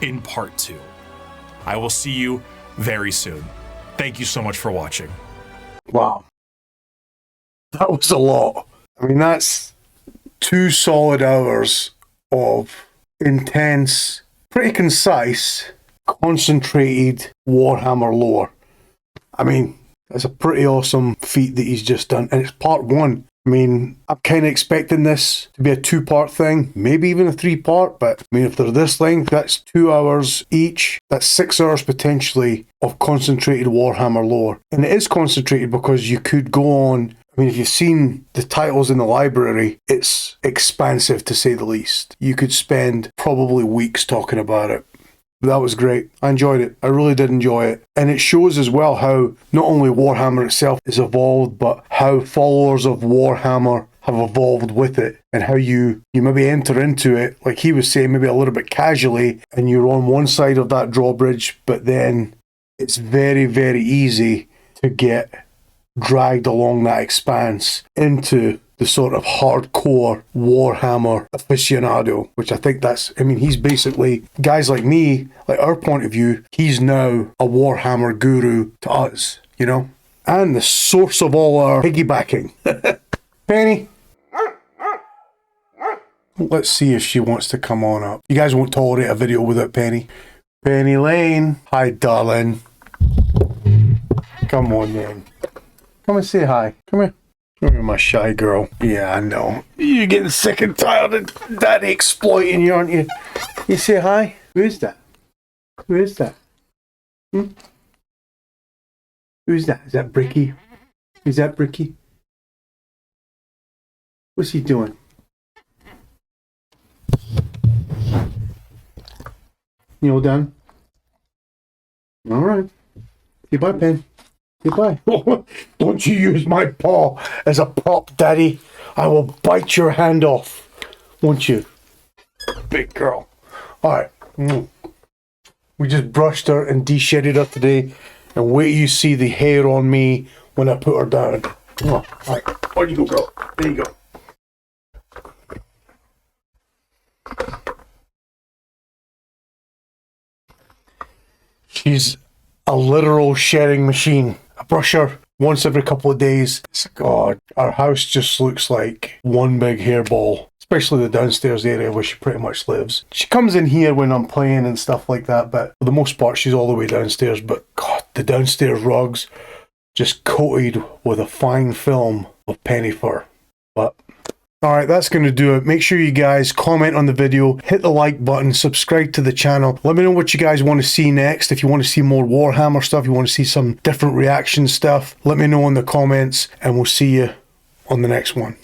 in part 2. I will see you very soon. Thank you so much for watching. Wow. That was a lot. I mean, that's 2 solid hours of intense, pretty concise, concentrated Warhammer lore. I mean, that's a pretty awesome feat that he's just done. And it's part 1. I mean, I'm kind of expecting this to be a 2-part thing, maybe even a 3-part, but I mean, if they're this length, that's 2 hours each. That's 6 hours potentially of concentrated Warhammer lore. And it is concentrated because you could go on. I mean, if you've seen the titles in the library, it's expansive to say the least. You could spend probably weeks talking about it. That was great. I enjoyed it. I really did enjoy it. And it shows as well how not only Warhammer itself is evolved, but how followers of Warhammer have evolved with it, and how you maybe enter into it, like he was saying, maybe a little bit casually, and you're on one side of that drawbridge, but then it's very, very easy to get dragged along that expanse into the sort of hardcore Warhammer aficionado, which I think he's basically, guys like me, like our point of view, he's now a Warhammer guru to us, you know? And the source of all our piggybacking. Penny. Let's see if she wants to come on up. You guys won't tolerate a video without Penny. Penny Lane. Hi, darling. Come on, then. Come and say hi. Come here. Come here, my shy girl. Yeah, I know. You're getting sick and tired of daddy exploiting you, aren't you? You say hi? Who is that? Who is that? Hmm? Who is that? Is that Bricky? Is that Bricky? What's he doing? You all done? All right. Goodbye, Pen. Goodbye. Don't you use my paw as a prop, Daddy. I will bite your hand off. Won't you? Big girl. Alright. We just brushed her and de-shedded her today. And wait till you see the hair on me when I put her down. Alright. There you go, girl. There you go. She's a literal shedding machine. I brush her once every couple of days. God, our house just looks like one big hairball, especially the downstairs area where she pretty much lives. She comes in here when I'm playing and stuff like that, but for the most part, she's all the way downstairs. But God, the downstairs rugs just coated with a fine film of penny fur. But alright, that's going to do it. Make sure you guys comment on the video, hit the like button, subscribe to the channel. Let me know what you guys want to see next. If you want to see more Warhammer stuff, you want to see some different reaction stuff, let me know in the comments, and we'll see you on the next one.